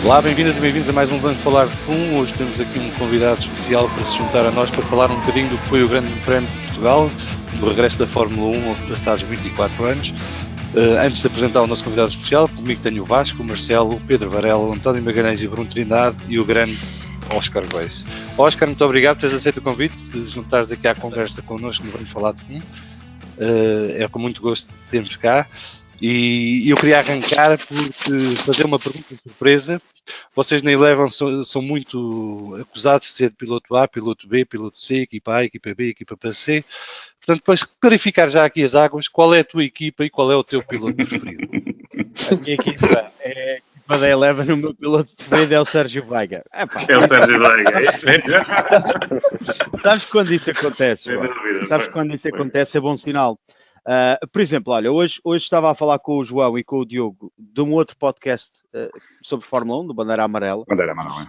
Olá, bem-vindas e bem-vindos a mais um Vamos Falar de F1. Hoje temos aqui um convidado especial para se juntar a nós para falar um bocadinho do que foi o Grande Prémio de Portugal, do regresso da Fórmula 1 passados 24 anos. Antes de apresentar o nosso convidado especial, comigo tenho o Vasco, o Marcelo, o Pedro Varela, o António Magalhães e o Bruno Trindade e o grande Óscar Reis. Óscar, muito obrigado por teres aceito o convite de juntares aqui à conversa connosco no Vamos Falar de F1. É com muito gosto de termos cá. E eu queria arrancar por fazer uma pergunta surpresa. Vocês na Eleven são muito acusados de ser de piloto A, piloto B, piloto C, equipa A, equipa B, equipa C. Portanto, depois clarificar já aqui as águas, qual é a tua equipa e qual é o teu piloto preferido? A minha equipa é a equipa da Eleven, o meu piloto preferido é o Sérgio Veiga. É o Sérgio Veiga, é isso mesmo. Sabes quando isso acontece? Sabes quando isso acontece? É bom sinal. Por exemplo, olha, hoje estava a falar com o João e com o Diogo de um outro podcast sobre Fórmula 1, do Bandeira Amarela. Bandeira Amarela.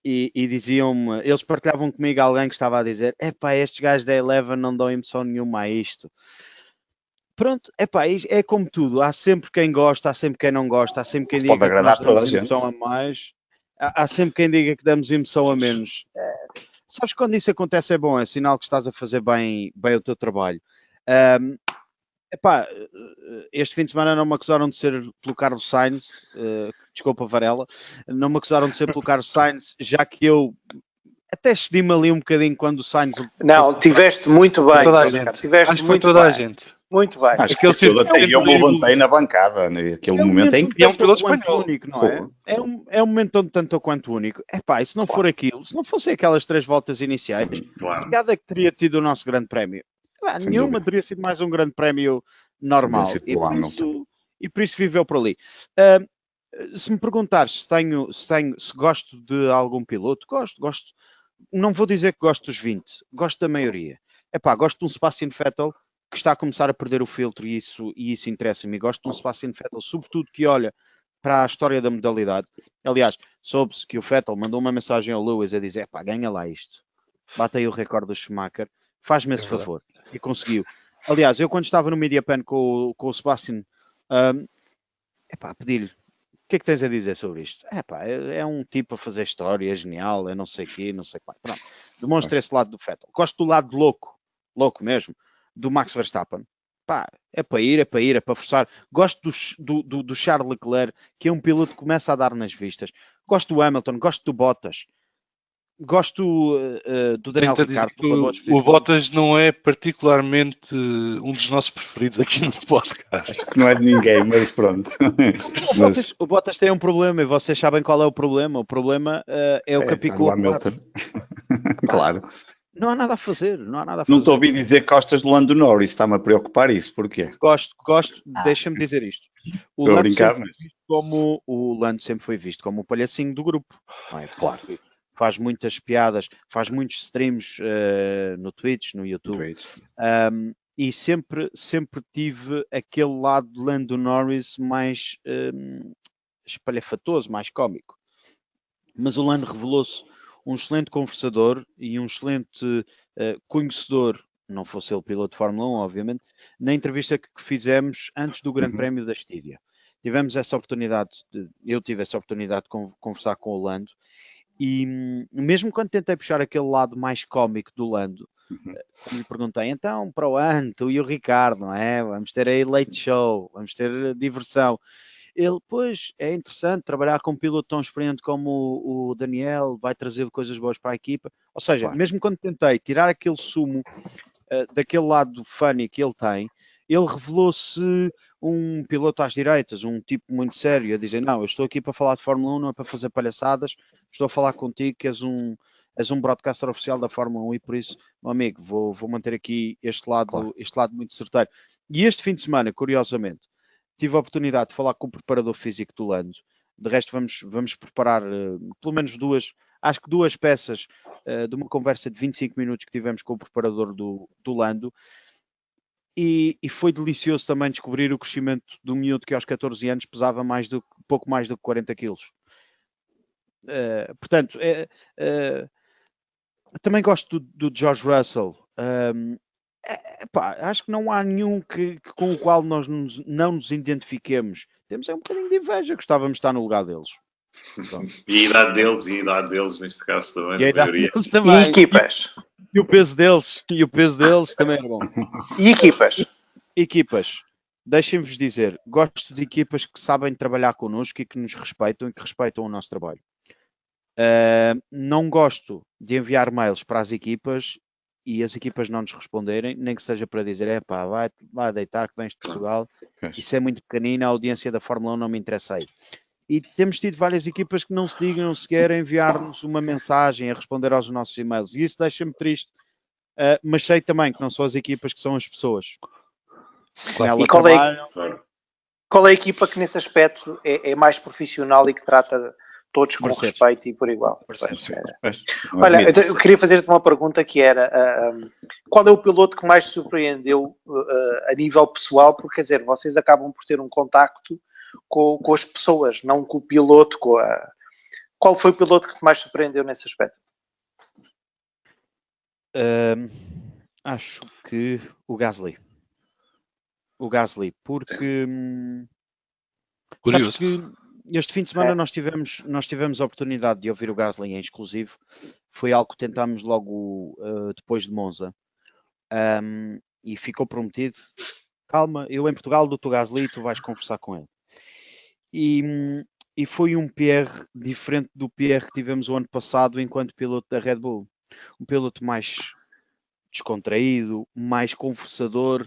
E diziam-me, eles partilhavam comigo alguém que estava a dizer: epá, estes gajos da Eleven não dão emoção nenhuma a isto. Pronto, epá, é como tudo, há sempre quem gosta, há sempre quem não gosta, há sempre quem diga que nós damos emoção a mais, há sempre quem diga que damos emoção a menos. Sabes, quando isso acontece é bom, é sinal que estás a fazer bem o teu trabalho. Epá, este fim de semana não me acusaram de ser pelo Carlos Sainz, desculpa Varela, não me acusaram de ser pelo Carlos Sainz, já que eu até cedi-me ali um bocadinho quando o Sainz... Não, tiveste muito bem. Toda a gente. Tiveste Acho que foi toda a gente. Muito bem. Acho que eu me levantei na bancada naquele momento em que é um piloto espanhol. Único, não é? É um momento tanto quanto único. Epá, e se não for aquilo, se não fossem aquelas 3 voltas iniciais, cada que teria tido o nosso grande prémio? Nenhuma teria sido mais um grande prémio normal. E por isso viveu por ali. Se me perguntares se gosto de algum piloto, gosto. Não vou dizer que gosto dos 20, gosto da maioria. Epá, gosto de um Sebastian Vettel que está a começar a perder o filtro e isso interessa-me. Gosto de um Sebastian Vettel, sobretudo que olha para a história da modalidade. Aliás, soube-se que o Vettel mandou uma mensagem ao Lewis a dizer: pá, ganha lá isto. Bate aí o recorde do Schumacher. Faz-me esse favor. E conseguiu. Aliás, eu quando estava no Media Pen com o Sebastian, pedi-lhe: o que é que tens a dizer sobre isto? É um tipo a fazer história, é genial, é não sei o quê, não sei qual. Pronto, demonstra esse lado do Vettel. Gosto do lado louco mesmo, do Max Verstappen. É para forçar. Gosto do Charles Leclerc, que é um piloto que começa a dar nas vistas. Gosto do Hamilton, gosto do Bottas. Gosto do Daniel Ricciardo. O Bottas não é particularmente um dos nossos preferidos aqui no podcast. Acho que não é de ninguém, mas pronto. O Bottas tem um problema e vocês sabem qual é o problema. O problema é o Capicua. Claro. Não há nada a fazer. Não te ouvi dizer que gostas do Lando Norris, está-me a preocupar isso, porquê? Gosto, deixa-me dizer isto. O Lando sempre foi visto como o palhacinho do grupo. Não é? Claro. Faz muitas piadas, faz muitos streams no Twitch, no YouTube. E sempre tive aquele lado de Lando Norris mais espalhafatoso, mais cómico. Mas o Lando revelou-se um excelente conversador e um excelente conhecedor, não fosse ele piloto de Fórmula 1, obviamente, na entrevista que fizemos antes do Grande Prémio da Estíria. Eu tive essa oportunidade de conversar com o Lando, e mesmo quando tentei puxar aquele lado mais cómico do Lando, quando lhe perguntei, então, para o ano, tu e o Ricardo, não é? Vamos ter aí late show, vamos ter diversão. Ele, pois, é interessante trabalhar com um piloto tão experiente como o Daniel, vai trazer coisas boas para a equipa. Ou seja, mesmo quando tentei tirar aquele sumo daquele lado funny que ele tem, ele revelou-se um piloto às direitas, um tipo muito sério, a dizer: não, eu estou aqui para falar de Fórmula 1, não é para fazer palhaçadas, estou a falar contigo que és um broadcaster oficial da Fórmula 1 e por isso, meu amigo, vou manter aqui este lado muito certeiro. E este fim de semana, curiosamente, tive a oportunidade de falar com o preparador físico do Lando. De resto, vamos preparar pelo menos duas peças de uma conversa de 25 minutos que tivemos com o preparador do Lando. E foi delicioso também descobrir o crescimento do miúdo que aos 14 anos pesava pouco mais do que 40 quilos. Portanto, também gosto do George Russell. Acho que não há nenhum com o qual nós não nos identifiquemos. Temos um bocadinho de inveja, gostávamos de estar no lugar deles. E a idade deles, neste caso também, E a na idade maioria. deles E também. equipas? E o peso deles também é bom. E equipas? Equipas. Deixem-vos dizer, gosto de equipas que sabem trabalhar connosco e que nos respeitam e que respeitam o nosso trabalho. Não gosto de enviar mails para as equipas e as equipas não nos responderem, nem que seja para dizer, vai lá deitar que vens de Portugal, isso é muito pequenino, a audiência da Fórmula 1 não me interessa aí. E temos tido várias equipas que não se dignam sequer a enviar-nos uma mensagem, a responder aos nossos e-mails, e isso deixa-me triste, mas sei também que não são as equipas que são as pessoas. Claro. E qual é a equipa que nesse aspecto é mais profissional e que trata todos com Mercedes. respeito e por igual? Não Olha, admito. eu queria fazer-te uma pergunta que era qual é o piloto que mais te surpreendeu a nível pessoal? Porque, quer dizer, vocês acabam por ter um contacto com as pessoas, não com o piloto. Qual foi o piloto que te mais surpreendeu nesse aspecto? Acho que o Gasly. Porque Curioso. sabes que este fim de semana nós tivemos a oportunidade de ouvir o Gasly em exclusivo. Foi algo que tentámos logo depois de Monza. E ficou prometido. Calma, eu em Portugal dou-te o Gasly e tu vais conversar com ele. E foi um PR diferente do PR que tivemos o ano passado enquanto piloto da Red Bull. Um piloto mais descontraído, mais conversador,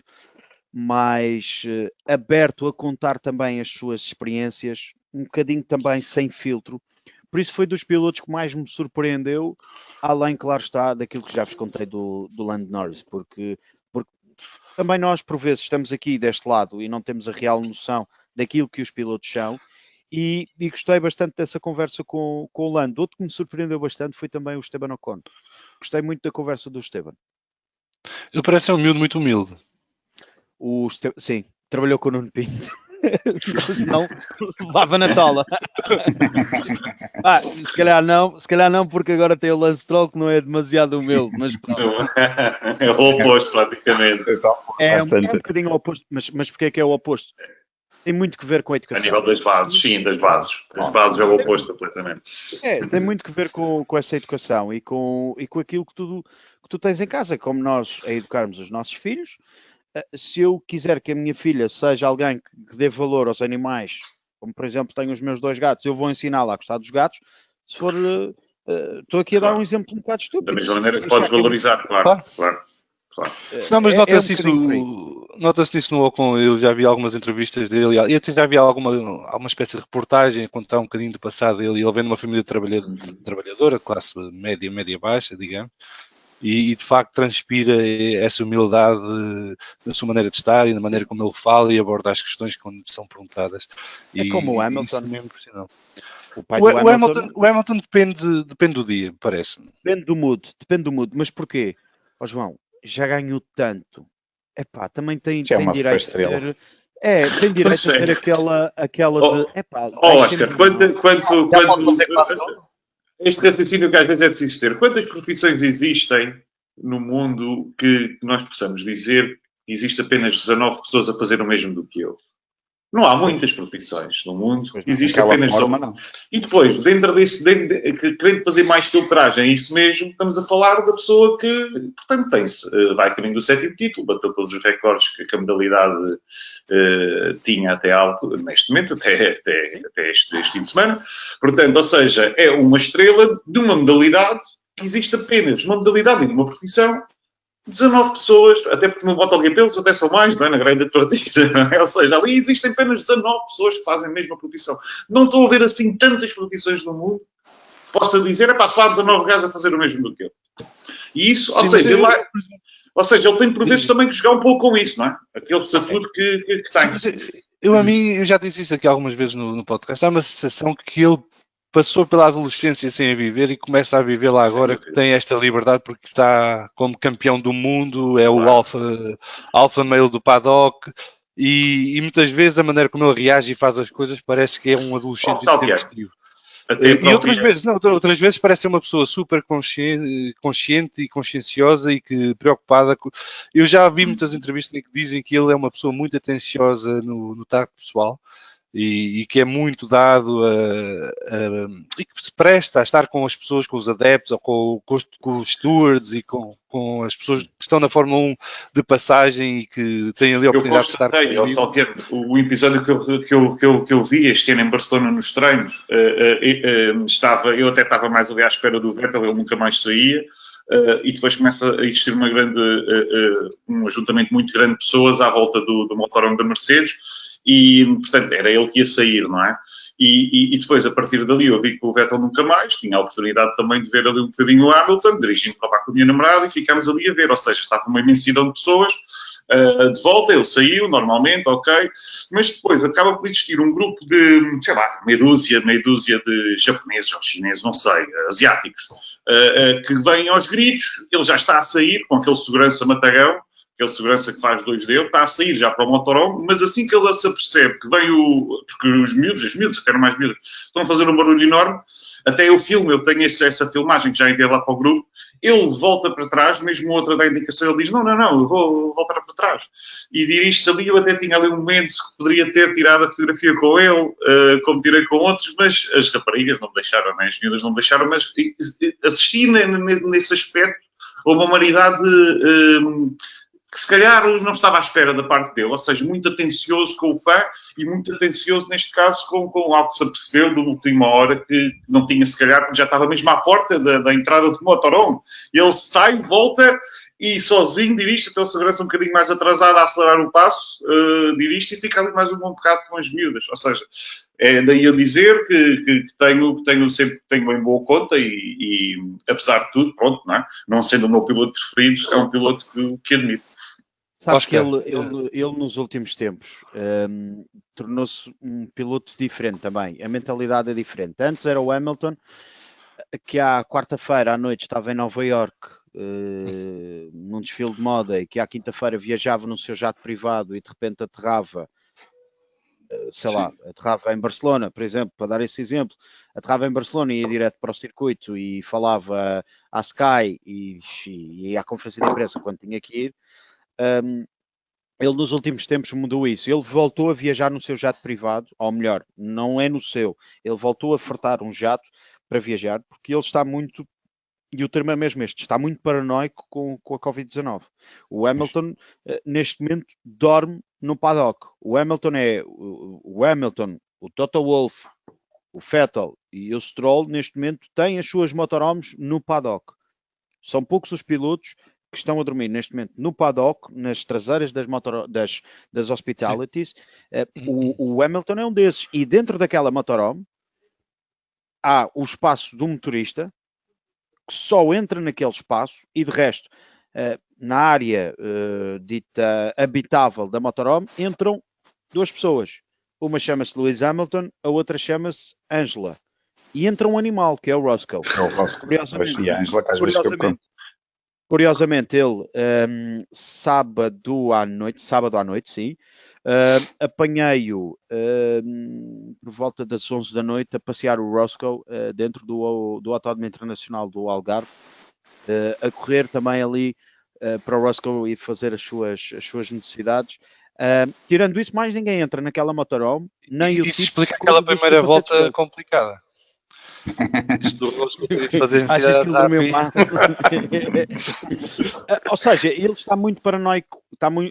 mais aberto a contar também as suas experiências, um bocadinho também sem filtro. Por isso foi dos pilotos que mais me surpreendeu, além, claro está, daquilo que já vos contei do Lando Norris, porque também nós, por vezes, estamos aqui deste lado e não temos a real noção daquilo que os pilotos são, e gostei bastante dessa conversa com o Lando. Outro que me surpreendeu bastante foi também o Esteban Ocon. Gostei muito da conversa do Esteban. Ele parece ser um miúdo muito humilde. Sim, trabalhou com o Nuno Pinto. Senão levava na tola. Se calhar não, porque agora tem o Lance Stroll que não é demasiado humilde, mas pronto. É o oposto, praticamente. É um bocadinho o oposto, mas porquê é que é o oposto? Tem muito que ver com a A educação. nível das bases, sim, das bases. Das bases é o oposto completamente. Tem muito que ver com essa educação e com aquilo que tu tens em casa, como nós a educarmos os nossos filhos. Se eu quiser que a minha filha seja alguém que dê valor aos animais, como por exemplo tenho os meus 2 gatos, eu vou ensiná-la a gostar dos gatos. Se for, estou aqui a dar um exemplo um bocado estúpido. Da mesma maneira que podes valorizar, claro. Não, mas nota-se um isso no Ocon. Eu já vi algumas entrevistas dele e até já vi alguma espécie de reportagem a contar um bocadinho do passado dele. Ele vem de uma família trabalhadora, classe média baixa, digamos. E de facto transpira essa humildade na sua maneira de estar e na maneira como ele fala e aborda as questões quando são perguntadas. É como o Hamilton. Isso me impressionou. O Hamilton depende do dia, parece-me. Depende do mood. Mas porquê? João, já ganhou tanto. Também tem direito a ter... tem direito a ter aquela de... Oscar, quanto este raciocínio que às vezes é preciso ter. Quantas profissões existem no mundo que nós possamos dizer que existe apenas 19 pessoas a fazer o mesmo do que eu? Não há muitas profissões no mundo. Existe apenas uma. E depois, dentro querendo fazer mais filtragem, isso mesmo, estamos a falar da pessoa que, portanto, vai caminho do 7º título, bateu todos os recordes que a modalidade tinha até neste momento, até este fim de semana. Portanto, ou seja, é uma estrela de uma modalidade que existe apenas uma modalidade e de uma profissão. 19 pessoas, até porque no MotoGP eles até são mais, não é? Na grande partida, não é? Ou seja, ali existem apenas 19 pessoas que fazem a mesma profissão. Não estou a ver assim tantas profissões no mundo que possa dizer, se há 19 gajos a fazer o mesmo do que eu. E isso, ou seja, ele tem por vezes também que jogar um pouco com isso, não é? Aquele estatuto que tem. Eu já disse isso aqui algumas vezes no podcast, há uma sensação que ele passou pela adolescência sem a viver e começa a viver lá agora, que tem esta liberdade porque está como campeão do mundo, é o alfa male do paddock e muitas vezes a maneira como ele reage e faz as coisas parece que é um adolescente intempestivo. E outras vezes parece ser uma pessoa super consciente e conscienciosa e que preocupada. Eu já vi muitas entrevistas em que dizem que ele é uma pessoa muito atenciosa no tacto pessoal. e que é muito dado e que se presta a estar com as pessoas, com os adeptos, ou com os stewards e com as pessoas que estão na Fórmula 1 de passagem e que têm ali a Eu oportunidade de estar com constatei, ao Salteiro, o episódio que eu vi este ano em Barcelona nos treinos, eu até estava mais ali à espera do Vettel, ele nunca mais saía, e depois começa a existir um ajuntamento muito grande de pessoas à volta do motorhome da Mercedes, e portanto era ele que ia sair, não é? E depois, a partir dali, eu vi que o Vettel nunca mais, tinha a oportunidade também de ver ali um bocadinho o Hamilton, dirigi-me para lá com a minha namorada e ficámos ali a ver, ou seja, estava uma imensidão de pessoas de volta, ele saiu normalmente, ok, mas depois acaba por existir um grupo de, sei lá, meia dúzia de japoneses ou chineses, não sei, asiáticos, que vêm aos gritos, ele já está a sair com aquele segurança matagão, aquele segurança que faz dois dele, está a sair já para o motorhome, mas assim que ele se apercebe que vem porque os miúdos, que eram mais miúdos, estão a fazer um barulho enorme, até eu tenho essa filmagem que já enviei lá para o grupo, ele volta para trás, mesmo outra da indicação, ele diz, não, eu vou voltar para trás. E dirige-se ali, eu até tinha ali um momento que poderia ter tirado a fotografia com ele, como tirei com outros, mas as raparigas não me deixaram, né? As miúdas não me deixaram, mas assisti nesse aspecto a uma humanidade que se calhar não estava à espera da parte dele, ou seja, muito atencioso com o fã e muito atencioso, neste caso, com algo que se apercebeu de última hora que não tinha, se calhar, porque já estava mesmo à porta da entrada do motorhome. Ele sai, volta e sozinho dirige, até o segurança um bocadinho mais atrasado a acelerar o passo, dirige e fica ali mais um bom bocado com as miúdas. Ou seja, é daí eu dizer que sempre tenho em boa conta e apesar de tudo, pronto, não sendo o meu piloto preferido, é um piloto que admiro. Sabes que ele nos últimos tempos tornou-se um piloto diferente também. A mentalidade é diferente. Antes era o Hamilton, que à quarta-feira à noite estava em Nova Iorque num desfile de moda e que à quinta-feira viajava no seu jato privado e de repente aterrava, aterrava em Barcelona, por exemplo, para dar esse exemplo, aterrava em Barcelona e ia direto para o circuito e falava à Sky e à conferência de imprensa quando tinha que ir. Ele nos últimos tempos mudou isso. Ele voltou a viajar no seu jato privado, ou melhor, não é no seu. Ele voltou a fretar um jato para viajar, porque ele está muito, e o termo é mesmo este, está muito paranoico com a Covid-19. O Hamilton, neste momento, dorme no paddock. O Hamilton o Toto Wolff, o Vettel e o Stroll, neste momento, têm as suas motorhomes no paddock. São poucos os pilotos que estão a dormir neste momento no paddock, nas traseiras das hospitalities. O Hamilton é um desses. E dentro daquela motorhome há o espaço do motorista, que só entra naquele espaço, e de resto, na área dita habitável da motorhome, entram duas pessoas. Uma chama-se Lewis Hamilton, a outra chama-se Angela. E entra um animal, que é o Roscoe. Curiosamente, ele, sábado à noite, sim, apanhei-o por volta das 11 da noite a passear o Roscoe dentro do Autódromo Internacional do Algarve, a correr também ali para o Roscoe e fazer as suas necessidades. Tirando isso, mais ninguém entra naquela motorhome. Nem isso explica aquela primeira volta complicada. Isto do Roscoe ter de fazer necessidades à Ou seja, ele está muito paranoico,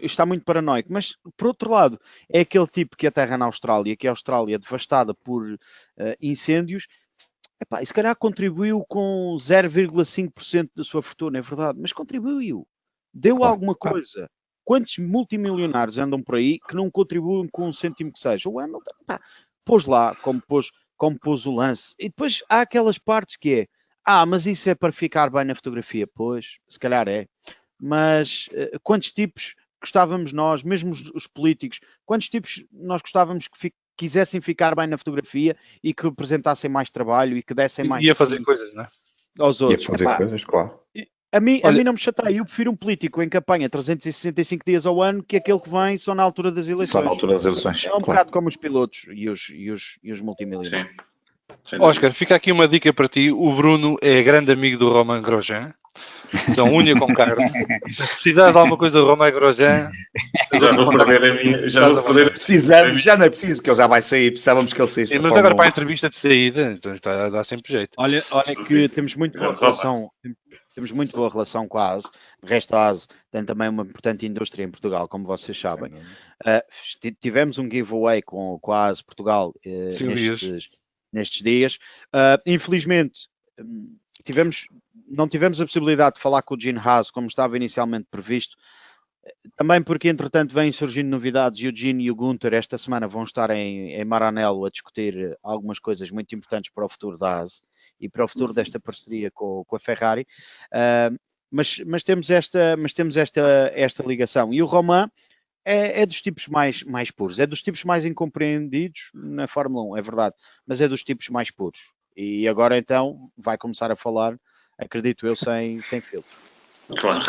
está muito paranoico, mas por outro lado, é aquele tipo que aterra na Austrália, que a Austrália é devastada por incêndios, e se calhar contribuiu com 0,5% da sua fortuna, é verdade, mas contribuiu, deu alguma coisa. Quantos multimilionários andam por aí que não contribuem com um cêntimo que seja? O Hamilton, pôs lá, como pôs o lance. E depois há aquelas partes que mas isso é para ficar bem na fotografia. Pois, se calhar é. Mas quantos tipos gostávamos nós, mesmo os políticos, quantos tipos nós gostávamos que quisessem ficar bem na fotografia e que representassem mais trabalho e que dessem mais... Ia fazer coisas, não é? Aos outros. Ia fazer coisas, claro. A mim não me chateia. Eu prefiro um político em campanha 365 dias ao ano que aquele que vem só na altura das eleições. Só na altura das eleições. É um bocado como os pilotos e os multimilionários. sem dúvida. Oscar, fica aqui uma dica para ti. O Bruno é grande amigo do Romain Grosjean. São unha com carne. Se precisar de alguma coisa do Romain Grosjean, Já vou perder a minha. Já vou perder Precisamos, já não é preciso, porque ele já vai sair. Precisávamos que ele saísse. sim, da mas Fórmula agora para a 1. entrevista de saída, então está a dar sempre jeito. Olha que temos muito boa relação. Temos muito boa relação com a ASE. De resto, a ASE tem também uma importante indústria em Portugal, como vocês sabem. Tivemos um giveaway com a ASE Portugal nestes dias. Infelizmente, não tivemos a possibilidade de falar com o Gene Haas como estava inicialmente previsto. Também porque, entretanto, vêm surgindo novidades e o Gene e o Gunther esta semana vão estar em Maranello a discutir algumas coisas muito importantes para o futuro da ASE e para o futuro desta parceria com a Ferrari. Mas temos esta ligação. E o Romain é dos tipos mais puros, é dos tipos mais incompreendidos na Fórmula 1, é verdade, mas é dos tipos mais puros. E agora então vai começar a falar, acredito eu, sem filtro. Claro.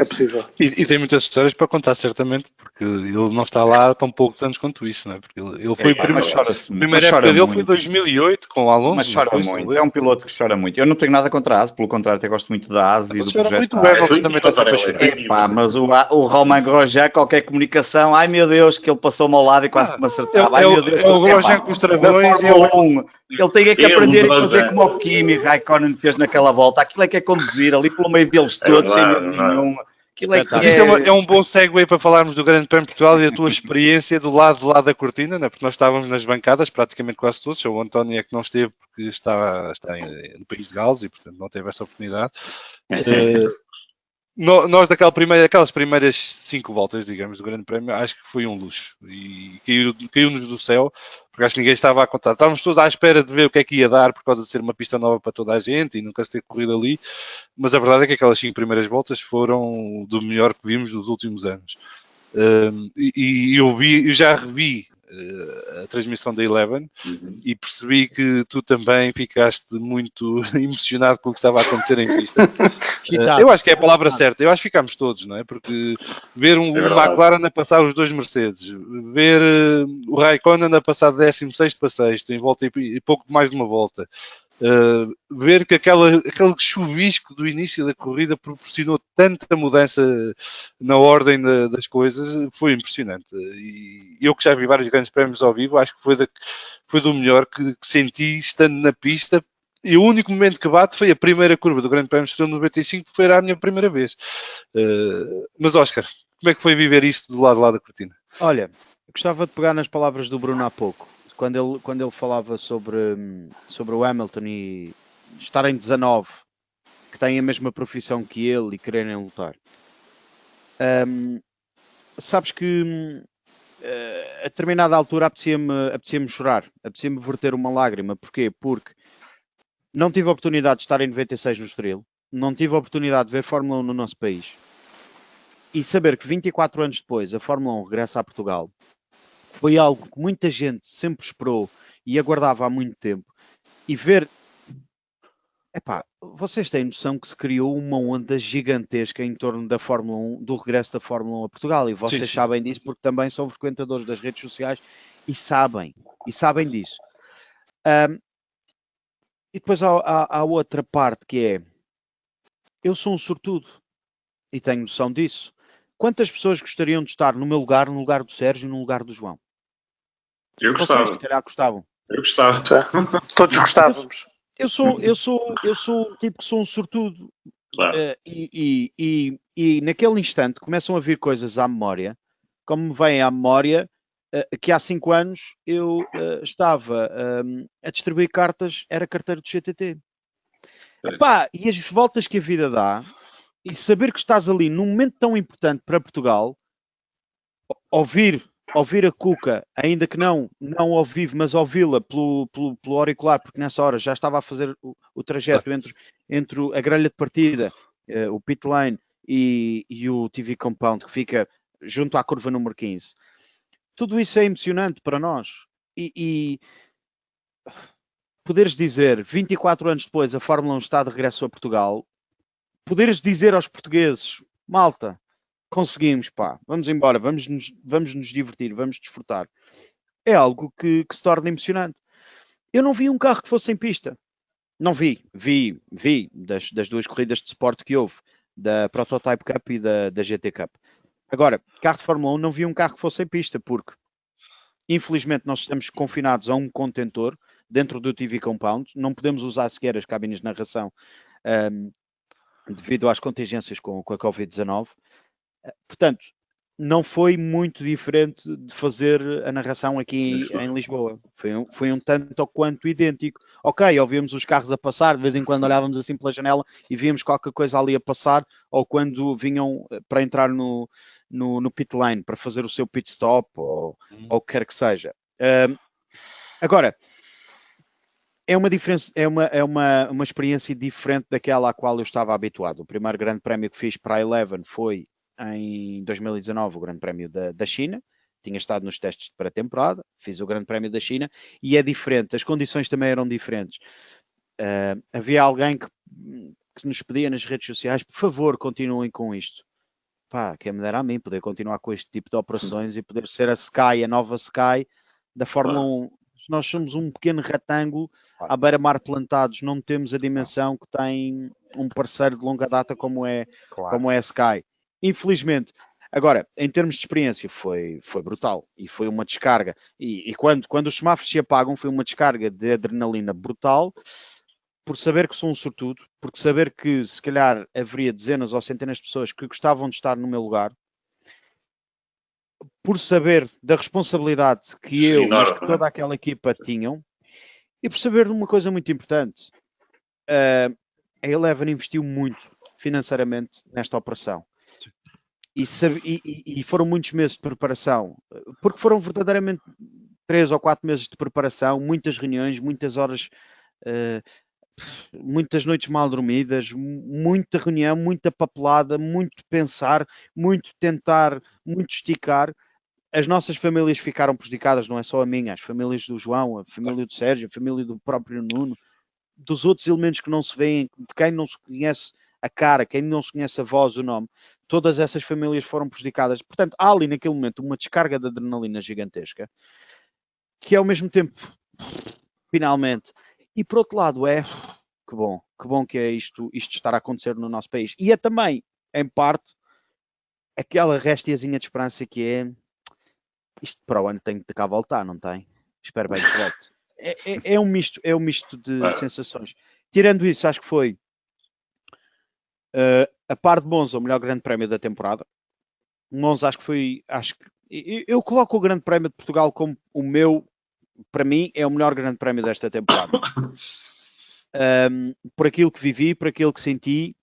É possível. E tem muitas histórias para contar, certamente, porque ele não está lá há tão poucos anos quanto isso, não é? Porque ele foi o primeiro. A primeira época dele foi em 2008, com o Alonso. Mas chora muito, é um piloto que chora muito. Eu não tenho nada contra a ASE, pelo contrário, até gosto muito da ASE e do projeto. Muito bem, ele também está sempre a chorar. Epá, mas o Romain Grosjean, qualquer comunicação, ai meu Deus, que ele passou-me ao lado e quase que me acertava. Ai meu Deus, é o Grosjean com os travões. Na Fórmula 1, ele tem que aprender a fazer como o Kimi Raikkonen fez naquela volta. Aquilo é que é conduzir ali pelo meio deles todos, sem medo nenhum. Aquilo é que Mas isto é um bom segue para falarmos do Grande Prémio de Portugal e da tua experiência do lado da cortina, né? Porque nós estávamos nas bancadas, praticamente quase todos. O António é que não esteve porque está no país de Gales e, portanto, não teve essa oportunidade. Nós, aquelas primeiras 5 voltas, digamos, do Grande Prémio, acho que foi um luxo e caiu-nos do céu, porque acho que ninguém estava a contar. Estávamos todos à espera de ver o que é que ia dar por causa de ser uma pista nova para toda a gente e nunca se ter corrido ali, mas a verdade é que aquelas 5 primeiras voltas foram do melhor que vimos nos últimos anos. Eu já revi a transmissão da Eleven e percebi que tu também ficaste muito emocionado com o que estava a acontecer em pista. Eu acho que é a palavra certa. Eu acho que ficámos todos, não é? Porque ver um McLaren a passar os 2 Mercedes, ver o Raikkonen a passar de 16º para 6º em volta e pouco mais de uma volta, ver que aquele chuvisco do início da corrida proporcionou tanta mudança na ordem das coisas, foi impressionante. E eu que já vi vários grandes prémios ao vivo, acho que foi do melhor que senti estando na pista. E o único momento que bate foi a primeira curva do Grande Prémio de Estrela 95, que foi a minha primeira vez. Mas, Oscar, como é que foi viver isso do lado da cortina? Olha, eu gostava de pegar nas palavras do Bruno há pouco. Quando ele falava sobre o Hamilton e estar em 19, que têm a mesma profissão que ele e quererem lutar. Sabes que a determinada altura apetecia-me chorar, apetecia-me verter uma lágrima. Porquê? Porque não tive a oportunidade de estar em 96 no Estoril, não tive a oportunidade de ver Fórmula 1 no nosso país e saber que 24 anos depois a Fórmula 1 regressa a Portugal foi algo que muita gente sempre esperou e aguardava há muito tempo. E ver... vocês têm noção que se criou uma onda gigantesca em torno da Fórmula 1, do regresso da Fórmula 1 a Portugal. E vocês sabem disso porque também são frequentadores das redes sociais e sabem disso. E depois há outra parte que é... Eu sou um sortudo e tenho noção disso. Quantas pessoas gostariam de estar no meu lugar, no lugar do Sérgio e no lugar do João? Eu gostava. Vocês, se calhar, gostavam. Eu gostava. Todos gostávamos. Eu sou o tipo que sou um sortudo. Claro. E naquele instante começam a vir coisas à memória, como me vem à memória que há 5 anos eu estava a distribuir cartas, era carteiro do CTT. E as voltas que a vida dá, e saber que estás ali num momento tão importante para Portugal, ouvir a Cuca, ainda que não ao vivo, mas ouvi-la pelo auricular, porque nessa hora já estava a fazer o trajeto entre a grelha de partida, o pit lane e o TV Compound, que fica junto à curva número 15. Tudo isso é emocionante para nós. E poderes dizer, 24 anos depois, a Fórmula 1 está de regresso a Portugal, poderes dizer aos portugueses, malta, conseguimos, vamos embora, vamos nos divertir, vamos desfrutar. É algo que se torna emocionante. Eu não vi um carro que fosse em pista. Não vi das duas corridas de Sport que houve, da Prototype Cup e da GT Cup. Agora, carro de Fórmula 1 não vi um carro que fosse em pista, porque infelizmente nós estamos confinados a um contentor dentro do TV Compound, não podemos usar sequer as cabines de narração devido às contingências com a Covid-19. Portanto, não foi muito diferente de fazer a narração aqui em Lisboa. Foi um tanto ou quanto idêntico. Ok, ouvíamos os carros a passar, de vez em quando olhávamos assim pela janela e víamos qualquer coisa ali a passar, ou quando vinham para entrar no pit lane, para fazer o seu pit stop, ou o que quer que seja. Agora, é uma diferença, é uma experiência diferente daquela à qual eu estava habituado. O primeiro grande prémio que fiz para a Eleven foi em 2019, o Grande Prémio da China. Tinha estado nos testes de pré-temporada, fiz o Grande Prémio da China e é diferente, as condições também eram diferentes. Havia alguém que nos pedia nas redes sociais, por favor, continuem com isto. Pá, quem me dera a mim poder continuar com este tipo de operações e poder ser a Sky, a nova Sky da Fórmula 1. Nós somos um pequeno retângulo à beira-mar plantados, não temos a dimensão que tem um parceiro de longa data como é a Sky. Infelizmente. Agora, em termos de experiência, foi brutal e foi uma descarga. E quando os semáforos se apagam, foi uma descarga de adrenalina brutal, por saber que sou um sortudo, porque saber que se calhar haveria dezenas ou centenas de pessoas que gostavam de estar no meu lugar, por saber da responsabilidade que eu, mas que toda aquela equipa tinham, e por saber de uma coisa muito importante. A Eleven investiu muito financeiramente nesta operação. E foram muitos meses de preparação, porque foram verdadeiramente 3 ou 4 meses de preparação, muitas reuniões, muitas horas, muitas noites mal dormidas, muita reunião, muita papelada, muito pensar, muito tentar, muito esticar. As nossas famílias ficaram prejudicadas, não é só a minha, as famílias do João, a família do Sérgio, a família do próprio Nuno, dos outros elementos que não se veem, de quem não se conhece a cara, quem não se conhece a voz, o nome, todas essas famílias foram prejudicadas. Portanto, há ali naquele momento uma descarga de adrenalina gigantesca, que ao mesmo tempo, finalmente, e por outro lado que bom que é isto estar a acontecer no nosso país. E é também, em parte, aquela restiazinha de esperança que é, isto para o ano tem de cá voltar, não tem? Espero bem que volte. É um misto de sensações. Tirando isso, acho que foi a par de Monza, o melhor grande prémio da temporada. Monza eu coloco o Grande Prémio de Portugal como o meu, para mim, é o melhor grande prémio desta temporada. Por aquilo que vivi, por aquilo que senti,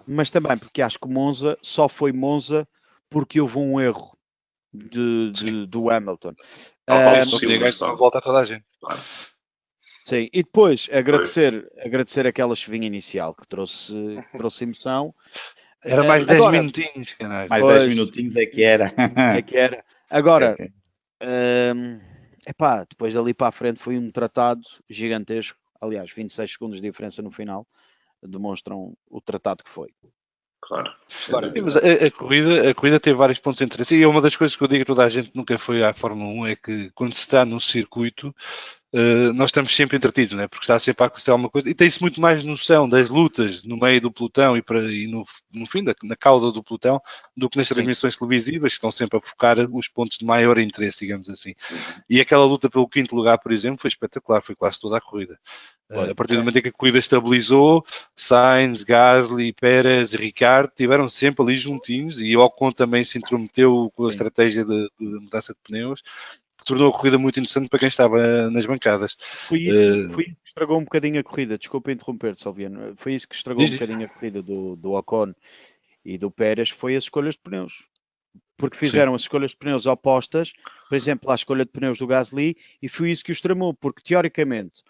mas também porque acho que Monza só foi Monza porque houve um erro do Hamilton. Volta a toda a gente. Sim, e depois agradecer aquela chuvinha inicial que trouxe emoção. Era mais 10 minutinhos, caralho. Mais 10 minutinhos é que era. Agora, depois dali para a frente foi um tratado gigantesco. Aliás, 26 segundos de diferença no final demonstram o tratado que foi. Claro. Sim, mas a corrida teve vários pontos de interesse e é uma das coisas que eu digo a toda a gente que nunca foi à Fórmula 1 é que quando se está no circuito nós estamos sempre entretidos, né? Porque está sempre a acontecer alguma coisa e tem-se muito mais noção das lutas no meio do pelotão e no fim, na cauda do pelotão, do que nas transmissões televisivas que estão sempre a focar os pontos de maior interesse, digamos assim. E aquela luta pelo 5º lugar, por exemplo, foi espetacular, foi quase toda a corrida. A partir do momento em que a corrida estabilizou, Sainz, Gasly, Pérez e Ricciardo tiveram sempre ali juntinhos e Ocon também se intrometeu com a estratégia de mudança de pneus, que tornou a corrida muito interessante para quem estava nas bancadas. Foi isso que estragou um bocadinho a corrida, desculpa interromper, Salviano, foi isso que estragou um bocadinho a corrida do Ocon e do Pérez, foi as escolhas de pneus. Porque fizeram as escolhas de pneus opostas, por exemplo, à escolha de pneus do Gasly, e foi isso que os tramou, porque teoricamente,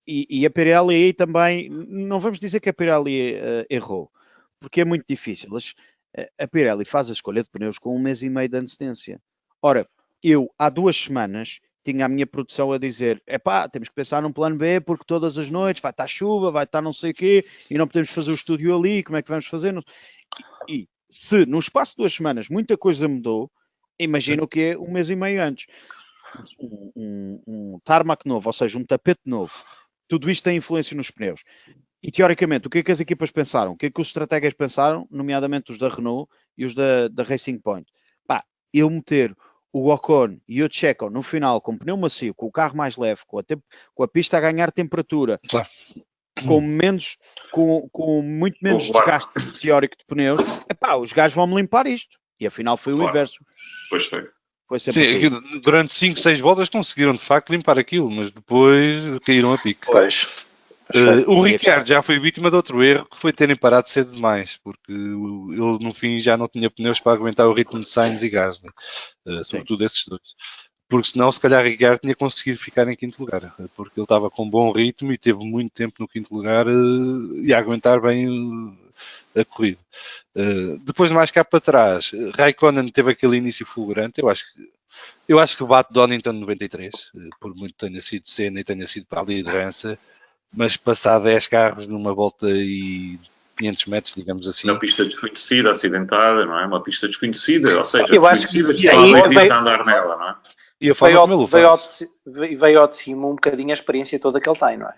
e a Pirelli aí também, não vamos dizer que a Pirelli errou, porque é muito difícil. A Pirelli faz a escolha de pneus com 1 mês e meio de antecedência. Ora, eu, há 2 semanas, tinha a minha produção a dizer, temos que pensar num plano B, porque todas as noites vai estar chuva, vai estar não sei o quê, e não podemos fazer o estúdio ali, como é que vamos fazer? E se no espaço de 2 semanas muita coisa mudou, imagina o que é 1 mês e meio antes. um tarmac novo, ou seja, um tapete novo, tudo isto tem influência nos pneus. E teoricamente, o que é que as equipas pensaram? O que é que os estrategas pensaram, nomeadamente os da Renault e os da Racing Point? Pá, eu meter o Ocon e o Checo no final com pneu macio, com o carro mais leve, com a pista a ganhar temperatura, Claro. com muito menos desgaste teórico de pneus, epá, os gajos vão-me limpar isto. E afinal foi o inverso. Pois foi. Foi sempre Sim, assim. aquilo, durante 5, 6 voltas conseguiram de facto limpar aquilo, mas depois caíram a pique. Pois. O Ricciardo já foi vítima de outro erro, que foi terem parado cedo demais, porque ele no fim já não tinha pneus para aguentar o ritmo de Sainz e Gasly, sobretudo esses dois. Porque senão, se calhar, Ricciardo tinha conseguido ficar em quinto lugar, porque ele estava com bom ritmo e teve muito tempo no quinto lugar e a aguentar bem a corrida. Depois, mais cá para trás, Raikkonen teve aquele início fulgurante. Eu acho que bate Donington 93, por muito tenha sido Senna e tenha sido para a liderança, mas passar 10 carros numa volta e 500 metros, digamos assim. Uma pista desconhecida, acidentada, não é? Uma pista desconhecida, ou seja, Eu acho desconhecida, que estava aí proibido a andar nela, não é? E a forma como ele faz. Veio ao de cima um bocadinho a experiência toda que ele tem, não é?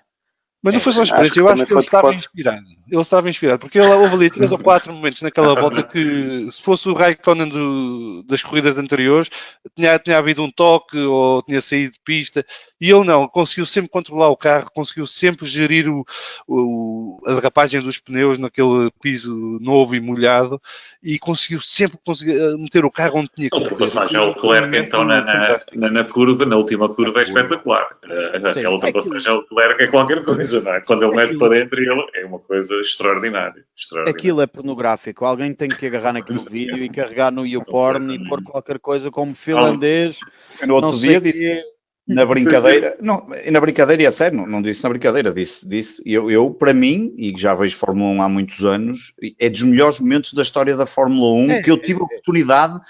Mas não foi só a experiência, eu acho que ele estava inspirado. Ele estava inspirado, porque houve ali 3 ou 4 momentos naquela volta que, se fosse o Raikkonen das corridas anteriores, tinha havido um toque ou tinha saído de pista, e ele não, conseguiu sempre controlar o carro, conseguiu sempre gerir a derrapagem dos pneus naquele piso novo e molhado, e conseguiu sempre meter o carro onde tinha que A meter. ultrapassagem ao Leclerc, então, na curva, na última curva, é espetacular. Aquela ultrapassagem ao Leclerc é qualquer coisa. Não é? Quando ele mete para dentro, ele é uma coisa extraordinária. Aquilo é pornográfico. Alguém tem que agarrar naquele vídeo e carregar no YouPorn e pôr qualquer coisa como finlandês. No outro dia disse, na brincadeira, na brincadeira, e a sério, não disse na brincadeira, disse eu, para mim, e já vejo Fórmula 1 há muitos anos, é dos melhores momentos da história da Fórmula 1 que eu tive a oportunidade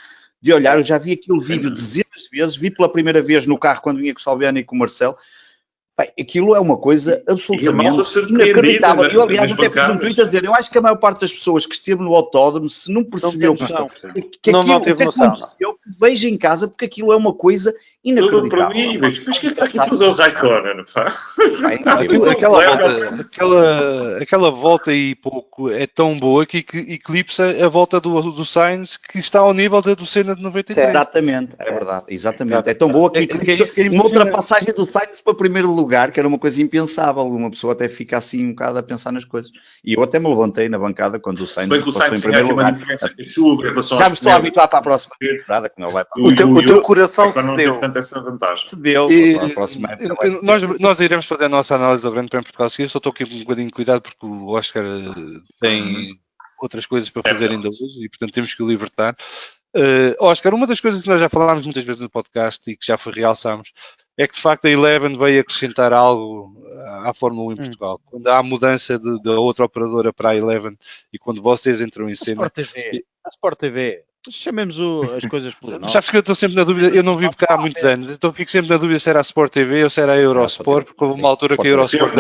de olhar. Eu já vi aquele vídeo dezenas de vezes, vi pela primeira vez no carro quando vinha com o Salviano e com o Marcelo. Bem, aquilo é uma coisa absolutamente inacreditável. Eu, aliás, até fiz um tweet a dizer, eu acho que a maior parte das pessoas que esteve no autódromo, se não percebeu que aquilo aconteceu, que veja em casa, porque aquilo é uma coisa inacreditável. Mas que é que fazer o Raikkonen? Aquela volta e pouco é tão boa que eclipsa a volta do Sainz, que está ao nível do Senna de 93. Exatamente, é verdade. Exatamente. É tão boa que eclipsa uma outra passagem do Sainz para primeiro lugar, que era uma coisa impensável. Uma pessoa até fica assim um bocado a pensar nas coisas. E eu até me levantei na bancada quando o Sainz passou em primeiro lugar. Já me estou a habituar para a próxima temporada, que não vai para o teu coração se deu. Se deu. Nós iremos fazer a nossa análise ao Grande Prémio de Portugal. Só estou aqui um bocadinho de cuidado porque o Oscar tem outras coisas para fazer ainda hoje e, portanto, temos que o libertar. Oscar, uma das coisas que nós já falámos muitas vezes no podcast e que já realçámos é que, de facto, a Eleven veio acrescentar algo à Fórmula 1 em Portugal. Quando há a mudança da outra operadora para a Eleven e quando vocês entram em cena... A Sport TV. Chamemos as coisas pelos nomes. Sabes que eu estou sempre na dúvida, eu não vivo cá há muitos anos, então fico sempre na dúvida se era a Sport TV ou se era a Eurosport, porque houve uma altura que a Eurosport...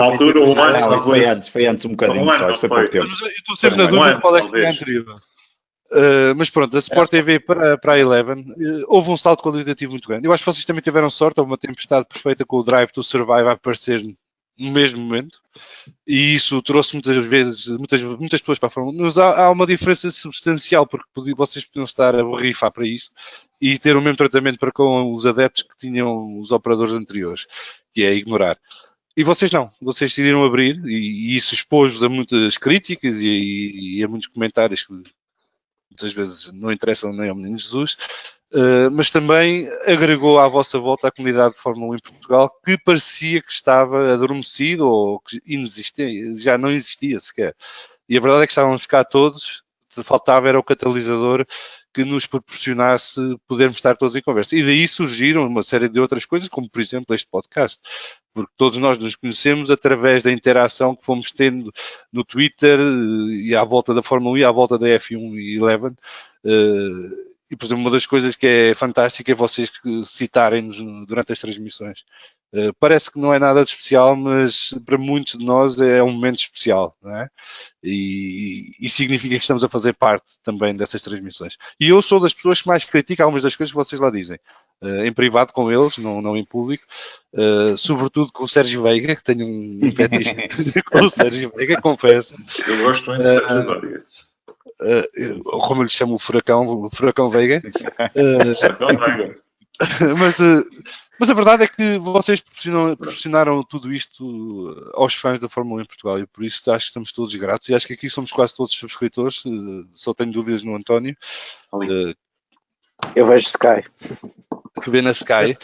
Foi antes um bocadinho só, isso foi pouco tempo. Eu estou sempre na dúvida qual é que foi a anterior. Mas pronto, a Sport TV para a Eleven, houve um salto qualitativo muito grande. Eu acho que vocês também tiveram sorte, houve uma tempestade perfeita com o Drive to Survive a aparecer no mesmo momento, e isso trouxe muitas vezes muitas pessoas para a Fórmula 1. Mas há uma diferença substancial, porque vocês podiam estar a borrifar para isso e ter o mesmo tratamento para com os adeptos que tinham os operadores anteriores, que é ignorar. E vocês não, vocês decidiram abrir, e isso expôs-vos a muitas críticas e a muitos comentários que muitas vezes não interessam nem ao Menino Jesus, mas também agregou à vossa volta a comunidade de Fórmula 1 em Portugal, que parecia que estava adormecido ou que já não existia sequer. E a verdade é que estávamos cá todos, faltava era o catalisador que nos proporcionasse podermos estar todos em conversa. E daí surgiram uma série de outras coisas, como por exemplo este podcast, porque todos nós nos conhecemos através da interação que fomos tendo no Twitter e à volta da Fórmula 1 e à volta da F1 e Eleven. E, por exemplo, uma das coisas que é fantástica é vocês citarem-nos durante as transmissões. Parece que não é nada de especial, mas para muitos de nós é um momento especial, não é? E significa que estamos a fazer parte também dessas transmissões. E eu sou das pessoas que mais criticam algumas das coisas que vocês lá dizem. Em privado com eles, não em público, sobretudo com o Sérgio Veiga, que tenho um fetiche com o Sérgio Veiga, confesso. Eu gosto muito de Sérgio Dória. Como eu lhe chamo, o Furacão Veiga. Não, Veiga. Mas a verdade é que vocês proporcionaram tudo isto aos fãs da Fórmula 1 em Portugal e por isso acho que estamos todos gratos e acho que aqui somos quase todos subscritores, só tenho dúvidas no António. Eu vejo Sky. Que vê na Sky.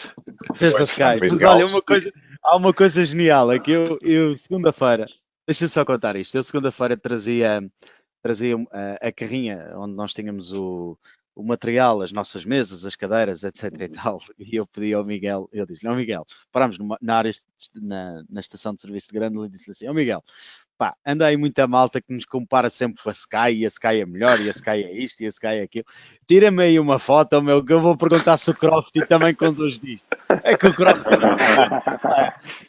Pensa Sky. Mas olha, há uma coisa genial, é que eu segunda-feira, deixa-me só contar isto, eu segunda-feira trazia a carrinha onde nós tínhamos o material, as nossas mesas, as cadeiras, etc e tal, e eu pedi ao Miguel, eu disse, não Miguel, parámos na área, na estação de serviço de Grândola e disse assim, Miguel, pá, anda aí muita malta que nos compara sempre com a Sky, e a Sky é melhor, e a Sky é isto, e a Sky é aquilo. Tira-me aí uma foto, meu, que eu vou perguntar se o Croft também conduz disto. É que o Croft...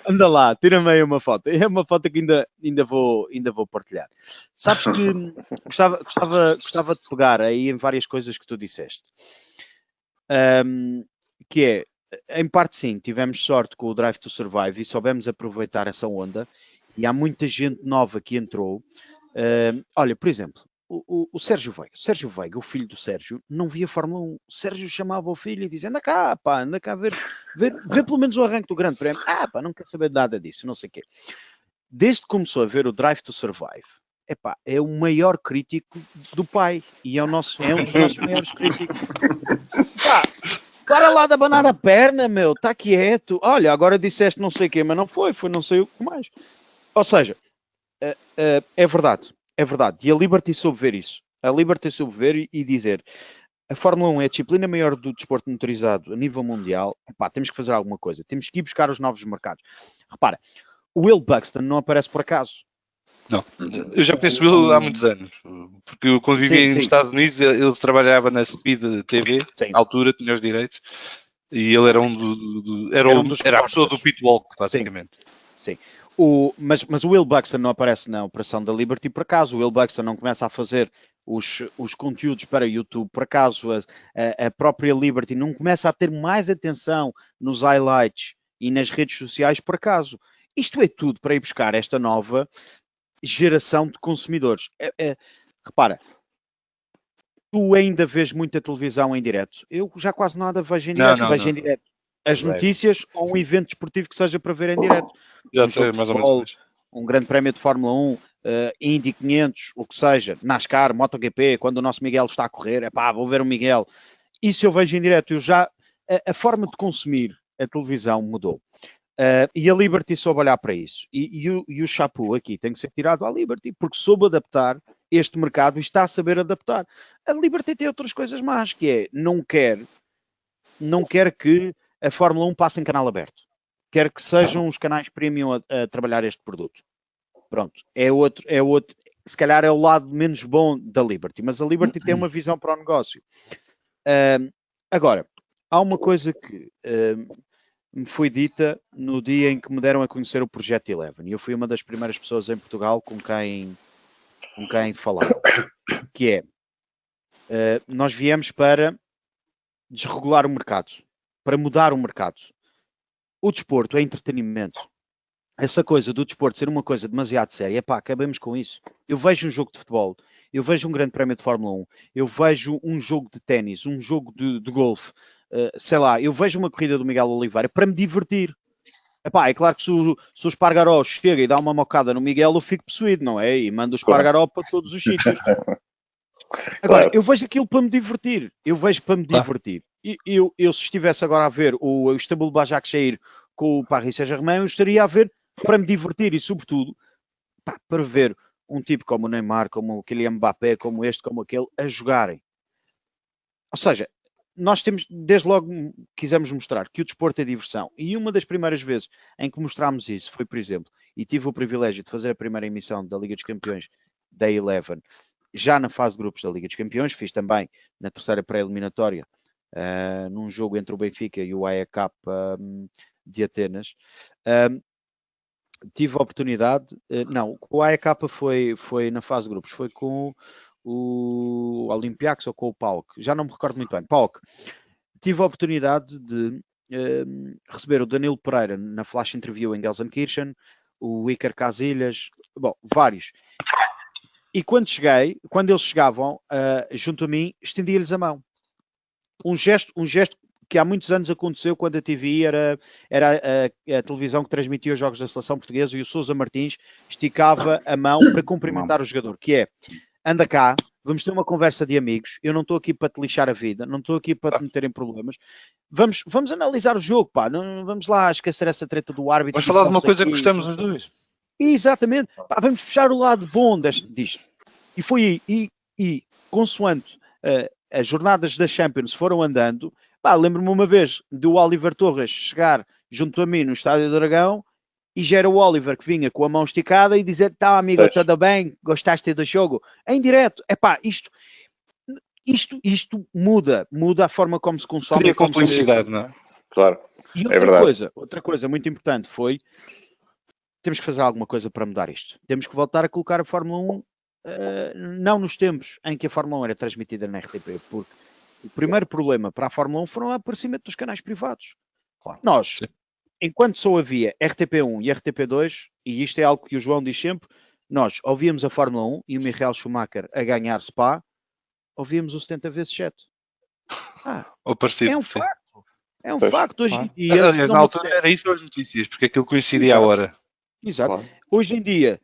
Anda lá, tira-me aí uma foto. É uma foto que ainda vou partilhar. Sabes que gostava de pegar aí em várias coisas que tu disseste. Que é, em parte sim, tivemos sorte com o Drive to Survive e soubemos aproveitar essa onda. E há muita gente nova que entrou. Olha, por exemplo, o Sérgio Veiga, o filho do Sérgio, não via Fórmula 1. O Sérgio chamava o filho e dizia, anda cá, pá, anda cá ver pelo menos o arranque do Grande Prémio. Pá, não quer saber nada disso, não sei o quê. Desde que começou a ver o Drive to Survive, epá, é o maior crítico do pai. E é um dos nossos maiores críticos. Pá, para lá de abanar a perna, meu, está quieto. Olha, agora disseste não sei o quê, mas não foi não sei o que mais. Ou seja, é verdade. E a Liberty soube ver isso. A Liberty soube ver e dizer a Fórmula 1 é a disciplina maior do desporto motorizado a nível mundial. Epá, temos que fazer alguma coisa. Temos que ir buscar os novos mercados. Repara, o Will Buxton não aparece por acaso. Não, eu já conheço o Will há muitos anos. Porque eu, quando vivia nos Estados Unidos, ele trabalhava na Speed TV, na altura tinha os direitos. E ele era era a pessoa do pitwalk, basicamente. Sim. Mas o Will Buxton não aparece na operação da Liberty por acaso, o Will Buxton não começa a fazer os conteúdos para YouTube por acaso, a própria Liberty não começa a ter mais atenção nos highlights e nas redes sociais por acaso. Isto é tudo para ir buscar esta nova geração de consumidores. Repara, tu ainda vês muita televisão em direto. Eu já quase nada vejo em direto, vejo em direto as notícias ou um evento desportivo que seja para ver em direto. Já sei, mais ou menos. Um grande prémio de Fórmula 1, Indy 500, o que seja, NASCAR, MotoGP, quando o nosso Miguel está a correr, vou ver o Miguel. Isso eu vejo em direto. A forma de consumir a televisão mudou. E a Liberty soube olhar para isso. E o chapeau aqui tem que ser tirado à Liberty, porque soube adaptar este mercado e está a saber adaptar. A Liberty tem outras coisas más, que é, não quer que a Fórmula 1 passe em canal aberto. Quer que sejam os canais premium a trabalhar este produto. Pronto, é outro, se calhar é o lado menos bom da Liberty, mas a Liberty tem uma visão para o negócio. Agora, há uma coisa que me foi dita no dia em que me deram a conhecer o Projeto Eleven, e eu fui uma das primeiras pessoas em Portugal com quem falar, que é, nós viemos para desregular o mercado, para mudar o mercado. O desporto é entretenimento. Essa coisa do desporto ser uma coisa demasiado séria, acabemos com isso. Eu vejo um jogo de futebol, eu vejo um grande prémio de Fórmula 1, eu vejo um jogo de ténis, um jogo de golfe, sei lá, eu vejo uma corrida do Miguel Oliveira para me divertir. É claro que se o Espargaró chega e dá uma mocada no Miguel, eu fico possuído, não é? E mando o Espargaró para todos os sítios. Agora, eu vejo aquilo para me divertir. Divertir. E eu se estivesse agora a ver o Istanbul Başakşehir com o Paris Saint-Germain, eu estaria a ver para me divertir e, sobretudo, para ver um tipo como o Neymar, como o Kylian Mbappé, como este, como aquele, a jogarem. Ou seja, nós temos, desde logo, quisemos mostrar que o desporto é diversão. E uma das primeiras vezes em que mostrámos isso foi, por exemplo, e tive o privilégio de fazer a primeira emissão da Liga dos Campeões da Eleven, já na fase de grupos da Liga dos Campeões, fiz também na terceira pré-eliminatória, num jogo entre o Benfica e o AEK de Atenas. Tive a oportunidade, não, com o AEK foi na fase de grupos, foi com o Olympiacos ou com o PAOK, já não me recordo muito bem, PAOK. Tive a oportunidade de receber o Danilo Pereira na flash interview em Gelsenkirchen, o Iker Casillas, bom, vários. E quando eles chegavam junto a mim, estendia-lhes a mão. Um gesto que há muitos anos aconteceu quando a TVI era a televisão que transmitia os jogos da seleção portuguesa, e o Sousa Martins esticava a mão para cumprimentar o jogador, que é: anda cá, vamos ter uma conversa de amigos, eu não estou aqui para te lixar a vida, não estou aqui para te meter em problemas, vamos analisar o jogo, pá, não vamos lá esquecer essa treta do árbitro. Vamos falar de uma coisa que gostamos os dois. Exatamente, pá, vamos fechar o lado bom disto. E foi aí, e consoante as jornadas da Champions foram andando, pá, lembro-me uma vez do Oliver Torres chegar junto a mim no Estádio do Dragão, e já era o Oliver que vinha com a mão esticada e dizer: tá, amigo, tudo bem? Gostaste do jogo? Em direto. Epá, isto muda a forma como se consome. Cria complicidade, não é? Claro, e outra coisa muito importante foi: temos que fazer alguma coisa para mudar isto. Temos que voltar a colocar a Fórmula 1 não nos tempos em que a Fórmula 1 era transmitida na RTP, porque o primeiro problema para a Fórmula 1 foram o aparecimento dos canais privados. Claro. Nós, enquanto só havia RTP1 e RTP2, e isto é algo que o João diz sempre, nós ouvíamos a Fórmula 1 e o Michael Schumacher a ganhar Spa, ouvíamos o 70 vezes 7. É um facto. É um facto. Hoje em dia, aliás, na altura era isso as notícias, porque aquilo coincidia à hora. Exato. Claro. Hoje em dia,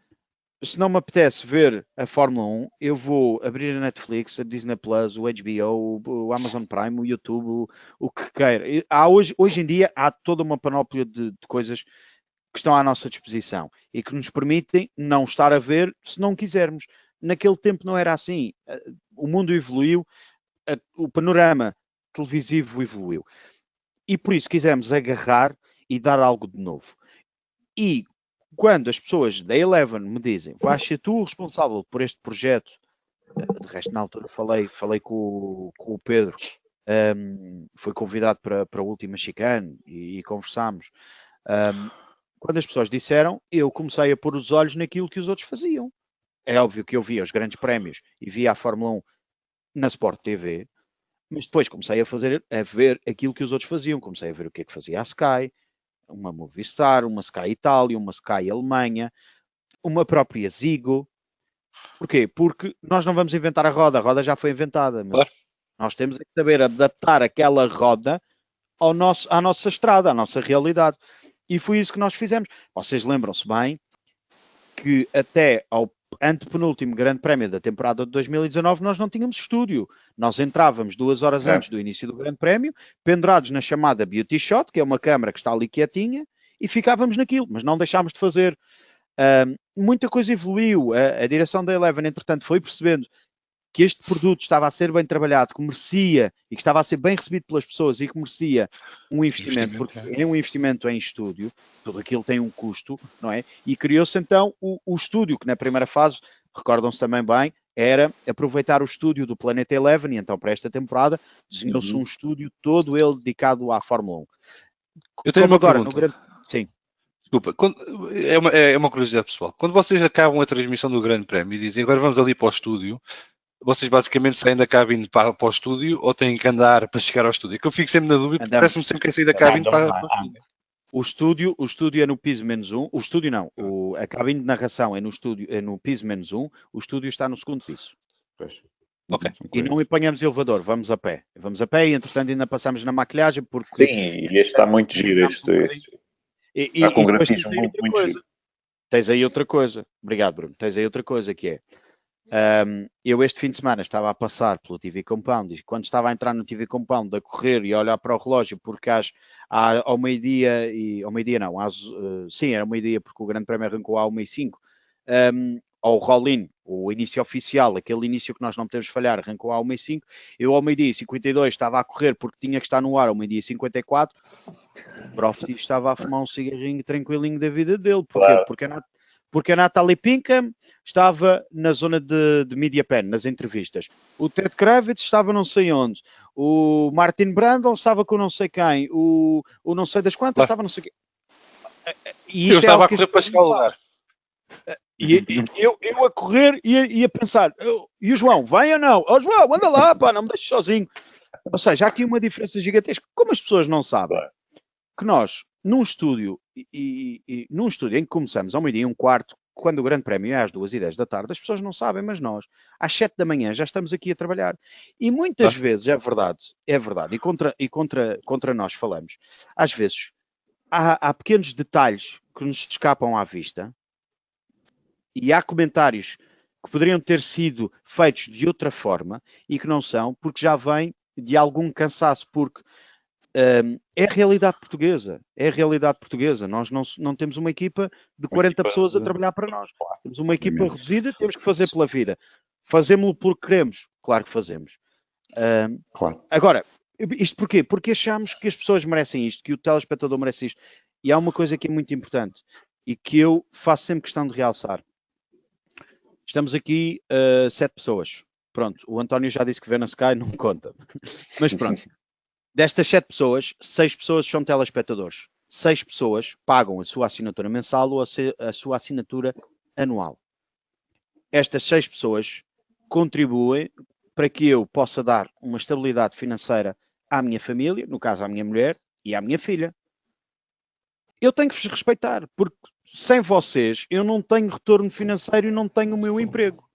se não me apetece ver a Fórmula 1, eu vou abrir a Netflix, a Disney Plus, o HBO, o Amazon Prime, o YouTube, o que queira. Hoje em dia há toda uma panóplia de coisas que estão à nossa disposição e que nos permitem não estar a ver se não quisermos. Naquele tempo não era assim. O mundo evoluiu, o panorama televisivo evoluiu. E por isso quisemos agarrar e dar algo de novo. E quando as pessoas da Eleven me dizem: vais ser tu o responsável por este projeto, de resto na altura falei com o Pedro, foi convidado para o último Chicane e conversámos. Quando as pessoas disseram, eu comecei a pôr os olhos naquilo que os outros faziam. É óbvio que eu via os grandes prémios e via a Fórmula 1 na Sport TV, mas depois comecei a ver aquilo que os outros faziam. Comecei a ver o que é que fazia a Sky, uma Movistar, uma Sky Itália, uma Sky Alemanha, uma própria Ziggo. Porquê? Porque nós não vamos inventar a roda já foi inventada, mas nós temos que saber adaptar aquela roda à nossa estrada, à nossa realidade. E foi isso que nós fizemos. Vocês lembram-se bem que até ao antepenúltimo grande prémio da temporada de 2019 nós não tínhamos estúdio. Nós entrávamos 2 horas antes do início do grande prémio, pendurados na chamada Beauty Shot, que é uma câmara que está ali quietinha, e ficávamos naquilo, mas não deixámos de fazer. Muita coisa evoluiu. A direção da Eleven, entretanto, foi percebendo que este produto estava a ser bem trabalhado, que merecia, e que estava a ser bem recebido pelas pessoas e que merecia um investimento, porque é um investimento em estúdio, tudo aquilo tem um custo, não é? E criou-se então o estúdio, que na primeira fase, recordam-se também bem, era aproveitar o estúdio do Planeta Eleven, e então para esta temporada desenhou-se um estúdio todo ele dedicado à Fórmula 1. Eu tenho uma pergunta. No grande... Sim. Desculpa, é uma curiosidade pessoal. Quando vocês acabam a transmissão do Grande Prémio e dizem agora vamos ali para o estúdio, vocês basicamente saem da cabine para o estúdio ou têm que andar para chegar ao estúdio? Que eu fico sempre na dúvida, parece-me sempre que é sair da cabine para o estúdio. O estúdio é no piso -1. O estúdio não. A cabine de narração é no piso -1. O estúdio está no segundo piso. Ok. E não apanhamos elevador, vamos a pé. Vamos a pé e entretanto ainda passamos na maquilhagem porque... Sim, e este está muito giro. Está com grafismo muito giro. Tens aí outra coisa. Obrigado, Bruno. Tens aí outra coisa que é... eu este fim de semana estava a passar pelo TV Compound e quando estava a entrar no TV Compound a correr e a olhar para o relógio porque ao meio-dia sim, era meio-dia porque o Grande Prémio arrancou ao 1h05 ao roll-in, o início oficial, aquele início que nós não podemos falhar, arrancou ao 1h05, eu ao meio-dia 52 estava a correr porque tinha que estar no ar ao meio-dia 54, o Profit estava a fumar um cigarrinho tranquilinho da vida dele. Porquê? Claro. Porque a Natalie Pinkham estava na zona de Media Pen, nas entrevistas. O Ted Kravitz estava não sei onde. O Martin Brandon estava com não sei quem. O não sei das quantas estava não sei quem. E Eu isto estava é a correr para chegar ao lugar. E eu a correr e a pensar, e o João, vai ou não? Ó João, anda lá, pá, não me deixes sozinho. Ou seja, há aqui uma diferença gigantesca. Como as pessoas não sabem que nós, num estúdio, num estúdio em que começamos ao meio-dia, 1/4, quando o Grande Prémio é às 2h10 da tarde, as pessoas não sabem, mas nós, às 7 da manhã, já estamos aqui a trabalhar. E muitas vezes, é verdade, e contra nós falamos, às vezes, há pequenos detalhes que nos escapam à vista, e há comentários que poderiam ter sido feitos de outra forma e que não são, porque já vem de algum cansaço, porque é a realidade portuguesa. É a realidade portuguesa. Nós não temos uma equipa de 40 pessoas a trabalhar para nós. Temos uma equipa reduzida, temos que fazer pela vida. Fazemos-lo porque queremos. Claro que fazemos. Claro. Agora, isto porquê? Porque achamos que as pessoas merecem isto, que o telespectador merece isto. E há uma coisa que é muito importante e que eu faço sempre questão de realçar. Estamos aqui 7 pessoas. Pronto, o António já disse que vê na Sky, não conta. Mas pronto. Destas 7 pessoas, 6 pessoas são telespectadores. 6 pessoas pagam a sua assinatura mensal ou a sua assinatura anual. Estas 6 pessoas contribuem para que eu possa dar uma estabilidade financeira à minha família, no caso à minha mulher e à minha filha. Eu tenho que vos respeitar, porque sem vocês eu não tenho retorno financeiro e não tenho o meu emprego.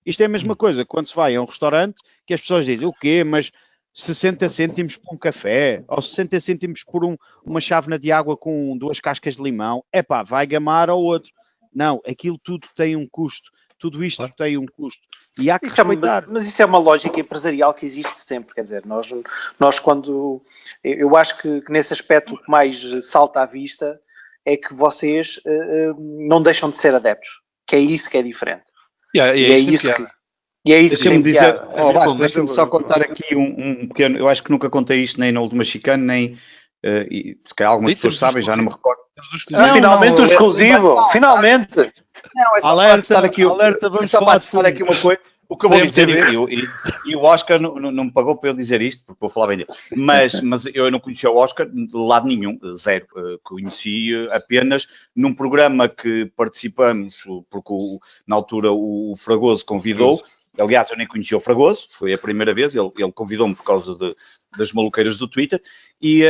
Isto é a mesma coisa quando se vai a um restaurante que as pessoas dizem, o quê? Mas 60 cêntimos por um café ou 60 cêntimos por uma chávena de água com 2 cascas de limão. Epá, vai gamar ao outro. Não, aquilo tudo tem um custo. Tudo isto tem um custo. E há que respeitar. Mas isso é uma lógica empresarial que existe sempre. Quer dizer, nós quando... Eu acho que nesse aspecto o que mais salta à vista é que vocês não deixam de ser adeptos. Que é isso que é diferente. E é isso que... Deixa-me dizer, deixa-me só contar aqui um pequeno, eu acho que nunca contei isto nem na última chicane, nem, se calhar algumas pessoas sabem, já não me recordo. Finalmente o exclusivo, finalmente! Não, é só para testar aqui, aqui uma coisa, o que eu vou dizer, e o Oscar não me pagou para eu dizer isto, porque vou falar bem dele, mas eu não conhecia o Oscar de lado nenhum, zero, conheci apenas num programa que participamos, porque na altura o Fragoso convidou. Aliás, eu nem conhecia o Fragoso, foi a primeira vez, ele convidou-me por causa das maluqueiras do Twitter e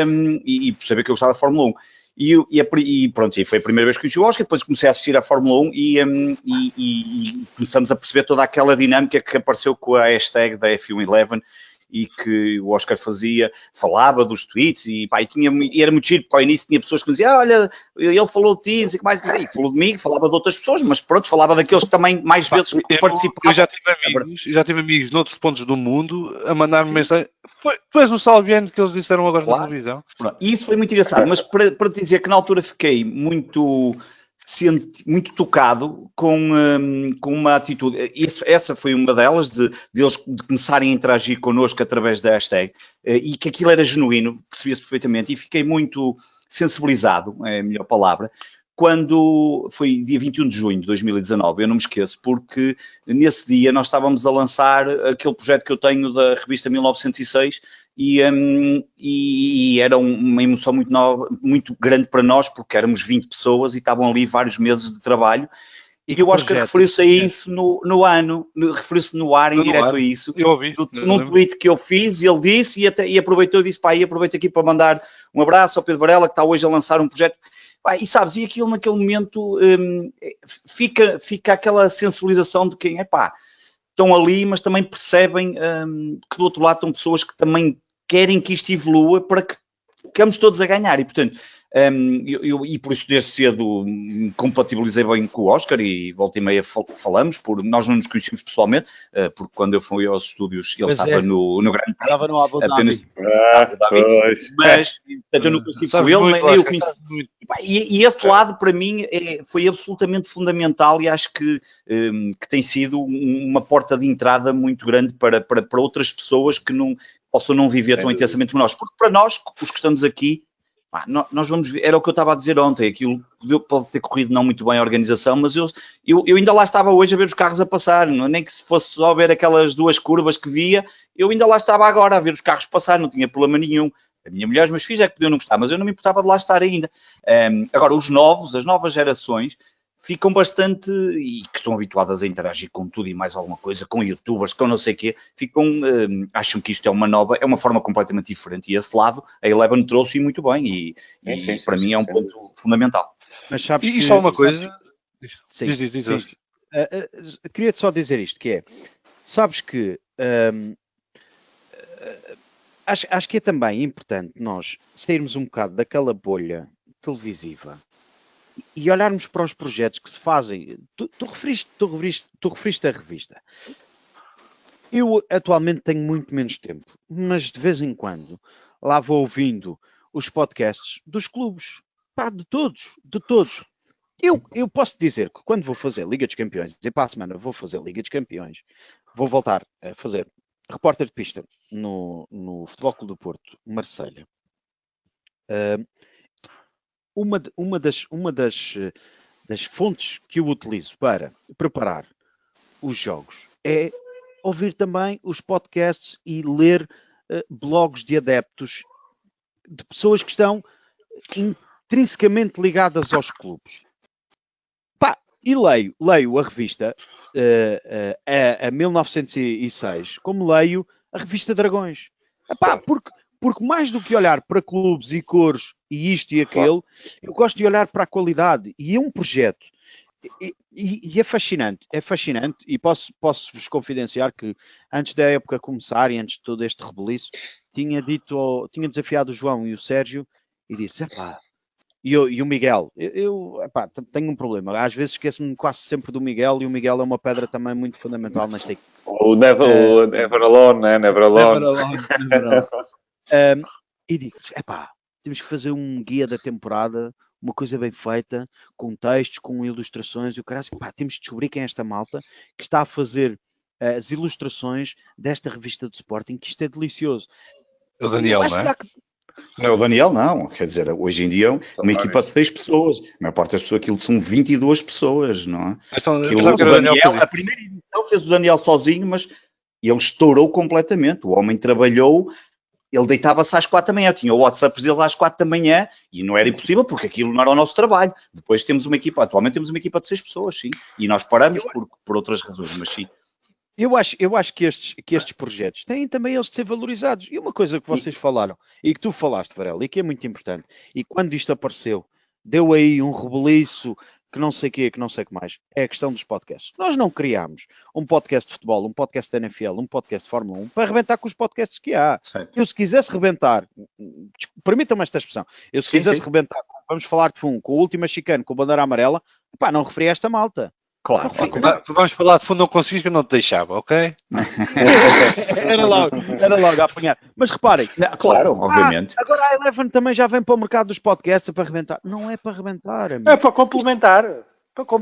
por saber que eu gostava de Fórmula 1. E pronto, foi a primeira vez que conheci o Oscar, depois comecei a assistir à Fórmula 1 e começamos a perceber toda aquela dinâmica que apareceu com a hashtag da F111 e que o Oscar falava dos tweets e era muito giro, porque ao início tinha pessoas que diziam, olha, ele falou de ti, não sei o que mais, e falou de mim, falava de outras pessoas, mas pronto, falava daqueles que também mais vezes participavam. Eu já tive amigos noutros pontos do mundo a mandar-me mensagem, tu és o Salviano que eles disseram agora na televisão. Pronto, e isso foi muito engraçado, mas para te dizer que na altura fiquei muito tocado com uma atitude. Essa foi uma delas, de começarem a interagir connosco através da hashtag, e que aquilo era genuíno, percebia-se perfeitamente, e fiquei muito sensibilizado, é a melhor palavra, quando foi dia 21 de junho de 2019, eu não me esqueço, porque nesse dia nós estávamos a lançar aquele projeto que eu tenho da revista 1906 e era uma emoção muito grande para nós, porque éramos 20 pessoas e estavam ali vários meses de trabalho. E o Oscar referiu-se a isso referiu-se no ar, em direto a isso. Eu ouvi. Num tweet que eu fiz, ele disse, e aproveitou e disse, aproveito aqui para mandar um abraço ao Pedro Varela, que está hoje a lançar um projeto. E sabes, e aquilo naquele momento fica aquela sensibilização de quem, estão ali, mas também percebem que do outro lado estão pessoas que também querem que isto evolua para que ficamos todos a ganhar. E, portanto, e por isso desde cedo me compatibilizei bem com o Oscar e volta e meia falamos, nós não nos conhecíamos pessoalmente, porque quando eu fui aos estúdios ele estava no Grande Prémio. Estava no Abu Dhabi. Mas portanto, eu não conheci com ele, nem eu conheci. E esse lado para mim foi absolutamente fundamental e acho que tem sido uma porta de entrada muito grande para outras pessoas que não possam não viver tão intensamente como nós, porque para nós, os que estamos aqui, nós vamos ver, era o que eu estava a dizer ontem, aquilo pode ter corrido não muito bem a organização, mas eu ainda lá estava hoje a ver os carros a passar, nem que se fosse só ver aquelas 2 curvas que via, eu ainda lá estava agora a ver os carros passar, não tinha problema nenhum. A minha mulher e os meus filhos é que podiam não gostar, mas eu não me importava de lá estar ainda. Agora, as novas gerações, ficam bastante, e que estão habituadas a interagir com tudo e mais alguma coisa, com youtubers, com não sei o quê, acham que isto é uma forma completamente diferente, e esse lado a Eleven trouxe muito bem, e para mim é um ponto fundamental. Mas sabes E só uma coisa... Sim, Diz. sim. Queria-te só dizer isto, que é, sabes que acho que é também importante nós sairmos um bocado daquela bolha televisiva e olharmos para os projetos que se fazem. Tu referiste a revista. Eu atualmente tenho muito menos tempo, mas de vez em quando lá vou ouvindo os podcasts dos clubes. Pá, de todos. Eu posso dizer que quando vou fazer Liga dos Campeões, e para a semana vou fazer Liga dos Campeões, vou voltar a fazer repórter de pista no Futebol Clube do Porto, Marselha. Uma das fontes que eu utilizo para preparar os jogos é ouvir também os podcasts e ler blogs de adeptos, de pessoas que estão intrinsecamente ligadas aos clubes. Pá, e leio a revista a 1906, como leio a revista Dragões. Epá, porque mais do que olhar para clubes e cores e isto e aquele, eu gosto de olhar para a qualidade. E é um projeto. E é fascinante, e posso-vos confidenciar que antes da época começar e antes de todo este rebuliço, tinha desafiado o João e o Sérgio e disse, e o Miguel, eu tenho um problema, às vezes esqueço-me quase sempre do Miguel, e o Miguel é uma pedra também muito fundamental nesta equipe. O Never Alone, né? Never Alone. E disse, temos que fazer um guia da temporada, uma coisa bem feita, com textos, com ilustrações, e o cara assim, temos de descobrir quem é esta malta que está a fazer as ilustrações desta revista de Sporting, que isto é delicioso. O Daniel, não é? Não, o Daniel não, quer dizer, hoje em dia é uma equipa de 6 pessoas, a maior parte das pessoas, aquilo são 22 pessoas, não é? A primeira edição fez o Daniel sozinho, mas ele estourou completamente, o homem trabalhou, ele deitava-se às 4 da manhã, eu tinha o WhatsApp dele às 4 da manhã, e não era impossível, porque aquilo não era o nosso trabalho. Depois atualmente temos uma equipa de 6 pessoas, sim, e nós paramos por outras razões, mas sim. Eu acho que estes projetos têm também eles de ser valorizados. E uma coisa que vocês falaram, e que tu falaste, Varela, e que é muito importante, e quando isto apareceu, deu aí um rebuliço, que não sei o quê, que não sei o que mais, é a questão dos podcasts. Nós não criámos um podcast de futebol, um podcast da NFL, um podcast de Fórmula 1, para arrebentar com os podcasts que há. Certo. Eu, se quisesse rebentar, permitam-me esta expressão, se quisesse rebentar, vamos falar de fundo, com o Última Chicane, com a bandeira amarela, não referi a esta malta. Claro. Vamos falar de fundo, não consigo, que eu não te deixava, ok? Era logo a apanhar. Mas reparem. Claro, obviamente. Agora a Eleven também já vem para o mercado dos podcasts para arrebentar. Não é para arrebentar, amigo. É para complementar.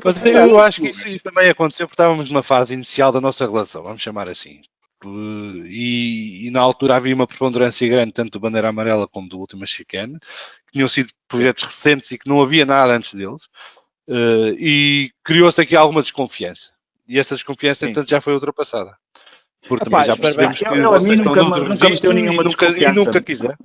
Mas eu acho que isso também aconteceu porque estávamos numa fase inicial da nossa relação, vamos chamar assim. E na altura havia uma preponderância grande, tanto do Bandeira Amarela como do Última Chicane, que tinham sido projetos recentes e que não havia nada antes deles. E criou-se aqui alguma desconfiança. E essa desconfiança, entanto, já foi ultrapassada. Porque também já percebemos que vocês estão noutra revista e nunca quiser.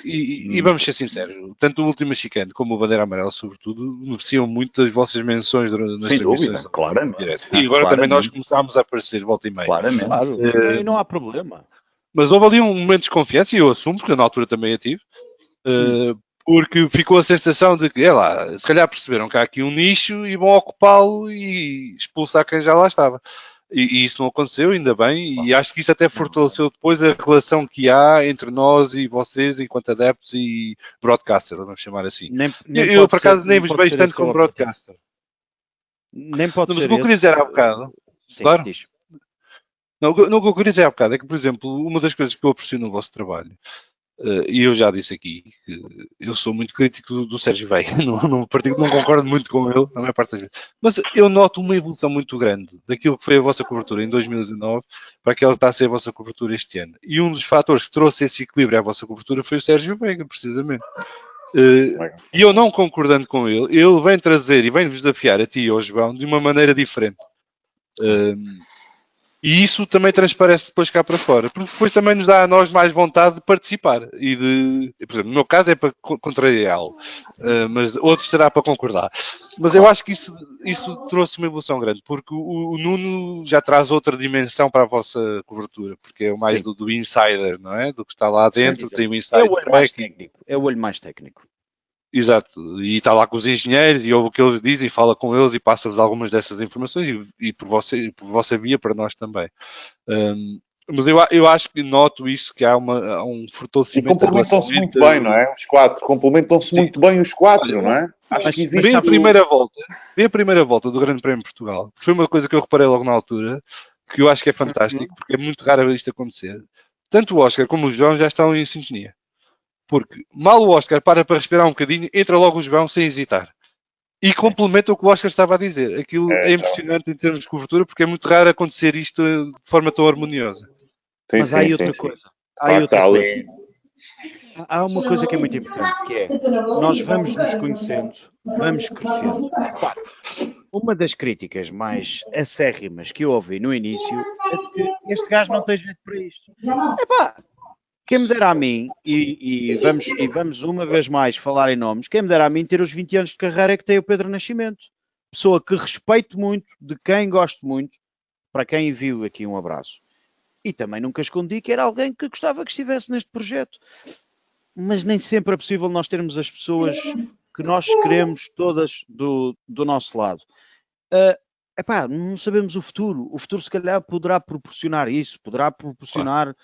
E vamos ser sinceros, tanto o Última Chicane como o Bandeira Amarela, sobretudo, mereciam muito das vossas menções nas transmissões. Claramente. E agora também nós começámos a aparecer volta e meia. Claramente. E não há problema. Mas houve ali um momento de desconfiança, e eu assumo, porque eu na altura também a tive, porque ficou a sensação de que, se calhar perceberam que há aqui um nicho e vão ocupá-lo e expulsar quem já lá estava. E isso não aconteceu, ainda bem, e acho que isso até fortaleceu depois a relação que há entre nós e vocês, enquanto adeptos e broadcaster, vamos chamar assim. Eu, por acaso, nem vos vejo tanto como broadcaster. Nem pode ser. Mas o que eu queria dizer há bocado, claro. Não, o que eu queria dizer há bocado é que, por exemplo, uma das coisas que eu aprecio no vosso trabalho E eu já disse aqui que eu sou muito crítico do Sérgio Veiga, não concordo muito com ele, na maior parte das vezes. Mas eu noto uma evolução muito grande daquilo que foi a vossa cobertura em 2019 para aquilo que está a ser a vossa cobertura este ano. E um dos fatores que trouxe esse equilíbrio à vossa cobertura foi o Sérgio Veiga, precisamente. E eu não concordando com ele vem trazer e vem-vos desafiar a ti e ao João de uma maneira diferente. E isso também transparece depois cá para fora, porque depois também nos dá a nós mais vontade de participar e por exemplo, no meu caso é para contrariá-lo, mas outros será para concordar. Mas eu acho que isso trouxe uma evolução grande, porque o Nuno já traz outra dimensão para a vossa cobertura, porque é o mais do insider, não é? Do que está lá dentro, tem o insider. É o olho mais técnico. Exato, e está lá com os engenheiros e ouve o que eles dizem, fala com eles e passa-vos algumas dessas informações e por vossa via para nós também. Mas eu acho que noto isso, que há um fortalecimento. E complementam-se muito bem, não é? Os quatro, complementam-se muito bem os quatro, não é? Acho que existe. Vem a primeira volta do Grande Prémio de Portugal. Foi uma coisa que eu reparei logo na altura, que eu acho que é fantástico, porque é muito raro isto acontecer. Tanto o Oscar como o João já estão em sintonia. Porque mal o Oscar para respirar um bocadinho, entra logo o João sem hesitar. E complementa o que o Oscar estava a dizer. Aquilo é impressionante em termos de cobertura, porque é muito raro acontecer isto de forma tão harmoniosa. Mas há outra coisa. Há uma coisa que é muito importante, que é, nós vamos nos conhecendo, vamos crescendo. Claro, uma das críticas mais acérrimas que eu ouvi no início é de que este gajo não tem jeito para isto. Quem me dera a mim, e vamos uma vez mais falar em nomes, quem me dera a mim ter os 20 anos de carreira que tem o Pedro Nascimento. Pessoa que respeito muito, de quem gosto muito, para quem viu aqui um abraço. E também nunca escondi que era alguém que gostava que estivesse neste projeto. Mas nem sempre é possível nós termos as pessoas que nós queremos todas do nosso lado. Não sabemos o futuro. O futuro se calhar poderá proporcionar isso, poderá proporcionar...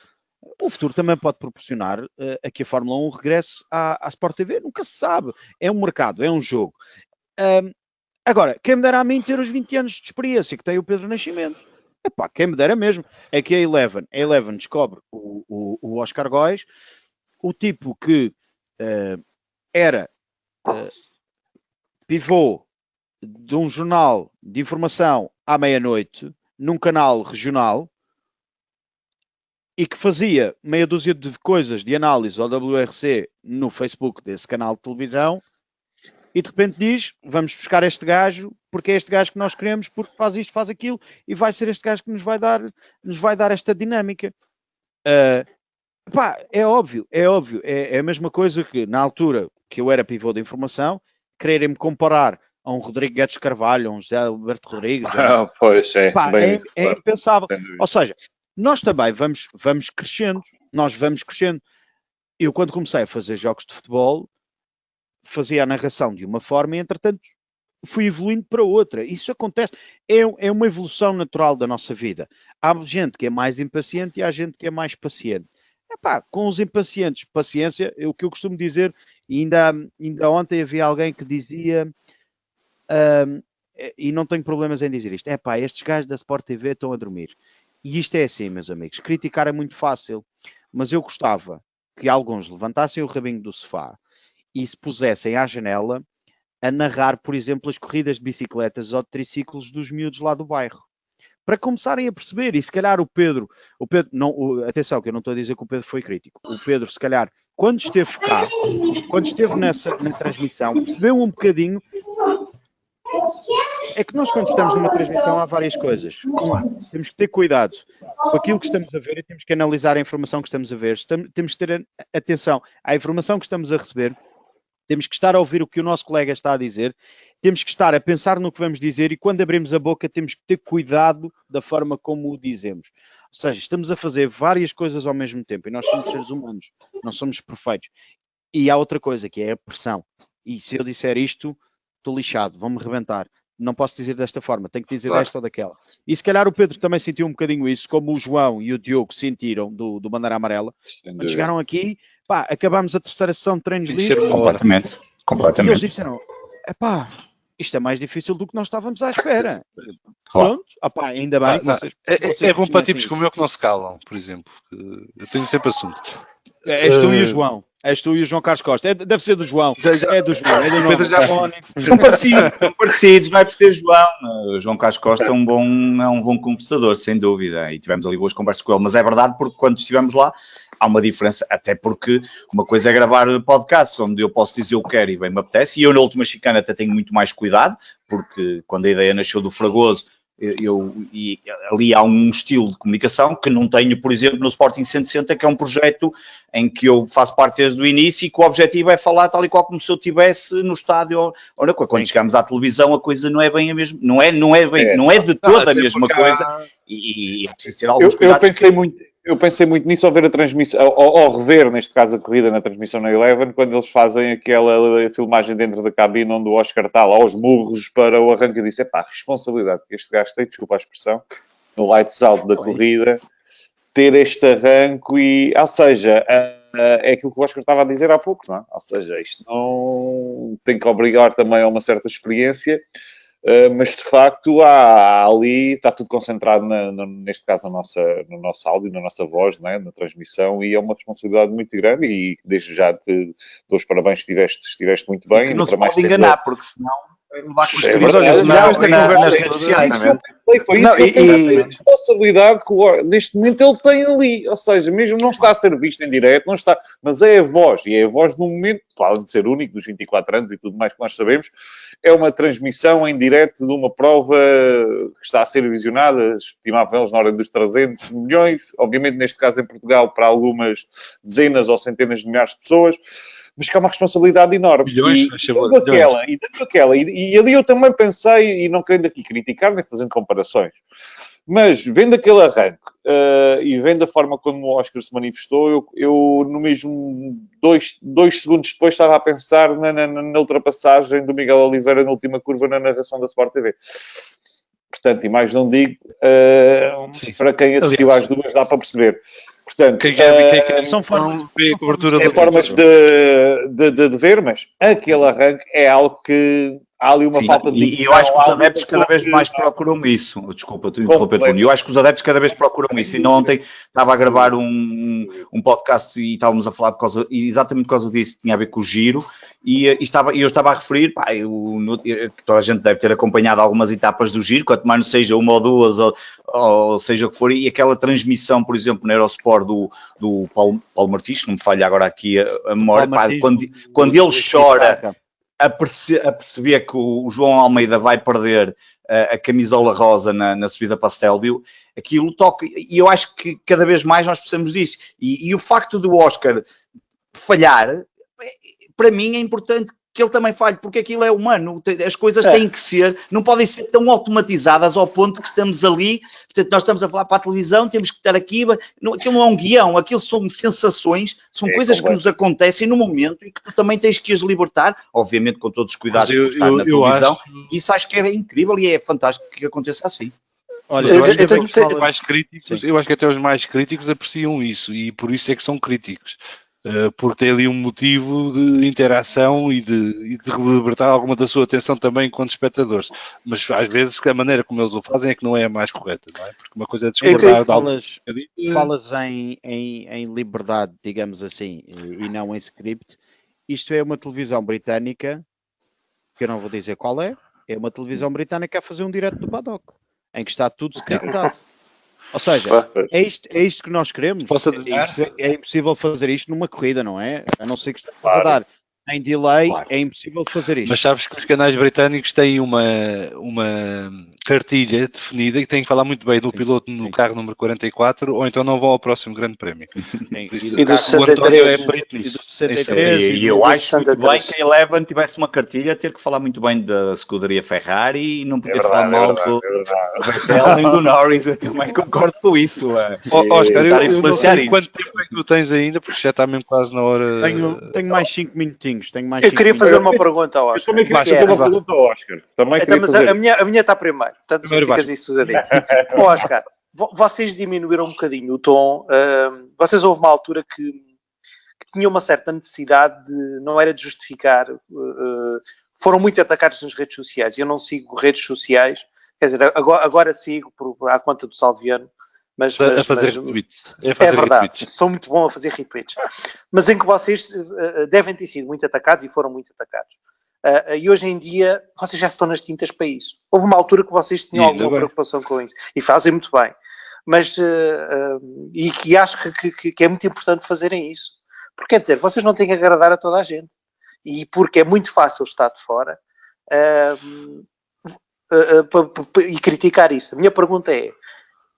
O futuro também pode proporcionar a que a Fórmula 1 regresse à Sport TV, nunca se sabe. É um mercado, é um jogo. Agora, quem me dera a mim ter os 20 anos de experiência que tem o Pedro Nascimento? Quem me dera mesmo. É que a Eleven descobre o Oscar Góes, o tipo que era pivô de um jornal de informação à meia-noite, num canal regional, e que fazia meia dúzia de coisas de análise ao WRC no Facebook desse canal de televisão, e de repente diz, vamos buscar este gajo, porque é este gajo que nós queremos, porque faz isto, faz aquilo, e vai ser este gajo que nos vai dar esta dinâmica. É óbvio, é a mesma coisa que na altura que eu era pivô da informação, quererem-me comparar a um Rodrigo Guedes Carvalho, a um José Alberto Rodrigues. Pois é. É impensável. Ou seja, nós também vamos crescendo. Eu, quando comecei a fazer jogos de futebol, fazia a narração de uma forma e, entretanto, fui evoluindo para outra. Isso acontece. É uma evolução natural da nossa vida. Há gente que é mais impaciente e há gente que é mais paciente. Com os impacientes, paciência, é o que eu costumo dizer, e ainda ontem havia alguém que dizia, e não tenho problemas em dizer isto, estes gajos da Sport TV estão a dormir. E isto é assim, meus amigos, criticar é muito fácil, mas eu gostava que alguns levantassem o rabinho do sofá e se pusessem à janela a narrar, por exemplo, as corridas de bicicletas ou de triciclos dos miúdos lá do bairro. Para começarem a perceber, e se calhar o Pedro não, atenção, que eu não estou a dizer que o Pedro foi crítico, o Pedro, se calhar, quando esteve cá, quando esteve na transmissão, percebeu um bocadinho. É que nós, quando estamos numa transmissão, há várias coisas. Temos que ter cuidado com aquilo que estamos a ver e temos que analisar a informação que estamos a ver. Temos que ter atenção à informação que estamos a receber. Temos que estar a ouvir o que o nosso colega está a dizer. Temos que estar a pensar no que vamos dizer e quando abrimos a boca temos que ter cuidado da forma como o dizemos. Ou seja, estamos a fazer várias coisas ao mesmo tempo e nós somos seres humanos, não somos perfeitos. E há outra coisa que é a pressão. E se eu disser isto, estou lixado, vão-me rebentar. Não posso dizer desta forma, tenho que dizer desta ou daquela. E se calhar o Pedro também sentiu um bocadinho isso, como o João e o Diogo sentiram do Bandeira Amarela. Quando chegaram aqui, acabámos a terceira sessão de treinos livres. Completamente. E eles disseram, isto é mais difícil do que nós estávamos à espera. Claro. Pronto, opá, ainda bem. Não, vocês é bom para conhecem tipos isso. como eu que não se calam, por exemplo. Eu tenho sempre assunto. És tu e o João. És tu e o João Carlos Costa. Deve ser do João. É do João. É do Pedro já- Fónix. São parecidos, não é por ser João. O João Carlos Costa é um bom conversador, sem dúvida, e tivemos ali boas conversas com ele, mas é verdade porque quando estivemos lá há uma diferença, até porque uma coisa é gravar podcasts onde eu posso dizer o que quero e bem me apetece, e eu na Última Chicana até tenho muito mais cuidado, porque quando a ideia nasceu do Fragoso, e ali há um estilo de comunicação que não tenho, por exemplo, no Sporting 160, que é um projeto em que eu faço parte desde o início e que o objetivo é falar tal e qual como se eu estivesse no estádio. Ora, quando chegamos à televisão a coisa não é bem a mesma, não é de toda a mesma coisa, e é preciso ter alguns cuidados. Eu pensei muito nisso ao ver a transmissão, ao rever, neste caso, a corrida na transmissão na Eleven, quando eles fazem aquela filmagem dentro da cabine onde o Oscar está lá aos murros para o arranque. Eu disse, a responsabilidade que este gajo tem, desculpa a expressão, no lights out da corrida, ter este arranco e, ou seja, é aquilo que o Oscar estava a dizer há pouco, não é? Ou seja, isto não tem que obrigar também a uma certa experiência. Mas de facto há ali, está tudo concentrado neste caso no nosso áudio, na nossa voz, não é? Na transmissão, e é uma responsabilidade muito grande e desde já te dou os parabéns, estiveste muito bem. Não se pode enganar, porque senão levar com os nas redes sociais. Foi isso que eu pensei, a responsabilidade que neste momento ele tem ali, ou seja, mesmo não está a ser visto em direto, não está, mas é a voz, e é a voz no momento, além de ser único, dos 24 anos e tudo mais que nós sabemos, é uma transmissão em direto de uma prova que está a ser visionada, estimáveis na ordem dos 300 milhões, obviamente neste caso em Portugal para algumas dezenas ou centenas de milhares de pessoas, mas que é uma responsabilidade enorme. Milhões, e ali eu também pensei, e não querendo aqui criticar nem fazendo comparações, mas vendo aquele arranque e vendo a forma como o Oscar se manifestou, eu no mesmo 2 segundos depois estava a pensar na ultrapassagem do Miguel Oliveira na última curva na narração da Sport TV. Portanto, e mais não digo, para quem assistiu às duas dá para perceber. Portanto, são formas de ver, mas aquele arranque é algo que há ali uma falta de... E eu acho que os adeptos cada vez mais procuram isso. Desculpa, estou a interromper, Bruno. Eu acho que os adeptos cada vez procuram isso. E ontem estava a gravar um podcast e estávamos a falar exatamente por causa disso, tinha a ver com o giro, e eu estava a referir, que toda a gente deve ter acompanhado algumas etapas do giro, quanto mais não seja uma ou duas, ou seja o que for, e aquela transmissão, por exemplo, no Eurosport do Paulo Martins, não me falha agora aqui a memória, quando ele chora a perceber que o João Almeida vai perder a camisola rosa na subida para Stelvio, aquilo toca, e eu acho que cada vez mais nós precisamos disso, e o facto do Oscar falhar, para mim é importante que ele também falhe, porque aquilo é humano, as coisas têm que ser, não podem ser tão automatizadas ao ponto que estamos ali, portanto nós estamos a falar para a televisão, temos que estar aqui, aquilo não é um guião, aquilo são sensações, são coisas que nos acontecem no momento e que tu também tens que as libertar, obviamente com todos os cuidados por estar na televisão, isso acho que é incrível e é fantástico que aconteça assim. Olha, eu acho que até os mais críticos apreciam isso e por isso é que são críticos. Porque tem ali um motivo de interação e de libertar alguma da sua atenção também enquanto espectadores, mas às vezes a maneira como eles o fazem é que não é a mais correta, não é? Porque uma coisa é discordar de algo. Falas em liberdade, digamos assim, e não em script. Isto é uma televisão britânica, que eu não vou dizer qual é uma televisão britânica a fazer um direto do paddock, em que está tudo scriptado. Ou seja, é isto que nós queremos. É impossível fazer isto numa corrida, não é? A não ser que estamos a dar em delay, é impossível fazer isto. Mas sabes que os canais britânicos têm uma cartilha definida e têm que falar muito bem do piloto no carro número 44 ou então não vão ao próximo grande prémio. E do 63. E eu acho muito bem que a Eleven tivesse uma cartilha a ter que falar muito bem da escuderia Ferrari e não podia falar mal do Vettel nem do Norris. Eu também concordo com isso. Oscar, eu não sei quanto tempo é que tu tens ainda, porque já está mesmo quase na hora. Tenho mais 5 minutinhos. Eu queria fazer uma pergunta ao Oscar. Eu também queria fazer uma pergunta ao Oscar. A minha está primeiro, portanto ficas isso sozinho. Oscar, vocês diminuíram um bocadinho o tom. Vocês houve uma altura que tinha uma certa necessidade de, não era de justificar foram muito atacados nas redes sociais. Eu não sigo redes sociais, quer dizer, agora sigo à conta do Salviano, mas A fazer retweets. É verdade, retweets. Sou muito bom a fazer retweets. Mas em que vocês devem ter sido muito atacados e foram muito atacados. E hoje em dia vocês já estão nas tintas para isso. Houve uma altura que vocês tinham alguma preocupação com isso e fazem muito bem. Mas e acho que é muito importante fazerem isso. Porque quer dizer, vocês não têm que agradar a toda a gente. E porque é muito fácil estar de fora e criticar isso. A minha pergunta é: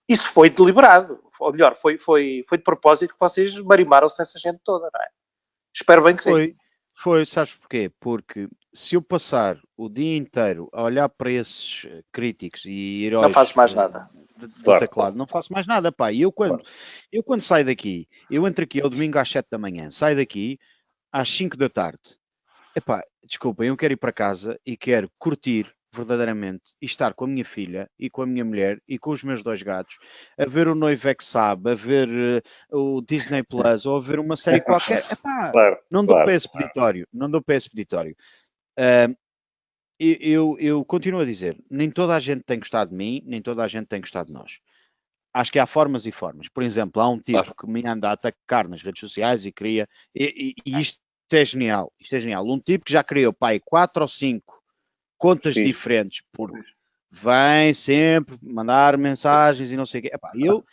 isso foi deliberado? Ou melhor, foi de propósito que vocês marimaram-se essa gente toda, não é? Espero bem que sim. Foi, sabes porquê? Porque se eu passar o dia inteiro a olhar para esses críticos e heróis... Não faço mais nada. Do teclado, não faço mais nada, pá. E eu quando saio daqui, eu entro aqui ao domingo às 7 da manhã, saio daqui às 5 da tarde. Epá, desculpem, eu quero ir para casa e quero curtir verdadeiramente e estar com a minha filha e com a minha mulher e com os meus 2 gatos a ver o Noivo é que Sabe, a ver o Disney Plus ou a ver uma série qualquer. Epá, não dou para esse peditório, não dou para esse peditório. Eu continuo a dizer, nem toda a gente tem gostado de mim, nem toda a gente tem gostado de nós. Acho que há formas e formas. Por exemplo, há um tipo que me anda a atacar nas redes sociais e cria, e isto é genial, um tipo que já criou, pai, 4 ou 5 contas diferentes, porque vem sempre mandar mensagens e não sei o quê. Epá, eu,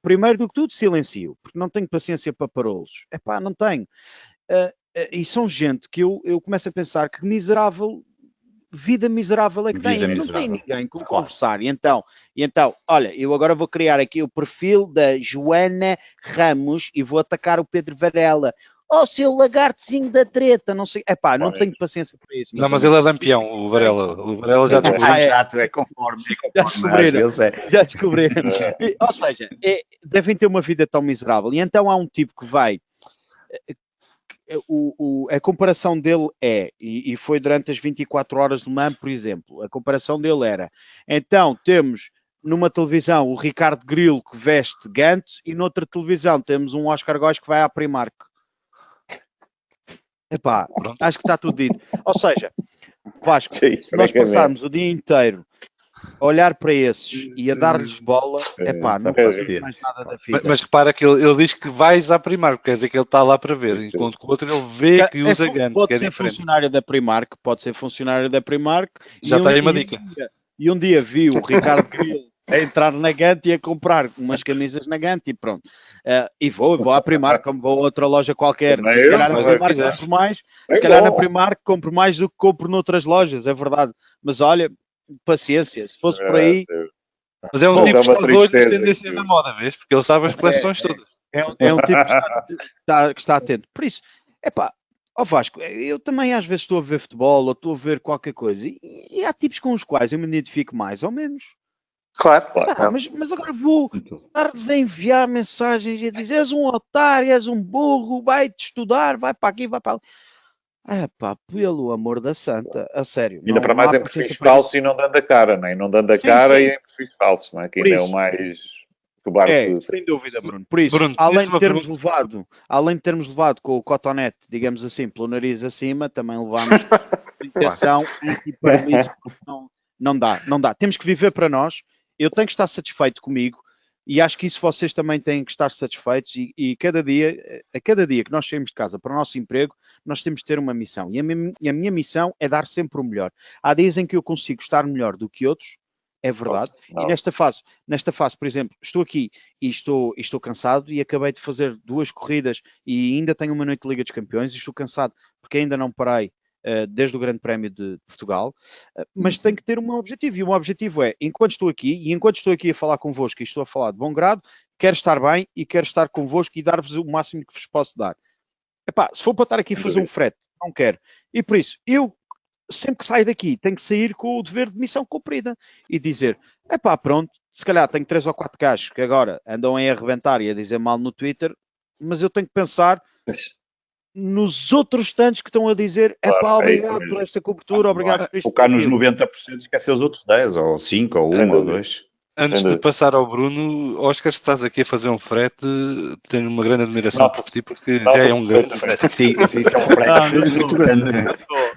primeiro do que tudo, silencio, porque não tenho paciência para parolos. Epá, não tenho. E são gente que eu começo a pensar que vida miserável é que tem. Não tem ninguém com conversar. E então, olha, eu agora vou criar aqui o perfil da Joana Ramos e vou atacar o Pedro Varela. Oh, seu lagartozinho da treta, não sei. Epá, não tenho paciência para isso. Não, mas ele é lampião, o Varela já descobriu. Exato, é conforme. Já descobriram. Ou seja, devem ter uma vida tão miserável. E então há um tipo que vai... a comparação dele e foi durante as 24 horas de Le Mans, por exemplo, a comparação dele era, então temos numa televisão o Ricardo Grilo que veste Gant e noutra televisão temos um Oscar Góes que vai à Primark. Epá, acho que está tudo dito. Ou seja, Vasco, se nós passarmos o dia inteiro a olhar para esses e a dar-lhes bola, epá, não fazemos mais nada da vida. Mas repara que ele diz que vais à Primark, quer dizer que ele está lá para ver, enquanto que o outro ele vê que usa Gant. Pode ser funcionário da Primark, Já está aí uma dica. E um dia vi o Ricardo Grilo a entrar na Gant e a comprar umas camisas na Gant e pronto. E vou à Primark como vou a outra loja qualquer. Se calhar na Primark compro mais, se calhar na Primark compro mais do que compro noutras lojas, é verdade. Mas olha, paciência, se fosse por aí... Mas é um tipo que está de olho nas tendências da moda, vês? Porque ele sabe as coleções todas. É um tipo que está atento. Por isso, epá, Vasco, eu também às vezes estou a ver futebol ou estou a ver qualquer coisa e há tipos com os quais eu me identifico mais ou menos. Claro. Mas agora vou estar-lhes a enviar mensagens e a dizer: és um otário, és um burro, vai-te estudar, vai para aqui, vai para ali. Pá, pelo amor da santa, a sério. Ainda para mais em perfis falsos e não dando a cara, não é? Não dando a cara e em perfis falsos, não é? Que ainda é o mais cobarde. Sem dúvida, Bruno. Por isso, Bruno, além de termos levado com o cotonete, digamos assim, pelo nariz acima, também levámos intenção e para isso não dá. Temos que viver para nós. Eu tenho que estar satisfeito comigo e acho que isso vocês também têm que estar satisfeitos e a cada dia que nós saímos de casa para o nosso emprego, nós temos de ter uma missão e a minha missão é dar sempre o melhor. Há dias em que eu consigo estar melhor do que outros, é verdade, e nesta fase, por exemplo, estou aqui e estou cansado e acabei de fazer 2 corridas e ainda tenho uma noite de Liga dos Campeões e estou cansado porque ainda não parei desde o Grande Prémio de Portugal, mas tenho que ter um objetivo, e o meu objetivo é, enquanto estou aqui a falar convosco e estou a falar de bom grado, quero estar bem e quero estar convosco e dar-vos o máximo que vos posso dar. Epá, se for para estar aqui a fazer um frete, não quero. E por isso, eu sempre que saio daqui, tenho que sair com o dever de missão cumprida e dizer, epá, pronto, se calhar tenho 3 ou 4 gajos que agora andam a arrebentar e a dizer mal no Twitter, mas eu tenho que pensar nos outros tantos que estão a dizer obrigado por esta cobertura, obrigado por isto. Focar nos 90%, esquecer os outros 10, ou 5, ou 1, ou 2. Antes de passar ao Bruno, Oscar, se estás aqui a fazer um frete, tenho uma grande admiração por ti, porque já é um grande frete. Sim, isso é um frete muito grande.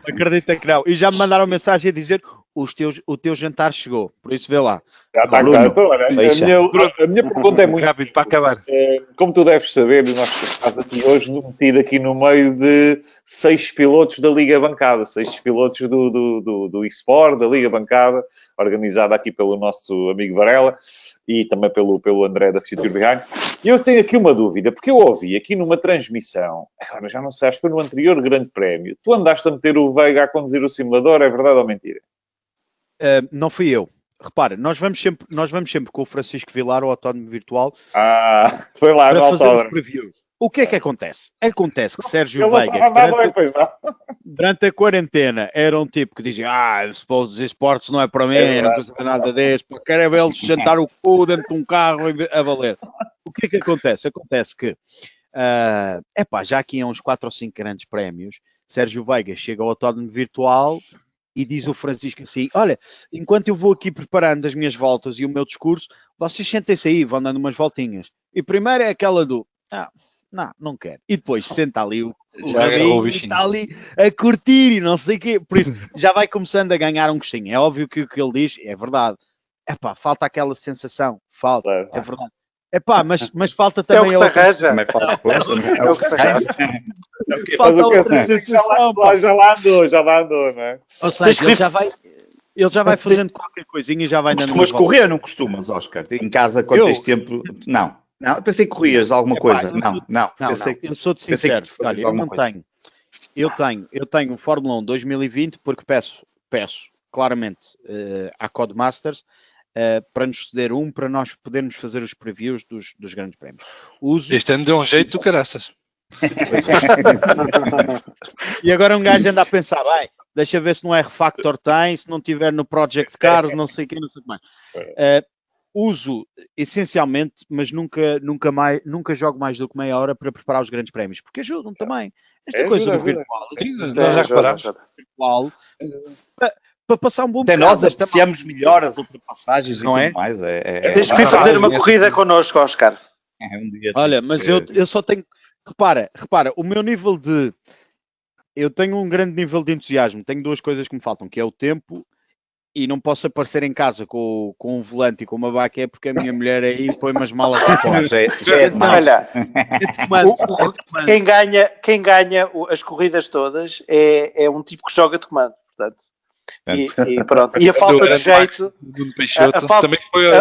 Acredita que não. E já me mandaram mensagem a dizer o teu jantar chegou. Por isso vê lá. Já está Bruno, cá. Então, olha, deixa. a minha pergunta é muito Rápido, para acabar. como tu deves saber, nós estamos aqui hoje metido aqui no meio de 6 pilotos da Liga Bancada, 6 pilotos do eSport, da Liga Bancada, organizada aqui pelo nosso amigo Varela e também pelo André da Future Behind. E eu tenho aqui uma dúvida, porque eu ouvi aqui numa transmissão, agora já não sei, acho que foi no anterior Grande Prémio, tu andaste a meter o Veiga a conduzir o simulador, é verdade ou mentira? Não fui eu. Repara, nós vamos sempre com o Francisco Vilar, o autónomo virtual, Foi lá no para fazer os autódromo. previews. O que é que acontece? Acontece que Sérgio Ele não Veiga, estava nada bem, pois não. durante a quarentena, era um tipo que dizia: os esportes não é para mim, É não verdade. custa nada disso, quero é vê-los jantar o cu dentro de um carro a valer. O que é que acontece? Acontece que, já aqui há uns 4 ou 5 grandes prémios, Sérgio Veiga chega ao autódromo virtual e diz o Francisco assim: olha, enquanto eu vou aqui preparando as minhas voltas e o meu discurso, vocês sentem-se aí, vão dando umas voltinhas. E primeiro é aquela do: não quero. E depois senta ali o Já agarrou o rabinho e bichinho. está ali a curtir e não sei o quê. Por isso, já vai começando a ganhar um gostinho. É óbvio que o que ele diz é verdade. Falta aquela sensação. Falta, Claro. é verdade. mas falta É o também que a se outra, arranja. Também falta coisa, não é? É o que se arranja. falta Mas o outra Francisco sensação. pá. já lá andou, não é? Ou seja, ele já vai fazendo qualquer coisinha e já vai dando Costumas umas voltas. correr, não costumas, Oscar? Em casa, quando Eu? tens tempo... Não, eu pensei que corrias alguma coisa. Não. Não, Pensei eu sou-te pensei que sincero. tu fazias Olha, eu alguma não coisa. tenho. Eu tenho um Fórmula 1 2020 porque peço claramente à Codemasters para nos ceder para nós podermos fazer os previews dos grandes prémios. Uso, Este ano deu um jeito do caraças. e agora um gajo anda a pensar: deixa ver se no R-Factor tem, se não tiver no Project Cars, não sei o que, não sei o que mais. Uso essencialmente, mas nunca jogo mais do que meia hora para preparar os grandes prémios, porque ajudam também. Esta coisa do virtual, Nós já reparámos. virtual, para passar um bom Até bocado. nós apreciamos melhor as ultrapassagens Não e é? tudo mais. Tens que vir fazer uma corrida connosco, Oscar. Um dia Olha, mas eu só tenho... Repara, o meu nível de... Eu tenho um grande nível de entusiasmo. Tenho 2 coisas que me faltam, que é o tempo, e não posso aparecer em casa com um volante e com uma baqueta, porque a minha mulher aí põe umas malas para fora. já é demais. Olha, quem ganha as corridas todas é um tipo que joga de comando, portanto. E pronto. E a falta de jeito, Bruno Peixoto. a falta-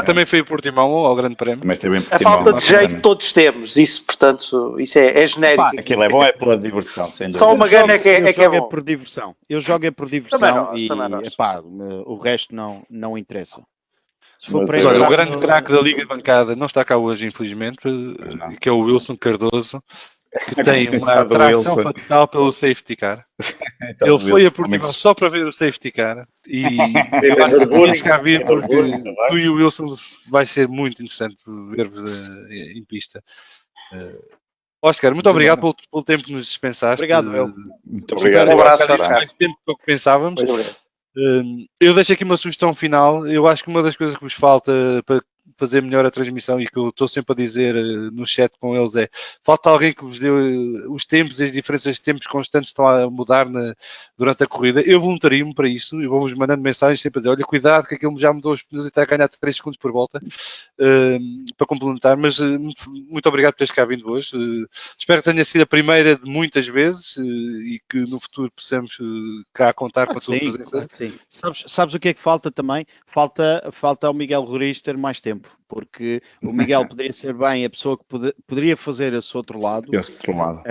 Também foi o Portimão ao Grande Prémio. Mas também a falta de jeito todos temos. Isso, portanto, isso é genérico. Aquilo é bom, é pela diversão, sem dúvida. Só uma gana é que é jogo bom. por diversão. Eu jogo por diversão Também nós. o resto não interessa. Se for Mas para Mas olha, o entrar grande craque da Liga Bancada não está cá hoje, infelizmente, que é o Wilson Cardoso, que tem uma Coitado do atração Wilson. fatal pelo safety car. Então, Ele foi a Wilson, Portimão só para ver o safety car e orgulho, tens cá vir tem porque orgulho, não é? tu e o Wilson vai ser muito interessante ver-vos em pista. Oscar, muito obrigado pelo tempo que nos dispensaste. Obrigado, eu. Muito obrigado. Um abraço, Mais Oscar. tempo do que pensávamos. Muito obrigado. Eu deixo aqui uma sugestão final. Eu acho que uma das coisas que vos falta para fazer melhor a transmissão e que eu estou sempre a dizer no chat com eles é: falta alguém que vos dê os tempos e as diferenças de tempos constantes estão a mudar durante a corrida. Eu voluntario-me para isso e vou-vos mandando mensagens sempre a dizer: olha, cuidado que aquilo já mudou os pneus e está a ganhar 3 segundos por volta, para complementar. Mas muito obrigado por teres cá vindo hoje. Espero que tenha sido a primeira de muitas vezes e que no futuro possamos cá contar com a tua presença. Claro que sim. Sabes o que é que falta também? Falta ao Miguel Roriz ter mais tempo, porque o Miguel poderia ser bem a pessoa que poderia fazer esse outro lado, Esse outro lado.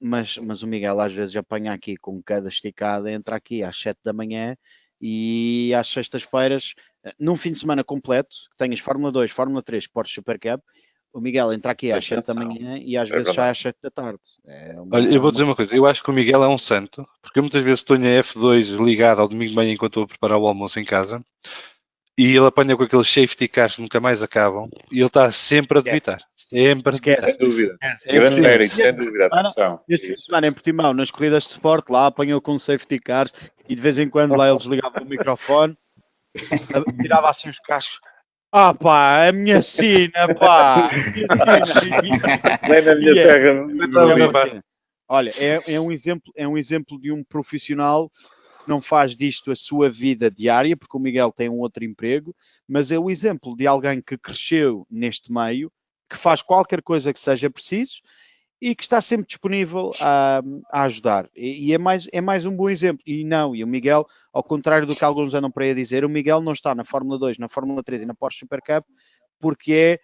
mas o Miguel às vezes apanha aqui com cada esticada, entra aqui às 7 da manhã e às sextas-feiras, num fim de semana completo, que tenhas Fórmula 2, Fórmula 3, Porsche Super Cup, o Miguel entra aqui às 7 da manhã e às vezes já às 7 da tarde. Olha, eu vou dizer uma coisa, eu acho que o Miguel é um santo, porque eu muitas vezes estou na F2 ligado ao domingo de manhã enquanto estou a preparar o almoço em casa e ele apanha com aqueles safety cars que nunca mais acabam e ele está sempre a debitar. Sempre a debitar. Sem dúvida. Grande mérito, sem dúvida. Atenção. Este fim de semana em Portimão, nas corridas de sport, lá apanhou com safety cars e de vez em quando lá eles ligavam o microfone, tirava assim os cascos. Pá, a minha sina, pá! Nem na minha terra. Olha, é um exemplo de um profissional que não faz disto a sua vida diária, porque o Miguel tem um outro emprego, mas é o exemplo de alguém que cresceu neste meio, que faz qualquer coisa que seja preciso e que está sempre disponível a ajudar. E é mais um bom exemplo. E o Miguel, ao contrário do que alguns andam para aí a dizer, o Miguel não está na Fórmula 2, na Fórmula 3 e na Porsche Super Cup porque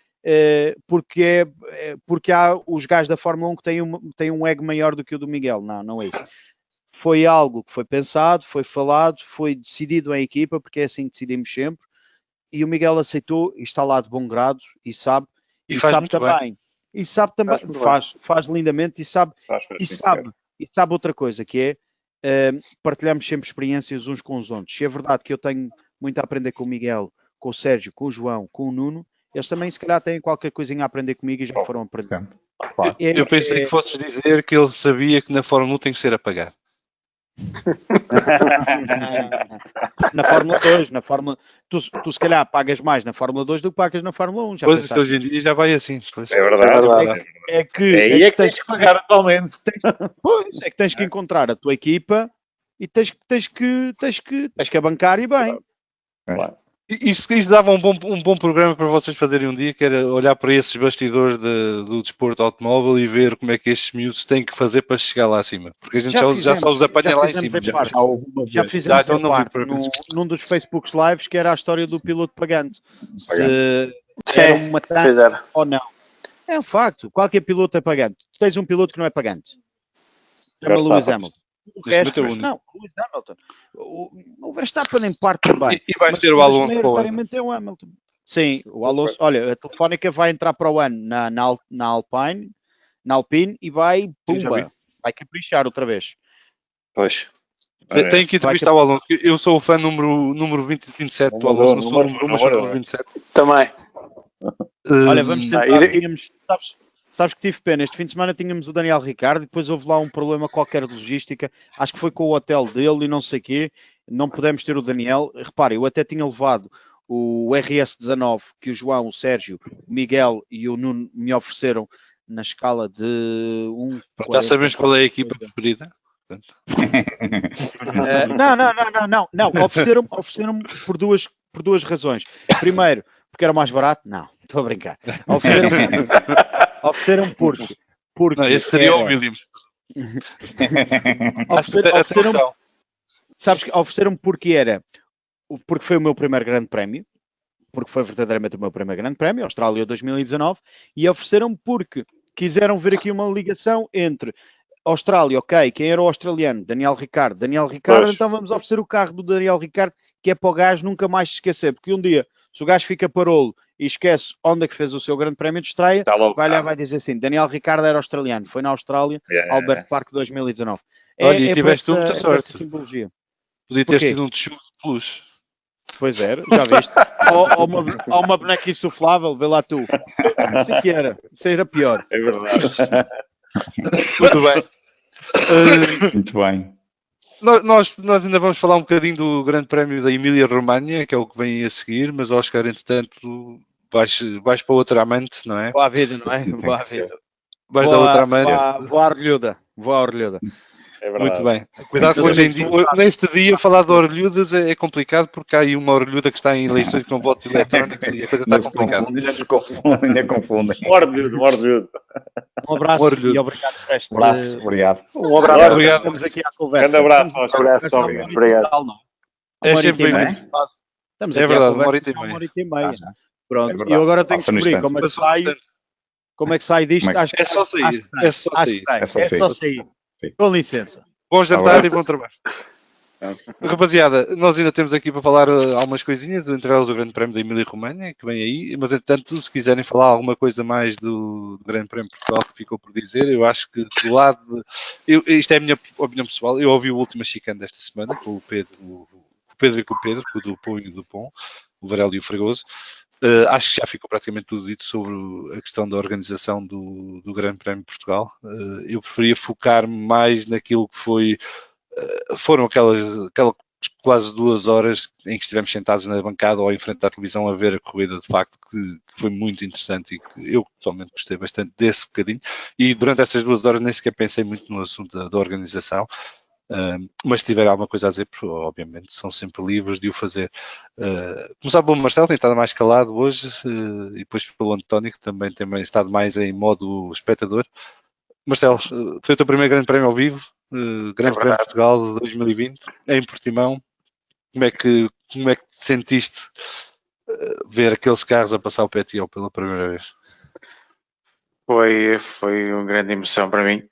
há os gajos da Fórmula 1 que têm um ego maior do que o do Miguel. Não é isso. Foi algo que foi pensado, foi falado, foi decidido em equipa, porque é assim que decidimos sempre, e o Miguel aceitou e está lá de bom grado e sabe, E faz sabe muito também. bem. E sabe também, faz lindamente e sabe outra coisa, que é partilhamos sempre experiências uns com os outros. Se é verdade que eu tenho muito a aprender com o Miguel, com o Sérgio, com o João, com o Nuno, eles também se calhar têm qualquer coisinha a aprender comigo e já foram aprender. Claro. Eu pensei que fosses dizer que ele sabia que na Fórmula 1 tem que ser a pagar. Na Fórmula 2, tu se calhar pagas mais na Fórmula 2 do que pagas na Fórmula 1. Já Pois, pensaste? hoje em dia já vai assim. Pois. É verdade. É que Aí é que tens que pagar atualmente. Pois, é que tens que encontrar a tua equipa e tens que bancar e bem. Claro. Isso dava um bom programa para vocês fazerem um dia, que era olhar para esses bastidores do desporto automóvel e ver como é que estes miúdos têm que fazer para chegar lá acima. Porque a gente já só os apanha lá em cima. Já fizemos em parte num dos Facebooks Lives, que era a história do piloto pagante. Se era uma tanga ou não. É um facto. Qualquer piloto é pagante. Tu tens um piloto que não é pagante. Chama Lewis Hamilton. O resto, não, Lewis Hamilton. O Verstappen em parte também. E vai ter o Alonso para o ano. É o Hamilton. Sim, o Alonso. Olha, a Telefónica vai entrar para o ano na Alpine e vai, pumba, vai caprichar outra vez. Pois. Tenho que entrevistar o Alonso. Eu sou o fã número 27 do Alonso. Não sou o número 1, mas sou o número 27. Também. Olha, vamos tentar. Sabes que tive pena, este fim de semana tínhamos o Daniel Ricciardo e depois houve lá um problema qualquer de logística, acho que foi com o hotel dele e não sei o quê, não pudemos ter o Daniel. Repare, eu até tinha levado o RS19 que o João, o Sérgio, o Miguel e o Nuno me ofereceram na escala de 1. Já sabemos qual é a equipa preferida? Não, ofereceram-me por duas razões. Primeiro, porque era mais barato? Não, estou a brincar. Ofereceram porque não, esse seria o Williams. Ofereceram-me porque foi o meu primeiro grande prémio, porque foi verdadeiramente o meu primeiro grande prémio, Austrália 2019, e ofereceram-me porque quiseram ver aqui uma ligação entre Austrália, ok, quem era o australiano? Daniel Ricciardo, então vamos oferecer o carro do Daniel Ricciardo, que é para o gajo nunca mais se esquecer, porque um dia, se o gajo fica parolo e esquece onde é que fez o seu grande prémio de estreia, vai dizer assim, Daniel Ricciardo era australiano, foi na Austrália, Albert Park 2019. Olha, e tiveste muita sorte. Simbologia. Podia ter sido um Tchus Plus. Pois era, já viste? ou uma boneca insuflável, vê lá tu. Isso aqui era, isso era pior. É verdade. Muito bem. Muito bem. Nós ainda vamos falar um bocadinho do Grande Prémio da Emília-Romanha, que é o que vem a seguir, mas Oscar, entretanto, vais para outra amante, não é? Boa vida, não é? Boa vida. Vais dar outra amante. Vou à orelhuda. É verdade. Muito bem. Cuidado com hoje em dia. Neste dia, falar de orelhudas é complicado, porque há aí uma orelhuda que está em eleições com votos eletrónicos e a coisa está complicada. Ainda confundem. Orelhudo. Um abraço e obrigado por esta. Um abraço, obrigado. Um abraço. Obrigado. Estamos aqui à conversa. Grande abraço, Oscar. Obrigado. É sempre bem. Estamos É aqui verdade, à uma hora e meia. Pronto, verdade. e eu agora tenho que Passa no descobrir instante. como é que sai disto. Como É só sair. É só sair. Sim. Com licença. Bom jantar Abraço. e bom trabalho. Rapaziada, nós ainda temos aqui para falar algumas coisinhas, entre elas o Grande Prémio da Emília-Romanha, que vem aí, mas entretanto, se quiserem falar alguma coisa mais do Grande Prémio de Portugal que ficou por dizer, eu acho que do lado isto é a minha opinião pessoal, eu ouvi o último chicane desta semana com o Pedro e com o Pedro, com o Dupont e o Dupont, o Varela e o Fregoso. Acho que já ficou praticamente tudo dito sobre a questão da organização do Grande Prémio de Portugal. Eu preferia focar-me mais naquilo que foram aquela quase 2 horas em que estivemos sentados na bancada ou em frente à televisão a ver a corrida, de facto, que foi muito interessante e que eu pessoalmente gostei bastante desse bocadinho. E durante essas 2 horas nem sequer pensei muito no assunto da organização. Mas se tiver alguma coisa a dizer, obviamente são sempre livres de o fazer. Começar pelo Marcelo, tem estado mais calado hoje, e depois pelo António, que também tem estado mais em modo espectador. Marcelo, foi o teu primeiro grande prémio ao vivo, Grande Prémio de Portugal de 2020, em Portimão. Como é que te sentiste ver aqueles carros a passar o PTO pela primeira vez? Foi uma grande emoção para mim.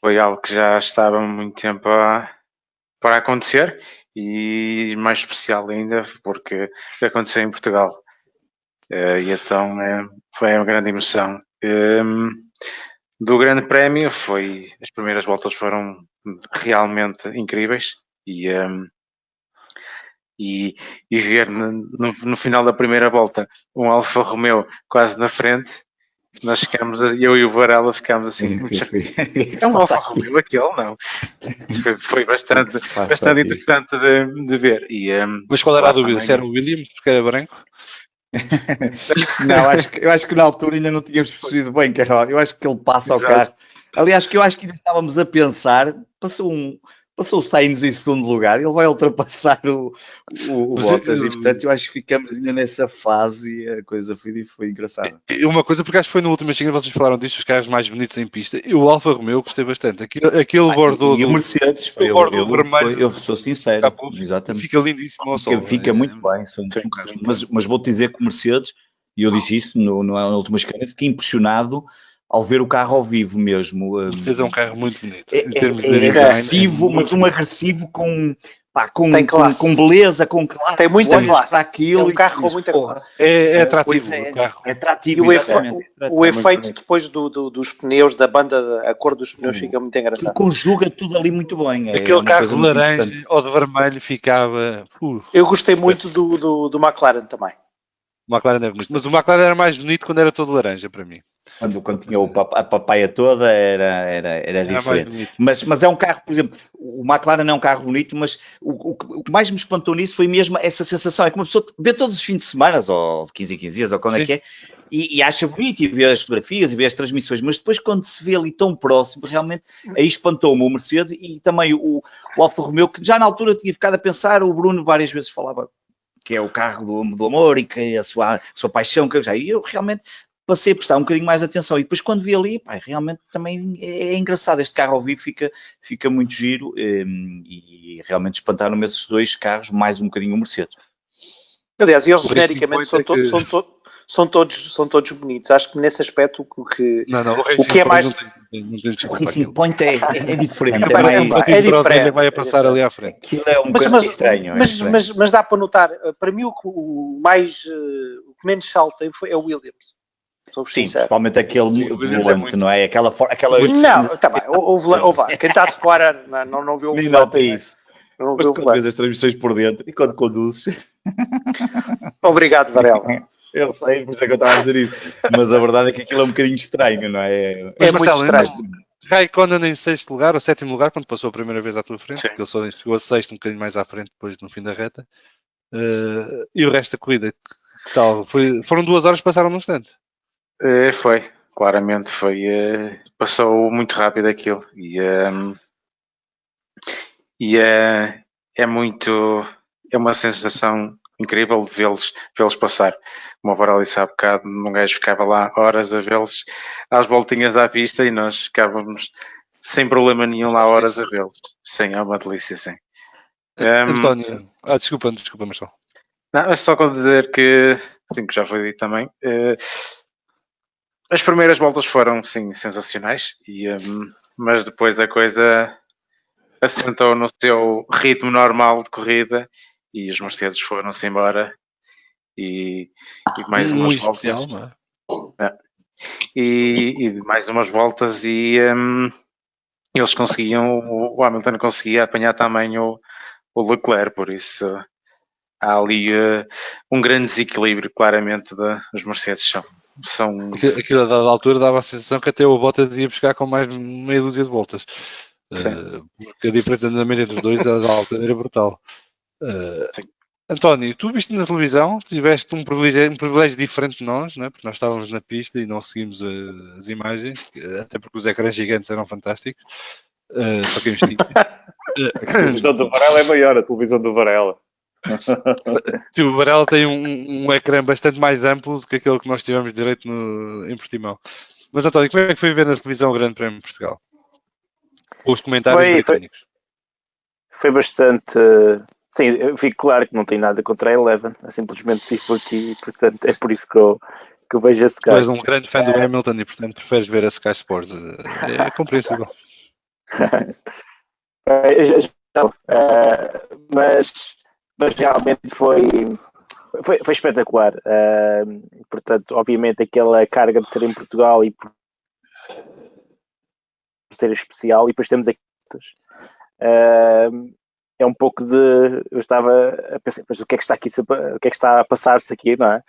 Foi algo que já estava há muito tempo para acontecer e mais especial ainda porque aconteceu em Portugal. E então foi uma grande emoção. Do Grande Prémio as primeiras voltas foram realmente incríveis e ver no final da primeira volta um Alfa Romeo quase na frente, nós ficámos, eu e o Varela ficámos assim, é um Alfa Romeo aquele, não? Foi bastante interessante de ver. Mas qual era a dúvida? Se era o Williams, porque era branco? Não, eu acho que na altura ainda não tínhamos percebido bem que era. Eu acho que ele passa ao carro. Aliás, eu acho que ainda estávamos a pensar, passou o Sainz em segundo lugar, ele vai ultrapassar o Bottas e portanto eu acho que ficamos ainda nessa fase e a coisa foi engraçada. Uma coisa, porque acho que foi no último China, vocês falaram disso, os carros mais bonitos em pista, e o Alfa Romeo gostei bastante, aquele Bordeaux e o Mercedes, eu sou sincero, exatamente. Fica lindíssimo ao sol. Fica muito bem, mas vou-te dizer que o Mercedes, e eu disse isso na última escala, fiquei impressionado ao ver o carro ao vivo mesmo. O Mercedes é um carro muito bonito. É agressivo, mas um agressivo com beleza, com classe. Tem muita classe. Para aquilo, é um carro com muita classe. É atrativo o carro. É atrativo, o efeito depois dos pneus, da banda, a cor dos pneus fica muito engraçado. Conjuga tudo ali muito bem. Aquele carro de laranja ou de vermelho ficava... Eu gostei muito do McLaren também. O McLaren é bonito, mas o McLaren era mais bonito quando era todo laranja para mim. Quando tinha a papaya toda era diferente. Mas é um carro, por exemplo, o McLaren é um carro bonito, mas o que mais me espantou nisso foi mesmo essa sensação. É que uma pessoa vê todos os fins de semana, ou de 15 em 15 dias, ou quando é que é, e acha bonito, e vê as fotografias, e vê as transmissões, mas depois quando se vê ali tão próximo, realmente, aí espantou-me o Mercedes e também o Alfa Romeo, que já na altura eu tinha ficado a pensar, o Bruno várias vezes falava que é o carro do amor e que é a sua paixão, e eu realmente passei a prestar um bocadinho mais atenção, e depois quando vi ali, realmente também é engraçado, este carro ao vivo fica muito giro, e realmente espantaram-me esses dois carros, mais um bocadinho o Mercedes. Aliás, eles genericamente são todos bonitos. Acho que nesse aspecto o que é mais... O Racing Point é diferente. É diferente. Vai passar ali à frente. Aquilo é um bocadinho estranho. Mas dá para notar, para mim o que menos salta é o Williams. Sim, principalmente aquele volante, não é? Aquela... Não, está bem, houve lá. Quem está de fora não viu o volante. Nota isso. Mas quando vês as transmissões por dentro e quando conduzes... Obrigado, Varela. Eu sei, por isso é que eu estava a dizer isso. Mas a verdade é que aquilo é um bocadinho estranho, não é? É muito estranho. Raikkonen em 6º lugar, ou 7º lugar, quando passou a primeira vez à tua frente, Sim. porque ele só chegou a 6º, um bocadinho mais à frente, depois no fim da reta. E o resto da corrida, que tal? Foram 2 horas que passaram num instante. Claramente passou muito rápido aquilo. É uma sensação incrível de vê-los passar. Como o Varela disse há bocado, um gajo ficava lá horas a vê-los às voltinhas à pista e nós ficávamos sem problema nenhum lá horas a vê-los. Sim, é uma delícia, sim. António, desculpa, Marcelo. Não, é só para dizer que, assim que já foi dito também, as primeiras voltas foram, sim, sensacionais, mas depois a coisa assentou no seu ritmo normal de corrida e os Mercedes foram-se embora e mais umas voltas. Especial, não é? E mais umas voltas e eles conseguiam, o Hamilton conseguia apanhar também o Leclerc, por isso há ali um grande desequilíbrio, claramente, dos Mercedes são... Aquilo a dada altura dava a sensação que até o Bottas ia buscar com mais meia dúzia de voltas. Porque a diferença na média dos dois à altura era brutal. António, tu viste na televisão, tiveste um privilégio diferente de nós, não é? Porque nós estávamos na pista e não seguimos as imagens, até porque os ecrãs gigantes eram fantásticos, para quem os tinha. A televisão do Varela é maior, a televisão do Varela. O Varela tem um ecrã bastante mais amplo do que aquele que nós tivemos direito em Portimão. Mas, António, como é que foi ver na televisão o Grande Prémio de Portugal? Com os comentários britânicos. Foi bastante... Sim, eu fico claro que não tem nada contra a Eleven. Eu simplesmente vivo aqui, portanto, é por isso que eu vejo a Sky. Tu és um grande fã do Hamilton e, portanto, preferes ver a Sky Sports. É compreensível. Mas realmente foi espetacular. Portanto, obviamente, aquela carga de ser em Portugal e por ser especial, e depois temos aqui. É um pouco de... Eu estava a pensar, mas o que é que está aqui, o que é que está a passar-se aqui, não é?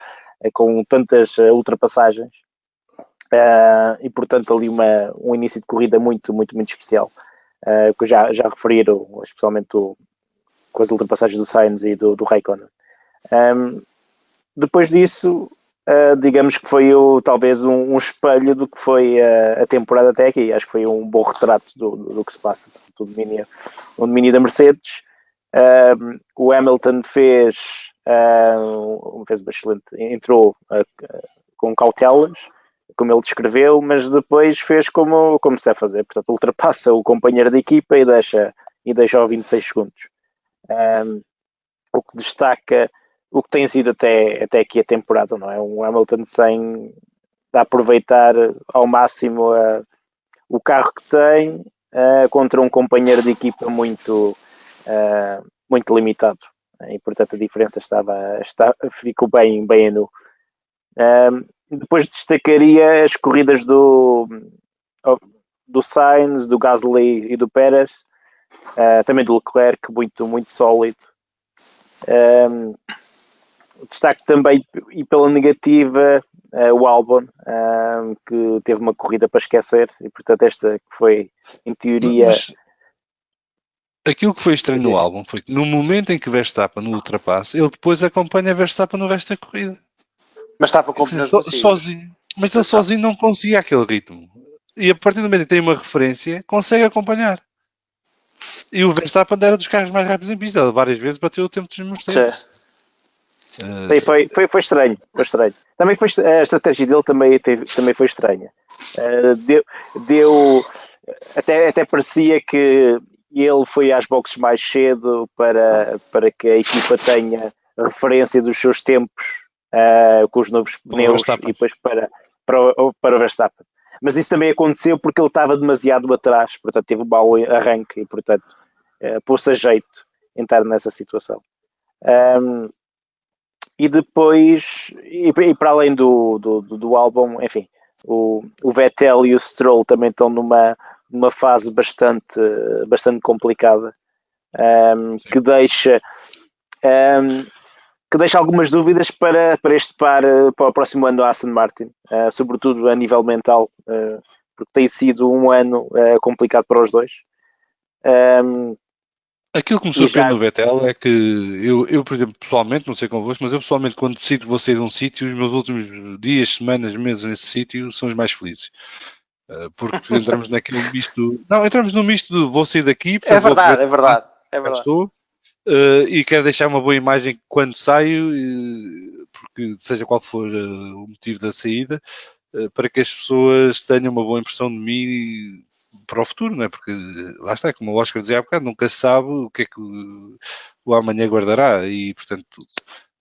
Com tantas ultrapassagens. E portanto ali um início de corrida muito, muito, muito especial. Que eu já referiram, especialmente com as ultrapassagens do Sainz e do Raikkonen. Depois disso, digamos que foi talvez um espelho do que foi a temporada até aqui. Acho que foi um bom retrato do que se passa no domínio da Mercedes. O Hamilton fez uma excelente, entrou com cautelas, como ele descreveu, mas depois fez como se deve fazer, portanto ultrapassa o companheiro de equipa e deixa ao 26 segundos. O que destaca o que tem sido até aqui a temporada, não é? Um Hamilton sem aproveitar ao máximo o carro que tem contra um companheiro de equipa muito limitado, e portanto a diferença ficou bem a nu. Depois destacaria as corridas do Sainz, do Gasly e do Pérez, também do Leclerc, muito, muito sólido. Destaque também, e pela negativa, o Albon, que teve uma corrida para esquecer, e portanto esta que foi, em teoria... Mas aquilo que foi estranho no Albon foi que no momento em que Verstappen no ultrapassa, ele depois acompanha Verstappen no resto da corrida. Mas estava com pneus sozinho. Mas ele sozinho não conseguia aquele ritmo. E a partir do momento em que tem uma referência, consegue acompanhar. E o Verstappen era dos carros mais rápidos em pista. Ele várias vezes bateu o tempo dos Mercedes. Foi estranho. Também foi, a estratégia dele também foi estranha. Até parecia que ele foi às boxes mais cedo para que a equipa tenha referência dos seus tempos com os novos pneus e depois para o Verstappen. Mas isso também aconteceu porque ele estava demasiado atrás, portanto teve um mau arranque e portanto pôs-se a jeito entrar nessa situação. E depois, e para além do Albon, enfim, o Vettel e o Stroll também estão numa fase bastante complicada, que deixa algumas dúvidas para este para o próximo ano do Aston Martin, sobretudo a nível mental, porque tem sido um ano complicado para os dois. Aquilo que me surpreende no Vettel é que eu, por exemplo, pessoalmente, não sei convosco, mas eu pessoalmente, quando decido vou sair de um sítio, os meus últimos dias, semanas, meses nesse sítio são os mais felizes. Porque entramos naquele misto. Não, entramos no misto de vou sair daqui. É verdade. Estou, e quero deixar uma boa imagem quando saio, porque seja qual for o motivo da saída, para que as pessoas tenham uma boa impressão de mim para o futuro, não é? Porque lá está, como o Oscar dizia há bocado, nunca se sabe o que é que o amanhã guardará, e portanto,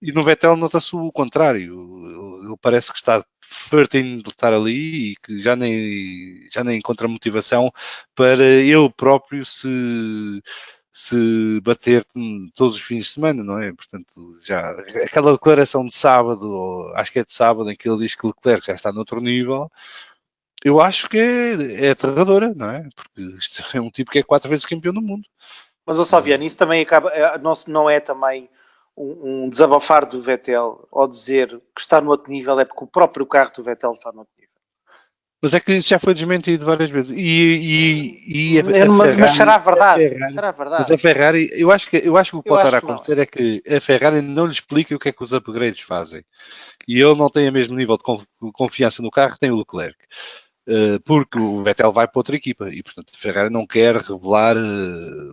e no Vettel nota-se o contrário. Ele parece que está fartinho de estar ali e que já nem encontra motivação para ele próprio se bater todos os fins de semana, não é? Portanto, já aquela declaração de sábado, acho que é de sábado, em que ele diz que o Leclerc já está noutro nível, eu acho que é aterradora, não é? Porque isto é um tipo que é 4 vezes campeão do mundo. Mas, Salviano, isso também acaba, não é também um desabafar do Vettel, ou dizer que está no outro nível, é porque o próprio carro do Vettel está no outro nível. Mas é que isso já foi desmentido várias vezes. Mas será verdade? Ferrari, Será verdade? mas a Ferrari, eu acho que o que pode estar a acho que não. acontecer é que a Ferrari não lhe explica o que é que os upgrades fazem. E ele não tem o mesmo nível de confiança no carro que tem o Leclerc. Porque o Vettel vai para outra equipa e, portanto, a Ferrari não quer revelar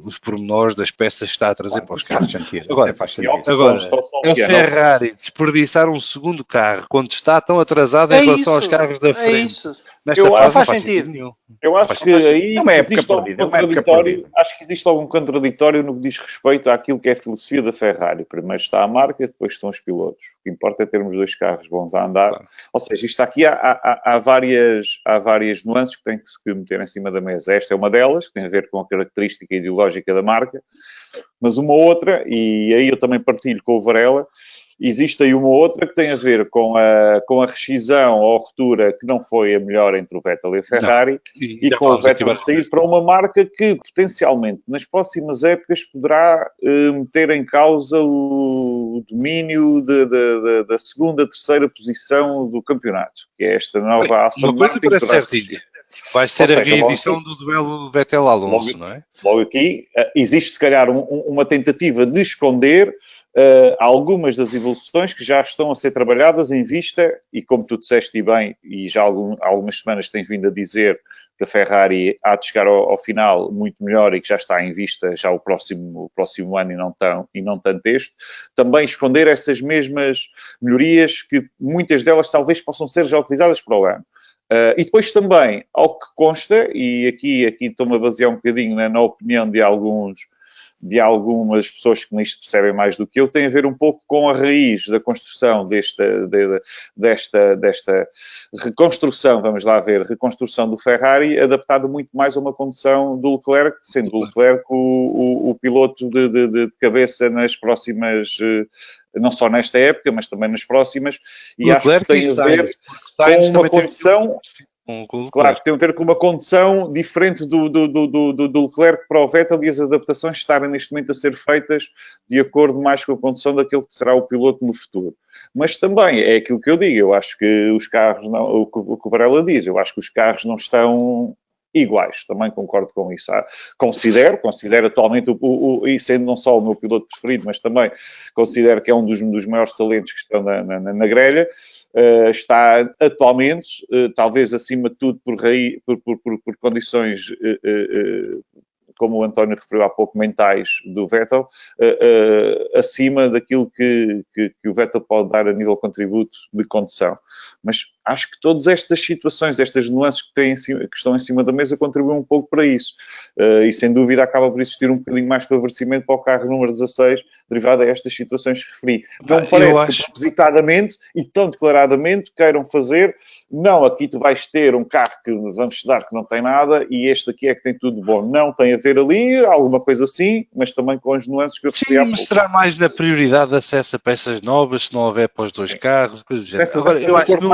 os pormenores das peças que está a trazer para os carros. Agora, a Ferrari desperdiçar um segundo carro quando está tão atrasada em relação aos carros da frente. É isso. Nesta Eu fase acho- não faz sentido. nenhum. Eu acho que aí É uma época existe algum perdida, é uma época contraditório. perdida. Acho que existe algum contraditório no que diz respeito àquilo que é a filosofia da Ferrari. Primeiro está a marca, depois estão os pilotos. O que importa é termos dois carros bons a andar. Claro. Ou seja, isto aqui há várias nuances que tem que se meter em cima da mesa. Esta é uma delas, que tem a ver com a característica ideológica da marca. Mas uma outra, e aí eu também partilho com o Varela, existe aí uma outra que tem a ver com a rescisão ou ruptura que não foi a melhor entre o Vettel e a Ferrari e já com o falámos aqui Vettel várias sair vezes. para uma marca que potencialmente nas próximas épocas poderá meter em causa o domínio da segunda, terceira posição do campeonato, que é esta nova ação Uma coisa marketing parece que poderá certinha. Vai ser Ou seja, a reedição do duelo Vettel-Alonso, não é? Logo aqui, existe se calhar uma tentativa de esconder algumas das evoluções que já estão a ser trabalhadas em vista, e como tu disseste bem, e já há algumas semanas tens vindo a dizer que a Ferrari há de chegar ao final muito melhor e que já está em vista já o próximo ano e não tanto este, também esconder essas mesmas melhorias que muitas delas talvez possam ser já utilizadas para o ano. E depois também, ao que consta, e aqui estou-me a basear um bocadinho na opinião de algumas pessoas que nisto percebem mais do que eu, tem a ver um pouco com a raiz da construção desta reconstrução, vamos lá ver, reconstrução do Ferrari, adaptado muito mais a uma condução do Leclerc, sendo o Leclerc o piloto de cabeça nas próximas, não só nesta época, mas também nas próximas, e acho que tem a ver com uma condição... Claro, tem a ver com uma condição diferente do Leclerc para o Vettel e as adaptações estarem neste momento a ser feitas de acordo mais com a condição daquele que será o piloto no futuro. Mas também é aquilo que eu digo, eu acho que os carros, não, o que o Varela diz, eu acho que os carros não estão iguais, também concordo com isso. Considero atualmente, e sendo não só o meu piloto preferido, mas também considero que é um dos maiores talentos que estão na grelha. Está atualmente, talvez acima de tudo por condições, como o António referiu há pouco, mentais do Vettel, acima daquilo que o Vettel pode dar a nível de contributo de condução. Mas acho que todas estas situações, estas nuances que estão em cima da mesa contribuem um pouco para isso. E sem dúvida acaba por existir um bocadinho mais de favorecimento para o carro número 16, derivado a estas situações que referi. Não me parece que propositadamente e tão declaradamente queiram fazer, não, aqui tu vais ter um carro que vamos te dar que não tem nada e este aqui é que tem tudo bom. Não, tem a ver ali alguma coisa assim, mas também com as nuances que eu referi há pouco. Sim, mas será mais na prioridade de acesso a peças novas, se não houver para os dois carros, coisas do género. Agora, eu acho que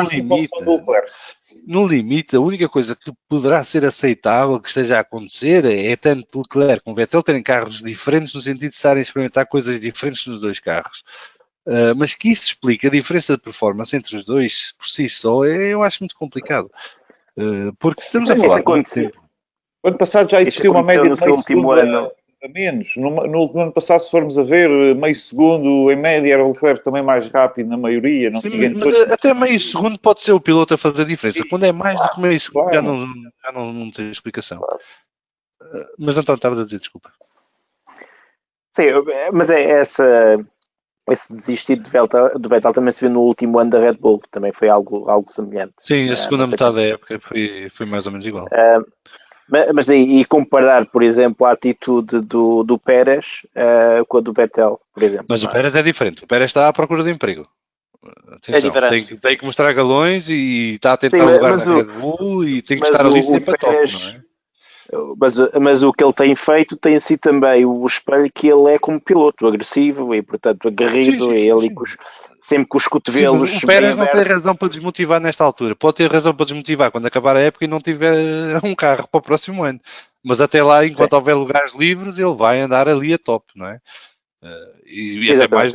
no limite, a única coisa que poderá ser aceitável que esteja a acontecer é tanto Leclerc como Vettel terem carros diferentes no sentido de estarem a experimentar coisas diferentes nos dois carros. Mas que isso explique a diferença de performance entre os dois por si só, eu acho muito complicado. Porque estamos a falar de muito tempo. O ano passado já existiu uma média de meio segundo a menos. No ano passado, se formos a ver, meio segundo, em média, era o Leclerc também mais rápido na maioria. Não. Sim, mas até meio segundo pode ser o piloto a fazer a diferença. Quando é mais do que meio segundo, já não tem explicação. Mas António, estavas a dizer, desculpa. Sim, mas esse desistir do Vettel também se viu no último ano da Red Bull, que também foi algo semelhante. Sim, a segunda metade da época foi mais ou menos igual. Mas e comparar, por exemplo, a atitude do Pérez com a do Vettel, por exemplo. Mas o Pérez é diferente. O Pérez está à procura de emprego. Atenção, tem que mostrar galões e está a tentar lugar na Red Bull e tem que estar ali sempre a top, não é? Mas o que ele tem feito tem sido também o espelho que ele é como piloto, agressivo e, portanto, aguerrido, sempre com os cotovelos. Sim, o Pérez não tem razão para desmotivar nesta altura. Pode ter razão para desmotivar quando acabar a época e não tiver um carro para o próximo ano. Mas até lá, enquanto houver lugares livres, ele vai andar ali a top, não é? E até mais.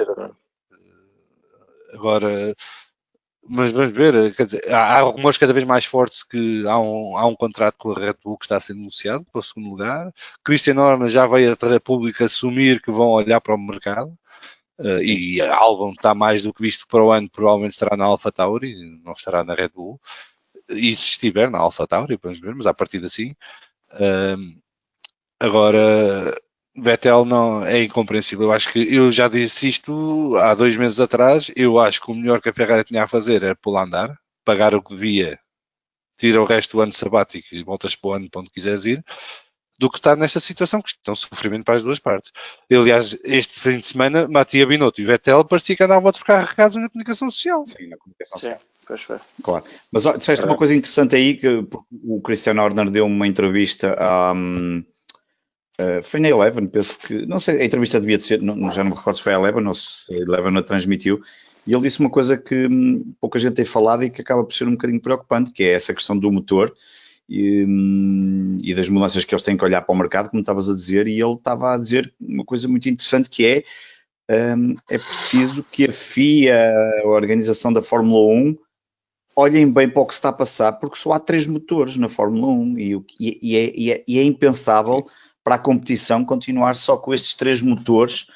Agora, Mas vamos ver, quer dizer, há rumores cada vez mais fortes que há um contrato com a Red Bull que está a ser negociado para o segundo lugar. Christian Horner já veio a público assumir que vão olhar para o mercado. E a Albon está mais do que visto para o ano, provavelmente estará na AlphaTauri, não estará na Red Bull. E se estiver na AlphaTauri, vamos ver, mas a partir assim. Agora, Vettel não é incompreensível. Eu acho que eu já disse isto há 2 meses atrás. Eu acho que o melhor que a Ferrari tinha a fazer era pô-la a andar, pagar o que devia, tira o resto do ano sabático e voltas para o ano para onde quiseres ir, do que estar nesta situação que estão sofrimento para as duas partes. Aliás, este fim de semana, Mattia Binotto e Vettel parecia que andavam a trocar recados na comunicação social. Sim, na comunicação Sim, social. pois foi. Claro. Mas ó, disseste uma coisa interessante aí, que o Christian Horner deu uma entrevista a... foi na Eleven, penso que... Não sei, a entrevista devia de ser, já não me recordo se foi a Eleven ou se a Eleven a transmitiu, e ele disse uma coisa que pouca gente tem falado e que acaba por ser um bocadinho preocupante, que é essa questão do motor e das mudanças que eles têm que olhar para o mercado, como estavas a dizer, e ele estava a dizer uma coisa muito interessante, que é preciso que a FIA, a organização da Fórmula 1, olhem bem para o que se está a passar, porque só há 3 motores na Fórmula 1 e é impensável para a competição continuar só com estes 3 motores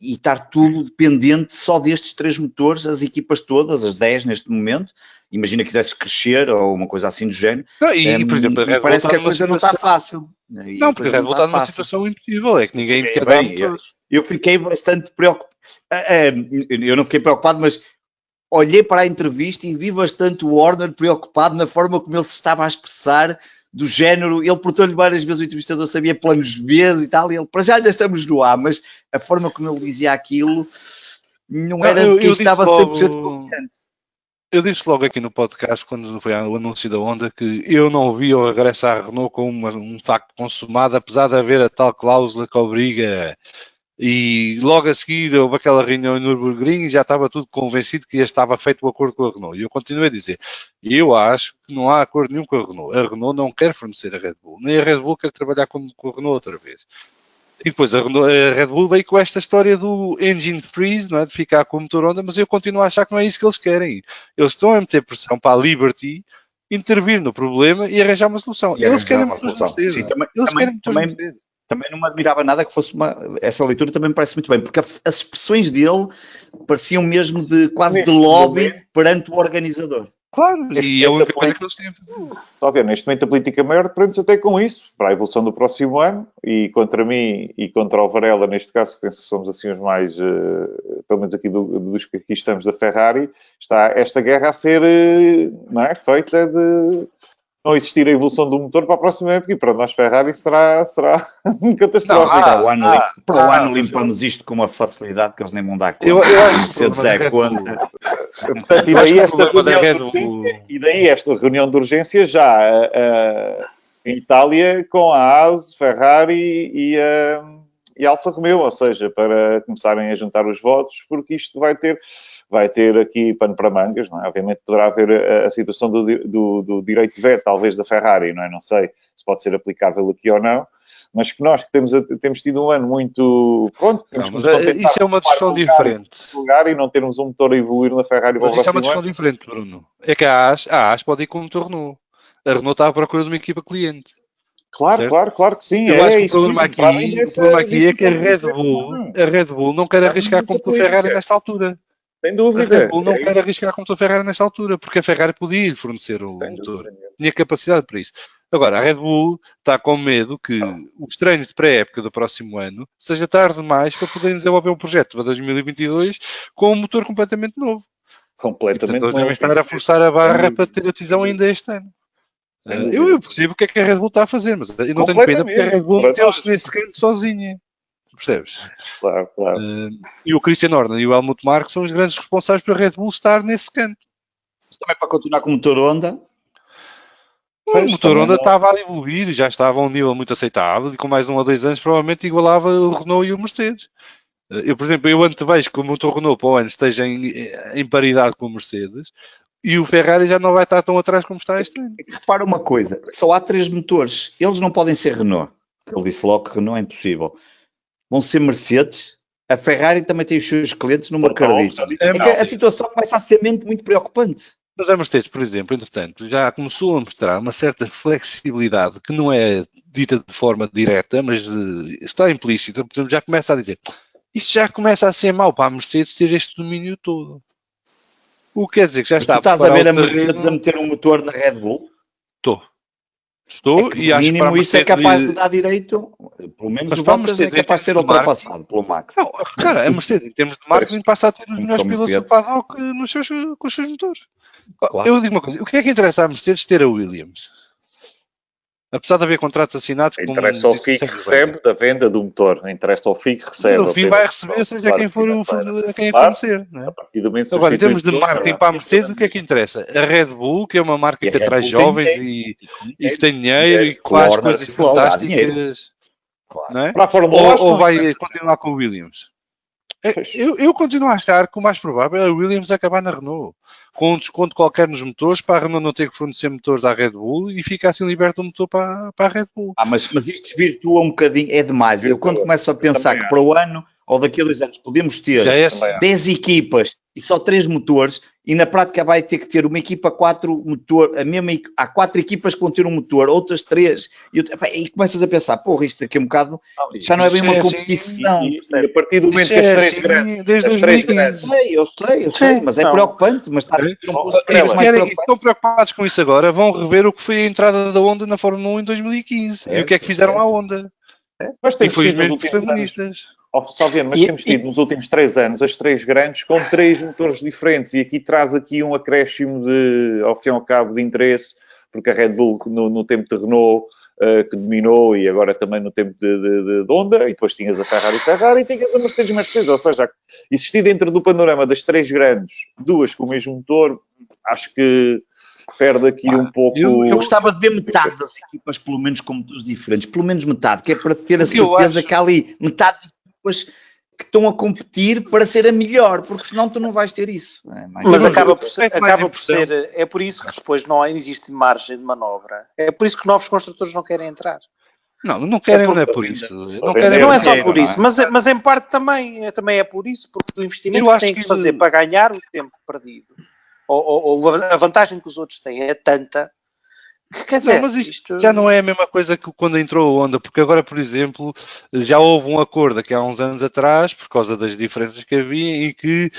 e estar tudo dependente só destes 3 motores, as equipas todas, as 10 neste momento. Imagina que quisesses crescer ou uma coisa assim do género. Não, por exemplo, a Red Bull parece está que a numa coisa não está fácil. Não, porque a Red Bull está numa situação impossível, é que ninguém quer dar motores. Eu fiquei bastante preocupado. Eu não fiquei preocupado, mas olhei para a entrevista e vi bastante o Horner preocupado na forma como ele se estava a expressar, do género, ele perguntou-lhe várias vezes, o entrevistador sabia planos B e tal, e ele, para já ainda estamos no A, mas a forma como ele dizia aquilo não era de quem estava 100% confiante. Eu disse logo aqui no podcast, quando foi o anúncio da Honda, que eu não vi o regresso à Renault como um facto consumado, apesar de haver a tal cláusula que obriga. E logo a seguir houve aquela reunião em Nürburgring e já estava tudo convencido que já estava feito o acordo com a Renault. E eu continuei a dizer, eu acho que não há acordo nenhum com a Renault. A Renault não quer fornecer a Red Bull, nem a Red Bull quer trabalhar com a Renault outra vez. E depois a Red Bull veio com esta história do engine freeze, não é? De ficar com o motor Honda, mas eu continuo a achar que não é isso que eles querem. Eles estão a meter pressão para a Liberty intervir no problema e arranjar uma solução. Eles querem motores Mercedes. Sim, também não me admirava nada que fosse essa leitura, também me parece muito bem, porque as expressões dele pareciam mesmo quase de lobby perante o organizador. Claro, e é a única coisa que eles têm. Só que neste momento a política maior prende-se até com isso, para a evolução do próximo ano, e contra mim e contra o Varela, neste caso, penso que somos assim os mais, pelo menos aqui dos que aqui estamos da Ferrari, está esta guerra a ser não é, feita de não existir a evolução do motor para a próxima época, e para nós Ferrari será catastrófico. Para o ano limpamos isto com uma facilidade que eles nem vão dar conta. Eu acho que se der conta. Portanto, e daí esta reunião de urgência já em Itália com a AS, Ferrari e Alfa Romeo, ou seja, para começarem a juntar os votos, porque isto vai ter aqui pano para mangas, não é? Obviamente poderá haver a situação do direito de veto, talvez, da Ferrari, não é? Não sei se pode ser aplicável aqui ou não, mas que nós que temos tido um ano muito... Pronto, isso é uma discussão diferente. E não termos um motor a evoluir na Ferrari. Mas isso é uma discussão diferente, Bruno. É que a AS pode ir com o motor Renault. A Renault está à procura de uma equipa cliente. Claro que sim. Eu acho que o problema aqui é que a Red Bull não quer arriscar como a Ferrari nesta altura. Sem dúvida. A Red Bull não quer arriscar como a Ferrari nesta altura, porque a Ferrari podia lhe fornecer o motor. Tinha capacidade para isso. Agora, a Red Bull está com medo que os treinos de pré-época do próximo ano seja tarde demais para poderem desenvolver um projeto para 2022 com um motor completamente novo. Completamente novo. Eles devem estar a forçar a barra para ter a decisão ainda este ano. Eu percebo o que é que a Red Bull está a fazer, mas eu não tenho pena porque a Red Bull meteu-se nesse canto sozinha. Percebes? Claro. E o Christian Horner e o Helmut Marko são os grandes responsáveis para a Red Bull estar nesse canto. Mas também para continuar com o motor Honda? O motor Honda estava a evoluir, já estava a um nível muito aceitável e com mais 1 ou 2 anos provavelmente igualava o Renault e o Mercedes. Eu, por exemplo, antevejo que o motor Renault para o ano esteja em paridade com o Mercedes e o Ferrari já não vai estar tão atrás como está este ano. Repara uma coisa, só há 3 motores, eles não podem ser Renault. Ele disse logo que Renault é impossível. Vão ser Mercedes, A Ferrari também tem os seus clientes, não me Total, acredito. já disse É que que não. a situação começa a ser muito preocupante. Mas a Mercedes, por exemplo, entretanto, já começou a mostrar uma certa flexibilidade que não é dita de forma direta, mas está implícita. Por exemplo, já começa a dizer isto já começa a ser mau para a Mercedes ter este domínio todo. O que quer dizer que já Mas tu está estás a ver a preparar o Mercedes a terreno. meter um motor na Red Bull? Estou, Que, e no acho que para a mínimo isso é Mercedes capaz de dar direito, pelo menos Mas o para a Bottas é Mercedes, em capaz de ser termos de marketing- ultrapassado pelo Max. Não, cara, a Mercedes, em termos de marketing, passa a ter os Como melhores são pilotos do Mercedes. paddock com os seus motores. Claro. Eu digo uma coisa, o que é que interessa à Mercedes ter a Williams? Apesar de haver contratos assinados, como Interessa ao disse o FII que Sérgio recebe Veiga. da venda do motor. Interessa ao FII que Mas recebe. o FII vai receber, seja quem for a quem Claro. fornecer. Não é? A partir do momento que Agora, em termos de substitui o motor, marketing para a Mercedes, o que é que interessa? A Red Bull, que é uma marca E a que Red atrai Bull tem jovens dinheiro. e que tem dinheiro e que Com faz Warner coisas e Flow, dá dinheiro. fantásticas. Claro. Não é? Para a Fórmula 1, acho que Ou não vai interessa. continuar com o Williams? Pois. Eu continuo a achar que o mais provável é o Williams acabar na Renault, com um desconto qualquer nos motores, para a Renault não ter que fornecer motores à Red Bull e ficar assim liberto o motor para a Red Bull. Mas isto desvirtua um bocadinho, é demais. Eu quando começo a pensar também que para o ano ou daqui a 2 anos podemos ter Já é assim. 10 equipas e só 3 motores, e na prática vai ter que ter uma equipa 4 motor, há 4 equipas que vão ter um motor, outras 3, e começas a pensar, porra, isto aqui é um bocado, já não é bem Isso uma é assim, competição. E percebes? a partir do momento Isso que as é três assim grandes. desde as três 2015. Eu sei, mas é não. preocupante, mas está a ter um ponto de vista Eles mais querem, preocupante. estão preocupados com isso agora, vão rever o que foi a entrada da Honda na Fórmula 1 em 2015 e o que é que fizeram à Honda. Mas E temos foi os tido nos mesmos últimos anos. protagonistas. Só vendo, mas temos tido nos últimos 3 anos as 3 grandes com 3 motores diferentes e aqui traz aqui um acréscimo de, ao fim e ao cabo, de interesse, porque a Red Bull no tempo de Renault que dominou e agora também no tempo de Honda, e depois tinhas a Ferrari e tinhas a Mercedes, ou seja, existir dentro do panorama das 3 grandes, 2 com o mesmo motor, acho que perde aqui um pouco... Eu gostava de ver metade das equipas, pelo menos com motores diferentes, pelo menos metade, que é para ter a Porque eu certeza acho- que há ali metade de equipas que estão a competir para ser a melhor, porque senão tu não vais ter isso. Mas acaba por mais ser, é por isso que depois não existe margem de manobra. É por isso que novos construtores não querem entrar. Não querem, não é por isso. Não, querem Não é porque- só por isso, mas em parte também é por isso, porque o investimento Eu que acho têm que que- fazer para ganhar o tempo perdido, ou a vantagem que os outros têm é tanta, que quer dizer, Não, mas isto já não é a mesma coisa que quando entrou a Honda, porque agora, por exemplo, já houve um acordo aqui há uns anos atrás, por causa das diferenças que havia, em que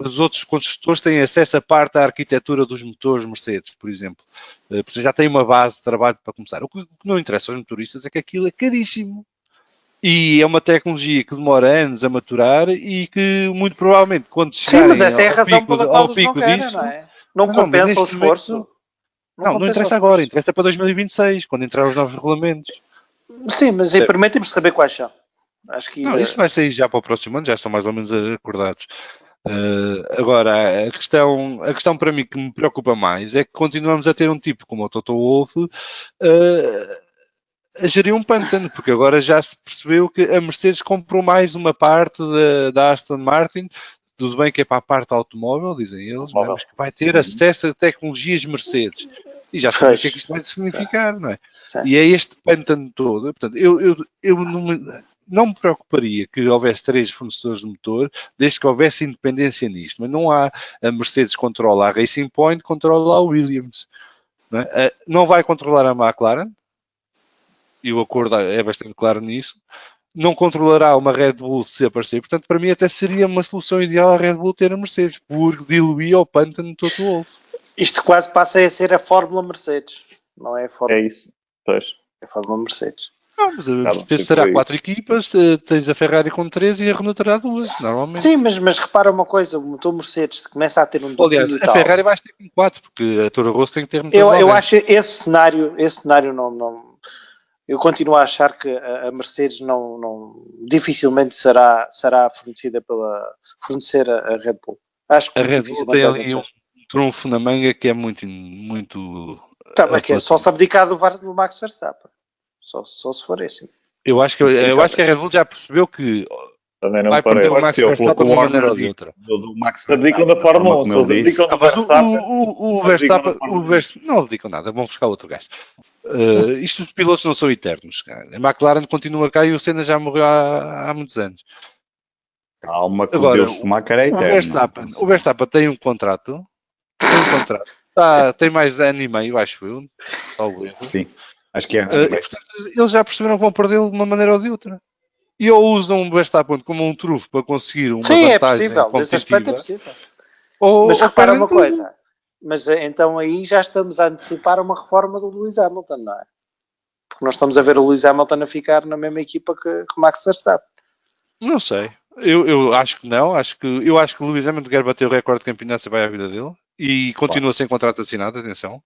os outros construtores têm acesso a parte da arquitetura dos motores Mercedes, por exemplo. Porque já tem uma base de trabalho para começar. O que não interessa aos motoristas é que aquilo é caríssimo. E é uma tecnologia que demora anos a maturar e que, muito provavelmente, quando chegarem sim, mas essa é a ao razão pico, pela qual ao eles não pico querem, disso... não é? Não Mas não, mas compensa o neste esforço. momento- Não compensa interessa o agora, esforço. interessa para 2026, quando entrar os novos regulamentos. Sim, mas primeiro temos de saber quais são. Acho que Não, isso vai sair já para o próximo ano, já estão mais ou menos acordados. Agora, a questão para mim que me preocupa mais é que continuamos a ter um tipo como o Toto Wolff a gerir um pântano, porque agora já se percebeu que a Mercedes comprou mais uma parte da Aston Martin. Tudo bem que é para a parte automóvel, dizem eles, não é? Mas que vai ter acesso a tecnologias Mercedes. E já sabemos o que é que isto vai significar, não é? Sim. E é este pântano todo. Portanto, eu não me preocuparia que houvesse 3 fornecedores de motor, desde que houvesse independência nisto. Mas não há. A Mercedes controla a Racing Point, controla a Williams. Não é? Não vai controlar a McLaren, e o acordo é bastante claro nisso. Não controlará uma Red Bull se aparecer. Portanto, para mim até seria uma solução ideal a Red Bull ter a Mercedes, porque diluía o pântano Toto Wolff. isto quase passa a ser a Fórmula Mercedes, não é a Fórmula, É isso. Pois. é a Fórmula Mercedes. Não, mas a Mercedes fico terá aí. 4 equipas, tens a Ferrari com 3 e a Renault terá 2, normalmente. Sim, mas repara uma coisa, o motor Mercedes começa a ter um Aliás, domínio a tal. Ferrari vai ter com 4, porque a Toro Rosso tem que ter motor Eu acho esse cenário não. Eu continuo a achar que a Mercedes não dificilmente será fornecida fornecer a Red Bull. Acho que A Red Bull dificilmente tem vai ali um acontecer. trunfo na manga que é muito Tá bem, que é só apelativo. se abdicar do Max Verstappen. Só se for esse. Eu acho que a Red Bull já percebeu que Também não vai parece. perder o Max Pareceu, pelo Verstappen de uma maneira ou de corner outra. do Max Se abdicam Verstappen, da Fórmula 1, como se eles ele disse. abdicam do Mas Verstappen, o Verstappen, não abdicam nada, vão buscar outro gajo. Isto os pilotos não são eternos. Cara. A McLaren continua cá e o Senna já morreu há muitos anos. Calma, que o Agora, Deus Schumacher é eterno. O Verstappen tem um contrato, tem mais ano e meio, acho eu, salvo erro. Sim, acho que é. E, portanto, eles já perceberam que vão perdê-lo de uma maneira ou de outra. E ou usam o Verstappen como um trunfo para conseguir uma Sim, é vantagem possível. Nesse aspecto é competitiva, possível. ou Mas repara perdem uma tudo. coisa. Mas então aí já estamos a antecipar uma reforma do Lewis Hamilton, não é? Porque nós estamos a ver o Lewis Hamilton a ficar na mesma equipa que o Max Verstappen. Não sei. Eu acho que não. Eu acho que o Lewis Hamilton quer bater o recorde de campeonatos e vai à vida dele. E continua sem contrato assinado, atenção.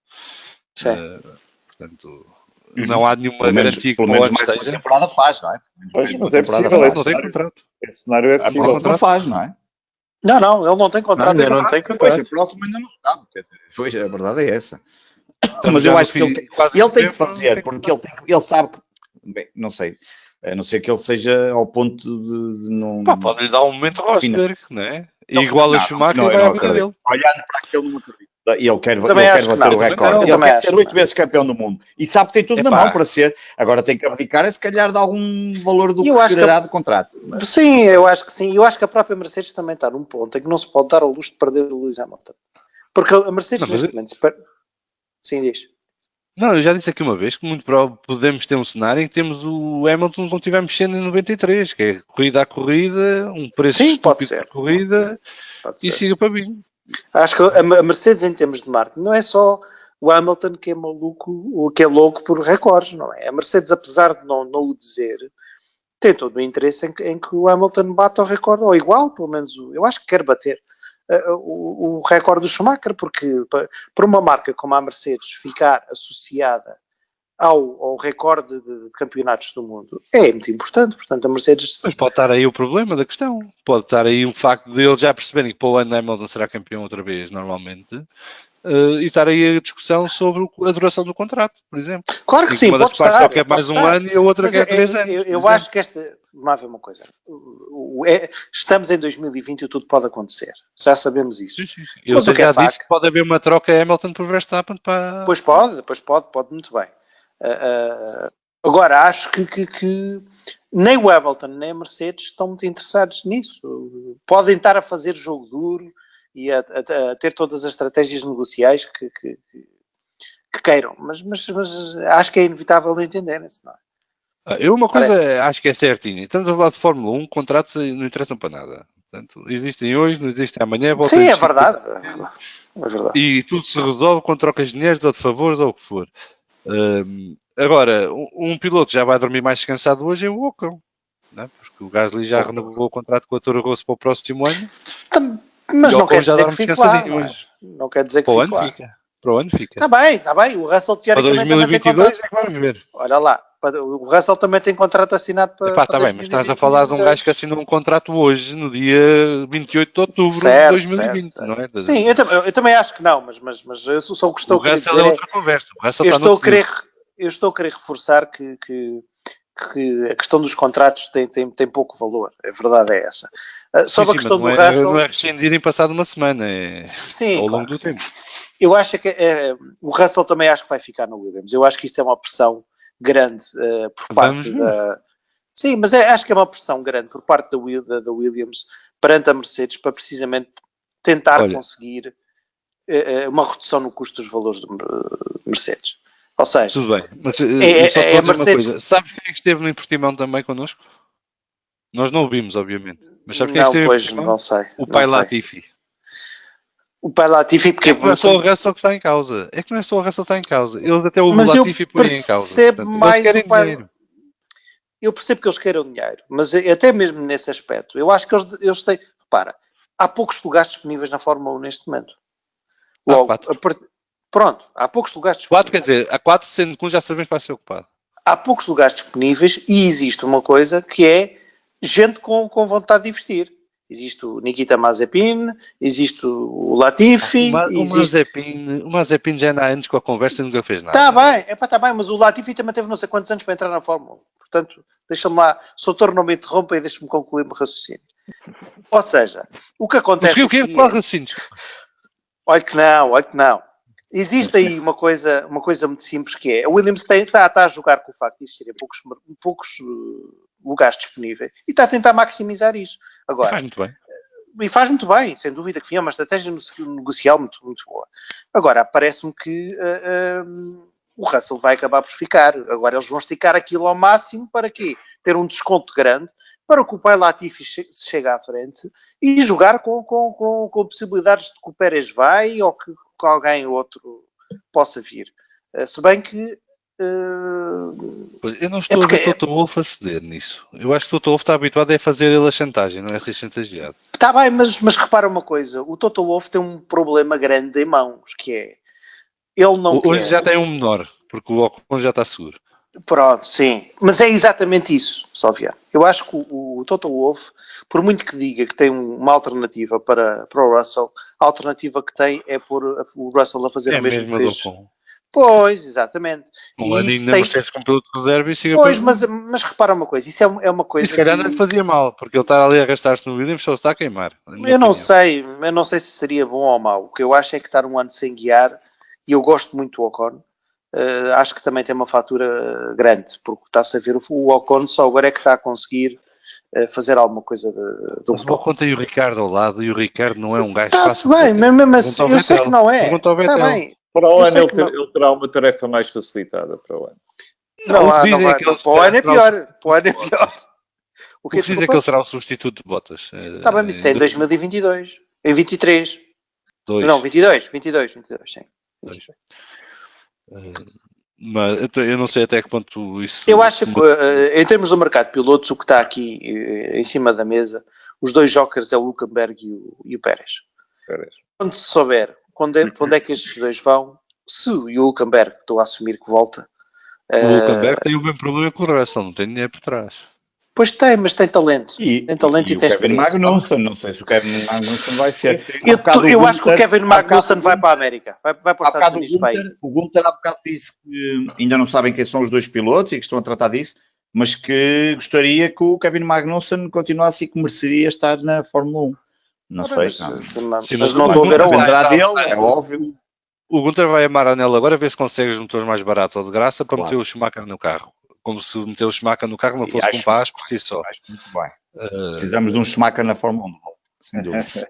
Portanto, não há nenhuma garantia que pelo o menos ano mais uma esteja. temporada faz, não é? Pois, mas é possível, Não tem contrato. esse cenário é A possível. próxima faz, não é? Não, ele não tem contrato. Ainda não tem Pois, contrato. a próxima ainda não sabe. Pois, a verdade é essa. Estamos Mas já eu no acho que fim, ele tem quase que tempo, fazer, porque ele sabe que. Bem, não sei. A não ser que ele seja ao ponto de não. Pode-lhe dar um momento Rosberg, não é? Igual a Não, Schumacher não, e vai eu à não vida acredito. dele. Olhando para aquele, não acredito. E ele quer Também acho que bater não. o recorde. Eu Ele também quer acho ser que 8 não. vezes campeão do mundo. E sabe que tem tudo na Epá. mão para ser. Agora tem que abdicar, se calhar, de algum valor do E eu que acho que tirará de contrato. Sim, eu acho que sim. Eu acho que a própria Mercedes também está num ponto em que não se pode dar ao luxo de perder o Lewis Hamilton. Porque a Mercedes Não, mas neste momento... Sim, diz. Não, eu já disse aqui uma vez que muito provavelmente podemos ter um cenário em que temos o Hamilton continuar mexendo em 93, que é corrida a corrida, um preço Sim, pode estúpido ser. por corrida Pode e ser. siga para mim. Acho que a Mercedes, em termos de marketing, não é só o Hamilton que é maluco, o que é louco por recordes, não é? A Mercedes, apesar de não o dizer, tem todo o interesse em que o Hamilton bata o recorde, ou igual, pelo menos, eu acho que quer bater o recorde do Schumacher, porque para uma marca como a Mercedes ficar associada ao recorde de campeonatos do mundo é muito importante. Portanto, a Mercedes... Mas pode estar aí o problema da questão. Pode estar aí o facto de eles já perceberem que para o ano Hamilton será campeão outra vez, normalmente, e estar aí a discussão sobre a duração do contrato, por exemplo. Claro que sim, uma das pode partes estar, só quer mais pode um estar. ano e a outra Mas quer 3 anos. Eu acho que vamos lá ver uma coisa. Estamos em 2020 e tudo pode acontecer. Já sabemos isso. Sim. Eu Mas o que já é facto... disse que pode haver uma troca Hamilton por Verstappen para... Pois pode muito bem. Agora, acho que nem o Hamilton nem a Mercedes estão muito interessados nisso. Podem estar a fazer jogo duro e a ter todas as estratégias negociais que queiram, mas acho que é inevitável entenderem-se, não é? Eu uma coisa acho que é certinho. Estamos a falar de Fórmula 1, contratos não interessam para nada. Portanto, existem hoje, não existem amanhã. Sim, é verdade. E tudo se resolve com trocas de dinheiros ou de favores ou o que for. Agora, um piloto já vai dormir mais descansado hoje é o Ocon, não é? Porque o Gasly já renovou o contrato com a Toro Rosso para o próximo ano. Mas não quer dizer já que fique lá, não quer dizer que para o fique ano lá. fica. Para o ano fica. Está bem. O Russell Para teoricamente 2022 é que vamos ver. Olha lá, o Russell também tem contrato assinado para... Está bem, mas estás a falar de um gajo que assinou um contrato hoje, no dia 28 de outubro de 2020, certo. não é? Sim, eu também acho que não, mas eu só o que estou a querer dizer é outra conversa. eu estou a querer reforçar que a questão dos contratos tem pouco valor. A verdade é essa. Sobre a questão do Russell... Não é rescindir em passado uma semana, sim, ao longo do tempo. Eu acho que o Russell também acho que vai ficar no Williams. Eu acho que isto é uma pressão grande por parte da... Sim, mas acho que é uma pressão grande por parte da Williams perante a Mercedes para precisamente tentar conseguir uma redução no custo dos valores de Mercedes. Ou seja... Tudo bem, mas só para dizer uma coisa. Sabes quem é que esteve no Portimão também connosco? Nós não o vimos, obviamente. Mas sabes quem é que esteve no Portimão? Não sei. O pai Latifi. O pai Latifi, porque não é só o Russell que está em causa. É que não é só o Russell que está em causa. Eles até o Latifi põem em causa. Portanto, eles querem dinheiro. Eu percebo que eles queiram dinheiro, mas até mesmo nesse aspecto, eu acho que eles têm... Repara, há poucos lugares disponíveis na Fórmula 1 neste momento. Logo, há 4. Pronto, há poucos lugares disponíveis. 4, quer dizer, há 4, sendo que um já sabemos que vai ser ocupado. Há poucos lugares disponíveis e existe uma coisa que é gente com vontade de investir. Existe o Nikita Mazepin, existe o Latifi... O Mazepin já anda há anos com a conversa e nunca fez nada. Está bem, mas o Latifi também teve não sei quantos anos para entrar na Fórmula 1. Portanto, deixa-me lá, Soutor, não me interrompa e deixa-me concluir o meu raciocínio. Ou seja, o que acontece Mas o que é? Qual raciocínio? Olha que não. Existe aí uma coisa muito simples que é, o Williams está a jogar com o facto de existirem poucos lugares disponíveis e está a tentar maximizar isso. Agora, Faz muito bem. E faz muito bem, sem dúvida que é uma estratégia negocial muito, muito boa. Agora, parece-me que o Russell vai acabar por ficar. Agora eles vão esticar aquilo ao máximo para quê? Ter um desconto grande para que o pai Latifi se chegue à frente e jogar com possibilidades de que o Pérez vai ou que alguém outro possa vir. Se bem que eu não estou a ver o Toto Wolff a ceder nisso. Eu acho que o Toto Wolff está habituado a fazer ele a chantagem, não é ser chantageado. Está bem, mas repara uma coisa. O Toto Wolff tem um problema grande em mãos, que é... Ele não Hoje já tem um menor, porque o Ocon já está seguro. Pronto, sim. Mas é exatamente isso, Salviano. Eu acho que o Toto Wolff, por muito que diga que tem uma alternativa para o Russell, a alternativa que tem é pôr o Russell a fazer o mesmo que fez. Pois, exatamente. Um aninho na Mercedes com piloto de reserva e siga. Pois, mas repara uma coisa, isso é uma coisa. E se calhar não lhe fazia mal, porque ele está ali a arrastar-se no Williams, só está a queimar. Eu não sei se seria bom ou mau. O que eu acho é que estar um ano sem guiar, e eu gosto muito do Ocon, acho que também tem uma fatura grande, porque está-se a ver o Ocon só agora é que está a conseguir fazer alguma coisa do Mas o Ocon tem o Ricardo ao lado e o Ricardo não é um gajo fácil. Está bem, mas eu sei que não é. Está bem. Para o ano ele terá uma tarefa mais facilitada para o ano. Não vai. Para o ano é pior. O que diz é que ele será o substituto de Bottas. Está bem, mas isso é em 2022. Em 23. Não, 22, sim. Mas eu não sei até que ponto isso... Eu acho que, em termos do mercado de pilotos, o que está aqui em cima da mesa, os dois jokers é o Hülkenberg e o Pérez. Quando se souber quando é que estes dois vão, se o Hülkenberg, estou a assumir que volta... O Hülkenberg tem o mesmo problema com o Russell, não tem dinheiro por trás. Pois tem, mas tem talento. Tem talento e tem experiência. O Kevin Magnussen, não sei se o Kevin Magnussen vai ser. Eu acho que o Kevin Magnussen vai para a América. Vai para os Estados Unidos. O Gunther há bocado disse que ainda não sabem quem são os dois pilotos e que estão a tratar disso, mas que gostaria que o Kevin Magnussen continuasse e que mereceria estar na Fórmula 1. Não sei. Mas não estou a ver a hora dele, é óbvio. O Gunther vai amar a anel agora, ver se consegue os motores mais baratos ou de graça para meter o Schumacher no carro. Como se meter o Schumacher no carro não fosse com paz por si só. Acho muito bem. Precisamos de um Schumacher na Fórmula 1, sem dúvida.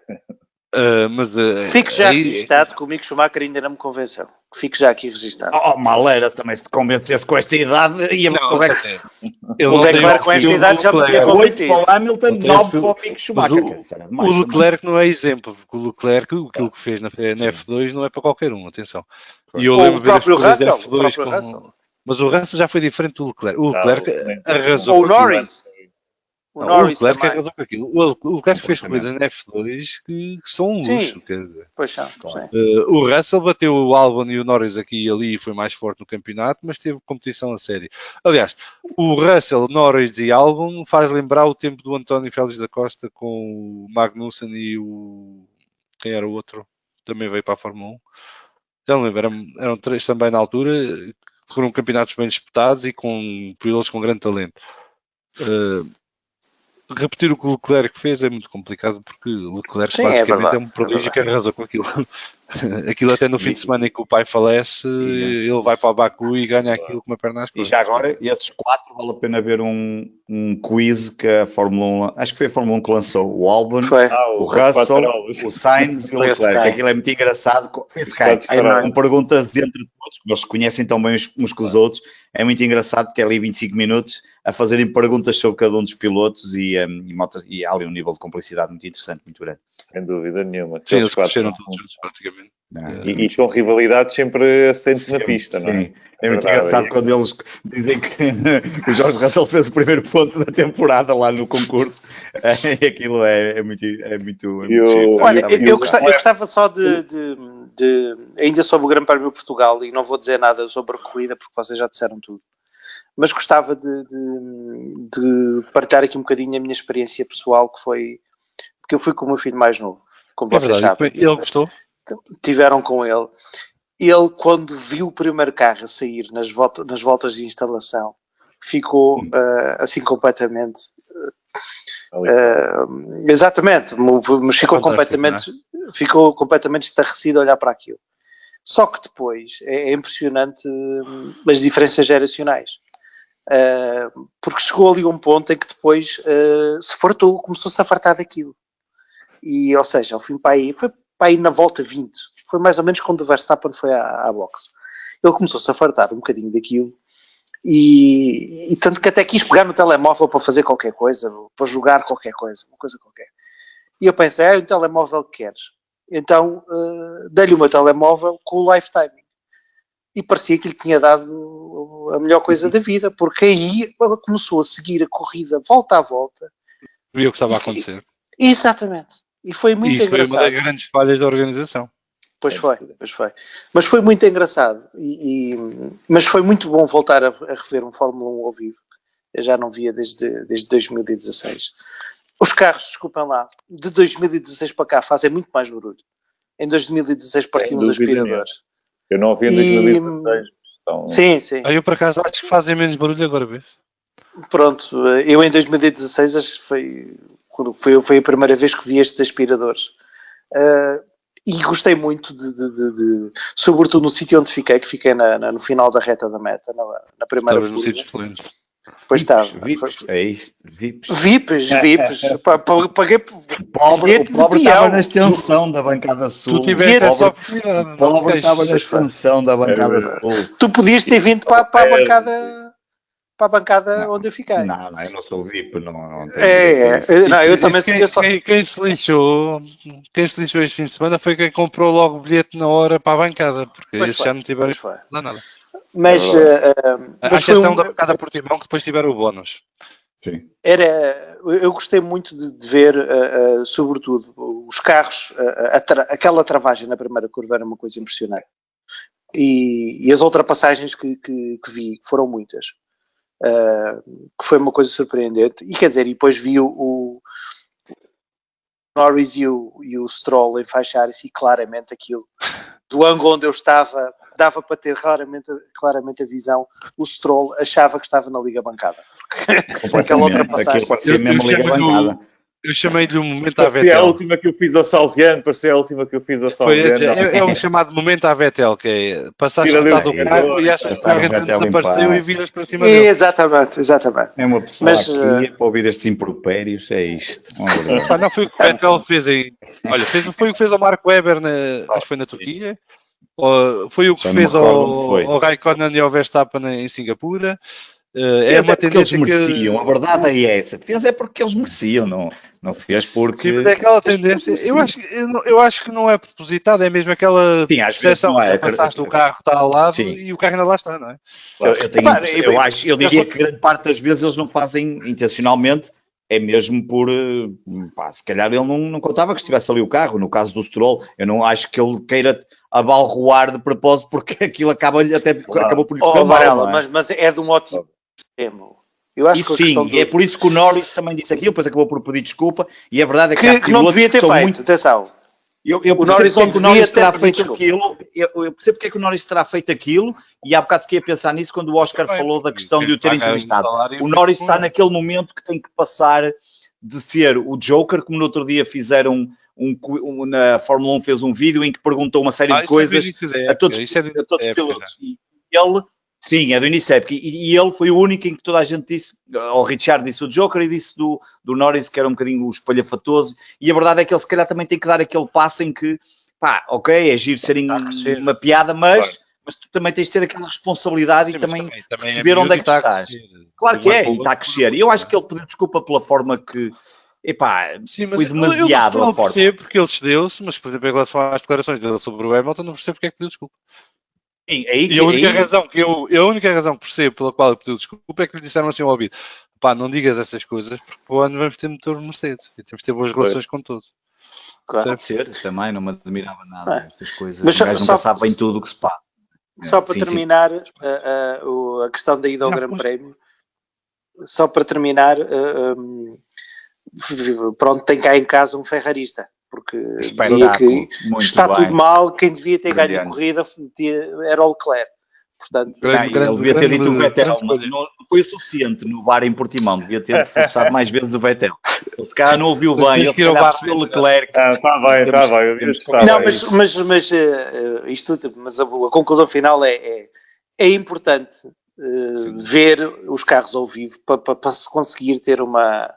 Fique já registado que o Mick Schumacher ainda não me convenceu. Fique já aqui registado. Malera, também se te convencesse com esta idade, ia me correr. O Leclerc com esta idade já me tinha convencido. 8 para o Hamilton, 9 para o Mick Schumacher. O Leclerc não é exemplo, porque o Leclerc, aquilo que fez na F2 não é para qualquer um, atenção. E eu lembro o próprio Russell. Mas o Russell já foi diferente do Leclerc. O Leclerc arrasou. Ou o Norris. O Leclerc arrasou com aquilo. O Leclerc fez coisas na F2 que são um luxo. Quer dizer. Pois são. O Russell bateu o Albon e o Norris aqui e ali e foi mais forte no campeonato, mas teve competição a sério. Aliás, o Russell, Norris e Albon faz lembrar o tempo do António Félix da Costa com o Magnussen e o... Quem era o outro? Também veio para a Fórmula 1. Já não lembro, eram três também na altura, foram campeonatos bem disputados e com pilotos com grande talento. Repetir o que o Leclerc fez é muito complicado porque o Leclerc basicamente é um prodígio que arrasou com aquilo. Aquilo até no fim de semana em que o pai falece, ele vai para o Baku e ganha aquilo com uma perna às costas. E já agora, esses 4 vale a pena ver um quiz que a Fórmula 1, acho que foi a Fórmula 1 que lançou, o Albon, o Russell, o Sainz e o Leclerc. Aquilo é muito engraçado, com perguntas entre todos, que eles se conhecem tão bem uns com os outros. É muito engraçado porque é ali 25 minutos a fazerem perguntas sobre cada um dos pilotos e há ali um nível de complicidade muito interessante, muito grande. Sem dúvida nenhuma. Sim, eles cresceram todos juntos praticamente. E com rivalidades sempre assentes na pista, não é? Sim, é muito engraçado quando eles dizem que o George Russell fez o primeiro ponto da temporada lá no concurso. Aquilo é muito Olha, eu gostava só de ainda sobre o Grande Prémio de Portugal, e não vou dizer nada sobre a corrida porque vocês já disseram tudo, mas gostava de partilhar aqui um bocadinho a minha experiência pessoal, que foi porque eu fui com o meu filho mais novo, como vocês sabem. Ele gostou? Tiveram com ele. Ele, quando viu o primeiro carro a sair nas voltas de instalação, ficou assim completamente. Exatamente, mas ficou completamente estarrecido a olhar para aquilo. Só que depois é impressionante as diferenças geracionais. Porque chegou ali um ponto em que depois se fartou, começou-se a fartar daquilo. E, ou seja, ao fim foi para aí na volta 20. Foi mais ou menos quando o Verstappen foi à boxe. Ele começou-se a fartar um bocadinho daquilo. E tanto que até quis pegar no telemóvel para fazer qualquer coisa, para jogar qualquer coisa, uma coisa qualquer. E eu pensei, o telemóvel que queres? Então, dei-lhe o meu telemóvel com o live timing. E parecia que lhe tinha dado a melhor coisa da vida, porque aí começou a seguir a corrida volta a volta. Viu o que estava a acontecer. Exatamente. E foi muito engraçado. Isso foi uma das grandes falhas da organização. Pois foi. Mas foi muito engraçado. Mas foi muito bom voltar a rever um Fórmula 1 ao vivo. Eu já não via desde 2016. Os carros, desculpem lá, de 2016 para cá fazem muito mais barulho. Em 2016 pareciam uns aspiradores. Eu não ouvi em 2016. Então... Sim. Eu por acaso acho que fazem menos barulho agora, vês? Pronto, eu em 2016 acho que foi a primeira vez que vi estes aspiradores. E gostei muito sobretudo no sítio onde fiquei, que fiquei no final da reta da meta, na primeira curva. No sítio excelente. Pois está. VIPs, é isto. VIPs. Paguei o pobre estava na extensão da bancada sul. Tu tiveste essa oportunidade. O pobre estava na extensão da bancada sul. Tu podias ter vindo para a bancada onde eu fiquei. Não, eu não sou VIP, não tenho. Eu também quem se lixou este fim de semana foi quem comprou logo o bilhete na hora para a bancada, porque esses já não tiveram lá nada. Mas a exceção da bancada Portimão, que depois tiveram o bónus. Sim. Eu gostei muito de ver, sobretudo, os carros, aquela travagem na primeira curva era uma coisa impressionante. E as ultrapassagens que vi, que foram muitas, que foi uma coisa surpreendente. E quer dizer, e depois vi o Norris e o Stroll enfaixarem-se, e claramente aquilo, do ângulo onde eu estava, dava para ter claramente a visão. O Stroll achava que estava na Liga Bancada. Aquela outra passagem. Parecia mesmo Liga Bancada. Eu chamei-lhe um momento à Vettel. Parecia a última que eu fiz ao Salviano. É um chamado momento à Vettel, que é passaste metade do carro e achas que alguém desapareceu e viras para cima dele. Exatamente. É uma pessoa aqui para ouvir estes impropérios, é isto. Não foi o que o Vettel fez aí. Olha, foi o que fez ao Mark Webber, acho que foi na Turquia. Foi o que fez ao Raikkonen e ao Verstappen em Singapura. É uma tendência que eles mereciam, a verdade é essa. Fez porque eles mereciam, não fez porque... Sim, mas é aquela tendência, eu acho que não é propositado, é mesmo aquela percepção que passaste o carro está ao lado e o carro ainda lá está, não é? Eu diria que grande parte das vezes eles não fazem intencionalmente, é mesmo por, se calhar ele não contava que estivesse ali o carro. No caso do Stroll, eu não acho que ele queira abalroar de propósito, porque aquilo acabou por lhe correr mal, mas é de um ótimo extremo. Eu acho que sim, é por isso que o Norris também disse aquilo, depois acabou por pedir desculpa, e a verdade é que não devia ter feito, atenção. Eu percebo porque o Norris terá feito aquilo, eu percebo porque é que o Norris terá feito aquilo, e há bocado fiquei a pensar nisso quando o Oscar falou da questão de o ter entrevistado. O Norris está naquele momento que tem que passar de ser o Joker, como no outro dia fizeram na Fórmula 1 fez um vídeo em que perguntou uma série de coisas a todos os pilotos. E ele, sim, é do início da época, e ele foi o único em que toda a gente disse, o Richard disse o Joker e disse do Norris que era um bocadinho o espalhafatoso, e a verdade é que ele se calhar também tem que dar aquele passo em que, ok, é giro serem uma piada, mas tu também tens de ter aquela responsabilidade e também perceber onde é que tu estás. Claro que é, e está a crescer. E eu acho que ele pediu desculpa pela forma que... foi demasiado a forma. Eu percebo porque ele cedeu-se, mas, por exemplo, em relação às declarações dele sobre o Hamilton, não percebo porque é que pediu desculpa. Sim, a única razão que percebo pela qual ele pediu desculpa é que lhe disseram assim ao ouvido: não digas essas coisas, porque o ano vamos ter motor Mercedes e temos de ter boas relações com todos. Claro. Pode ser, também não me admirava nada estas coisas. Mas o gajo nunca sabe bem tudo o que se passa. Só para terminar a questão da ida ao Grande Prémio, só para terminar, pronto, tem cá em casa um ferrarista, porque dizia que está tudo mal, quem devia ter ganho a corrida era o Leclerc. Portanto, Ele devia ter dito o Vettel, mas não foi o suficiente no VAR em Portimão, devia ter forçado mais vezes o Vettel. Ele se calhar não ouviu bem, ele se calhar percebeu o Leclerc. Está bem. não, mas a conclusão final é importante ver os carros ao vivo para se conseguir ter uma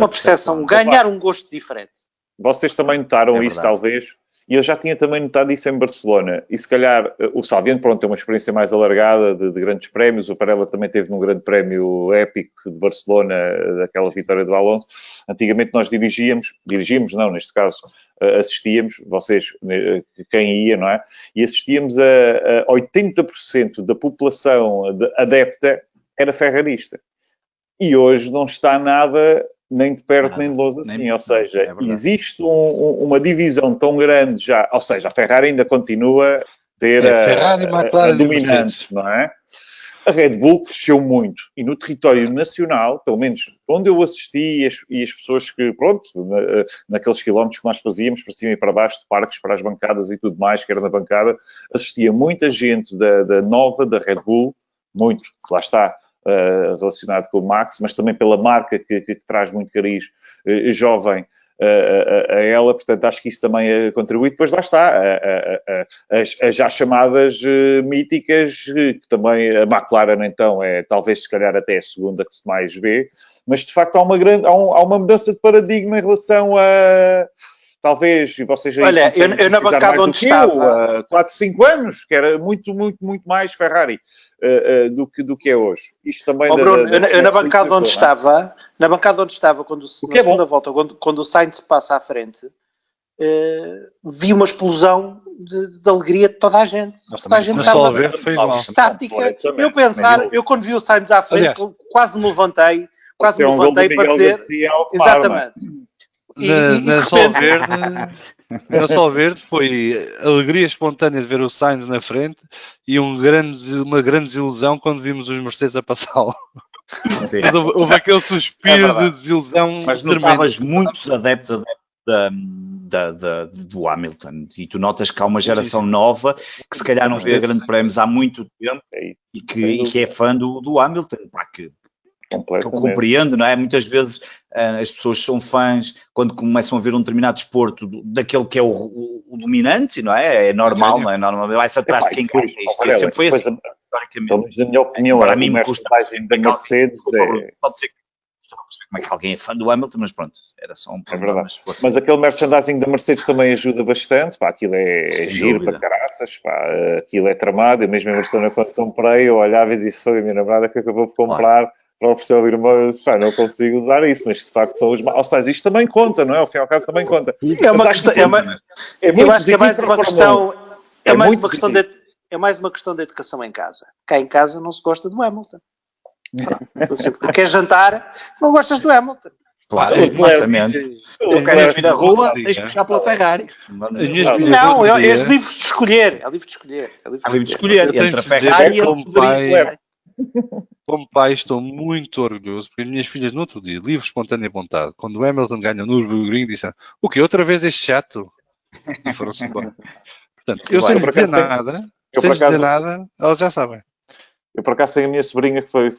percepção, ganhar um gosto diferente. Vocês também notaram isso, talvez, e eu já tinha também notado isso em Barcelona, e se calhar o Salviano, pronto, tem uma experiência mais alargada de grandes prémios, o Parella também teve num grande prémio épico de Barcelona, daquela vitória do Alonso. Antigamente nós dirigíamos não, neste caso assistíamos, vocês, quem ia, não é? E assistíamos a 80% da população adepta era ferrarista. E hoje não está nada nem de perto nem de longe assim, ou seja, existe uma divisão tão grande já, ou seja, a Ferrari ainda continua a ter a dominante, não é? A Red Bull cresceu muito e no território nacional, pelo menos onde eu assisti e as pessoas que, pronto, naqueles quilómetros que nós fazíamos, para cima e para baixo, de parques para as bancadas e tudo mais, que era na bancada, assistia muita gente da nova, da Red Bull, muito, lá está, relacionado com o Max, mas também pela marca que traz muito cariz jovem a ela, portanto acho que isso também contribui. Depois lá está, as já chamadas míticas, que também a McLaren então é talvez se calhar até a segunda que se mais vê, mas de facto há uma mudança de paradigma em relação a... Talvez, e vocês aí... Olha, eu na bancada onde estava... há 4, 5 anos, que era muito mais Ferrari do que é hoje. Isto também... Bruno, eu na bancada onde estava, quando, na segunda volta, quando o Sainz passa à frente, vi uma explosão de alegria de toda a gente. Toda a gente estava estática. Eu quando vi o Sainz à frente, quase me levantei para dizer... Exatamente. Na Sol Verde foi alegria espontânea de ver o Sainz na frente e uma grande desilusão quando vimos os Mercedes a passá-lo. Houve aquele suspiro de desilusão. Mas notavas muitos adeptos do Hamilton e tu notas que há uma geração nova que se calhar não vê grandes prémios há muito tempo e que é fã do Hamilton, pá, que eu compreendo, não é? Muitas vezes as pessoas são fãs quando começam a ver um determinado desporto daquele que é o dominante, não é? É normal, não é? Normal. Vai-se atrás de quem quer isto. Sempre foi assim, historicamente. Na minha opinião, para mim me custa mais da Mercedes. Pode ser que como é que alguém é fã do Hamilton, mas pronto, era só um problema. Mas aquele merchandising da Mercedes também ajuda bastante, pá, aquilo é giro para caraças, pá, aquilo é tramado. Eu mesmo em Barcelona, quando comprei, eu olhava e dizia, foi a minha namorada que acabou de comprar. Para oferecer ao irmão, não consigo usar isso, mas de facto são os... Ou seja, isto também conta, não é? Ao fim e ao cabo também conta. Eu acho que é mais uma questão... É mais uma questão de educação em casa. Cá em casa não se gosta do Hamilton. Quer jantar, não gostas do Hamilton. Claro, exatamente. Eu quero vir à rua, tens de puxar pela Ferrari. Não, é livre de escolher. É livre de escolher. Entre a Ferrari e o Leclerc. Como pai, estou muito orgulhoso, porque as minhas filhas, no outro dia, livre, espontânea vontade, quando o Hamilton ganhou no Nürburgring, disseram, o quê? Outra vez este chato? E foram-se embora. Portanto, eu sem dizer nada, elas já sabem. Eu, por acaso, tenho a minha sobrinha que foi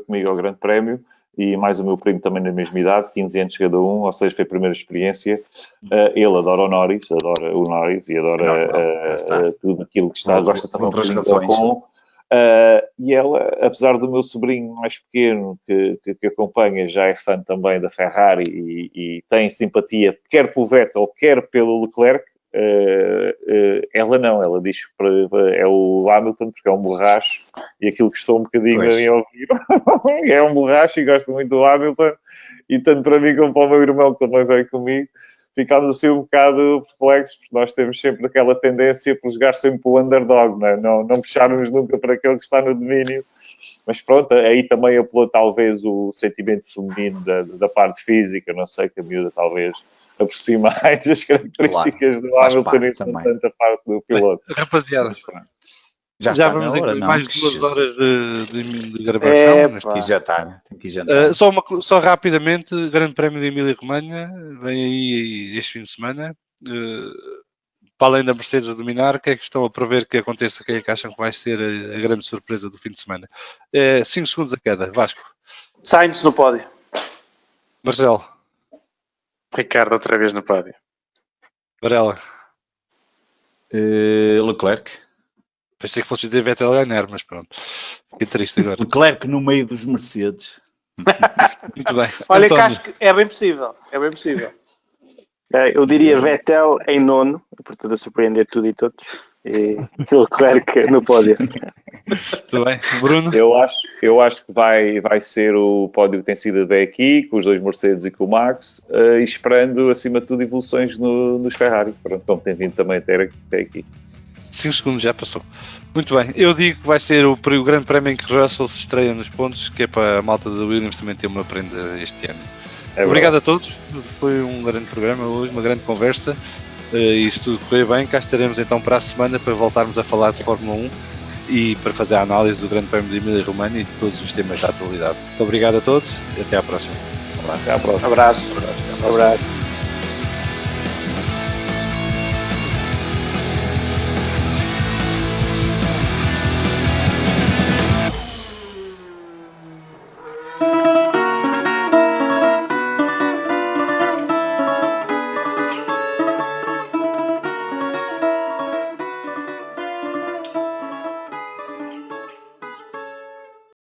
comigo ao Grande Prémio, e mais o meu primo também na mesma idade, 15 anos cada um, ou seja, foi a primeira experiência. Ele adora o Norris e adora tudo aquilo que está... Gosta também de outras razões. E ela, apesar do meu sobrinho mais pequeno que acompanha, já é fã também da Ferrari e tem simpatia quer pelo Vettel, quer pelo Leclerc, ela não, ela diz que é o Hamilton porque é um borracho e aquilo que estou um bocadinho a ouvir é um borracho e gosto muito do Hamilton, e tanto para mim como para o meu irmão que também veio comigo, ficámos assim um bocado perplexos, porque nós temos sempre aquela tendência por jogar sempre o underdog, não puxarmos nunca para aquele que está no domínio. Mas pronto, aí também apelou talvez o sentimento feminino da parte física, não sei, que a miúda talvez aprecie mais as características do Hamilton e tanto a parte do piloto. Bem, rapaziada, já vamos em mais de 2 horas de gravação. Aqui já está. Só rapidamente, Grande Prémio de Emília-Romanha, vem aí este fim de semana. para além da Mercedes a dominar, o que é que estão a prever que aconteça? Quem é que acham que vai ser a grande surpresa do fim de semana? 5 segundos a cada. Vasco. Sainz no pódio. Marcelo. Ricardo outra vez no pódio. Varela. Leclerc. Pensei que fosse de Vettel ganhar, mas pronto. Fiquei triste agora. Leclerc no meio dos Mercedes. Muito bem. Olha, António. que acho que é bem possível. É bem possível. Eu diria Vettel em nono, portanto a surpreender tudo e todos. E Leclerc no pódio. Muito bem. Bruno. Eu acho que vai ser o pódio que tem sido até aqui, com os dois Mercedes e com o Max, e esperando, acima de tudo, evoluções nos Ferrari. Pronto, como tem vindo também até aqui. 5 segundos já passou. Muito bem. Eu digo que vai ser o grande prémio em que Russell se estreia nos pontos, que é para a malta da Williams também ter uma prenda este ano. Obrigado a todos. Foi um grande programa hoje, uma grande conversa. E se tudo correr bem, cá estaremos então para a semana para voltarmos a falar de Fórmula 1 e para fazer a análise do Grande Prémio de Emília-Romanha e de todos os temas da atualidade. Muito obrigado a todos e até à próxima. Até à próxima. Abraço. Abraço.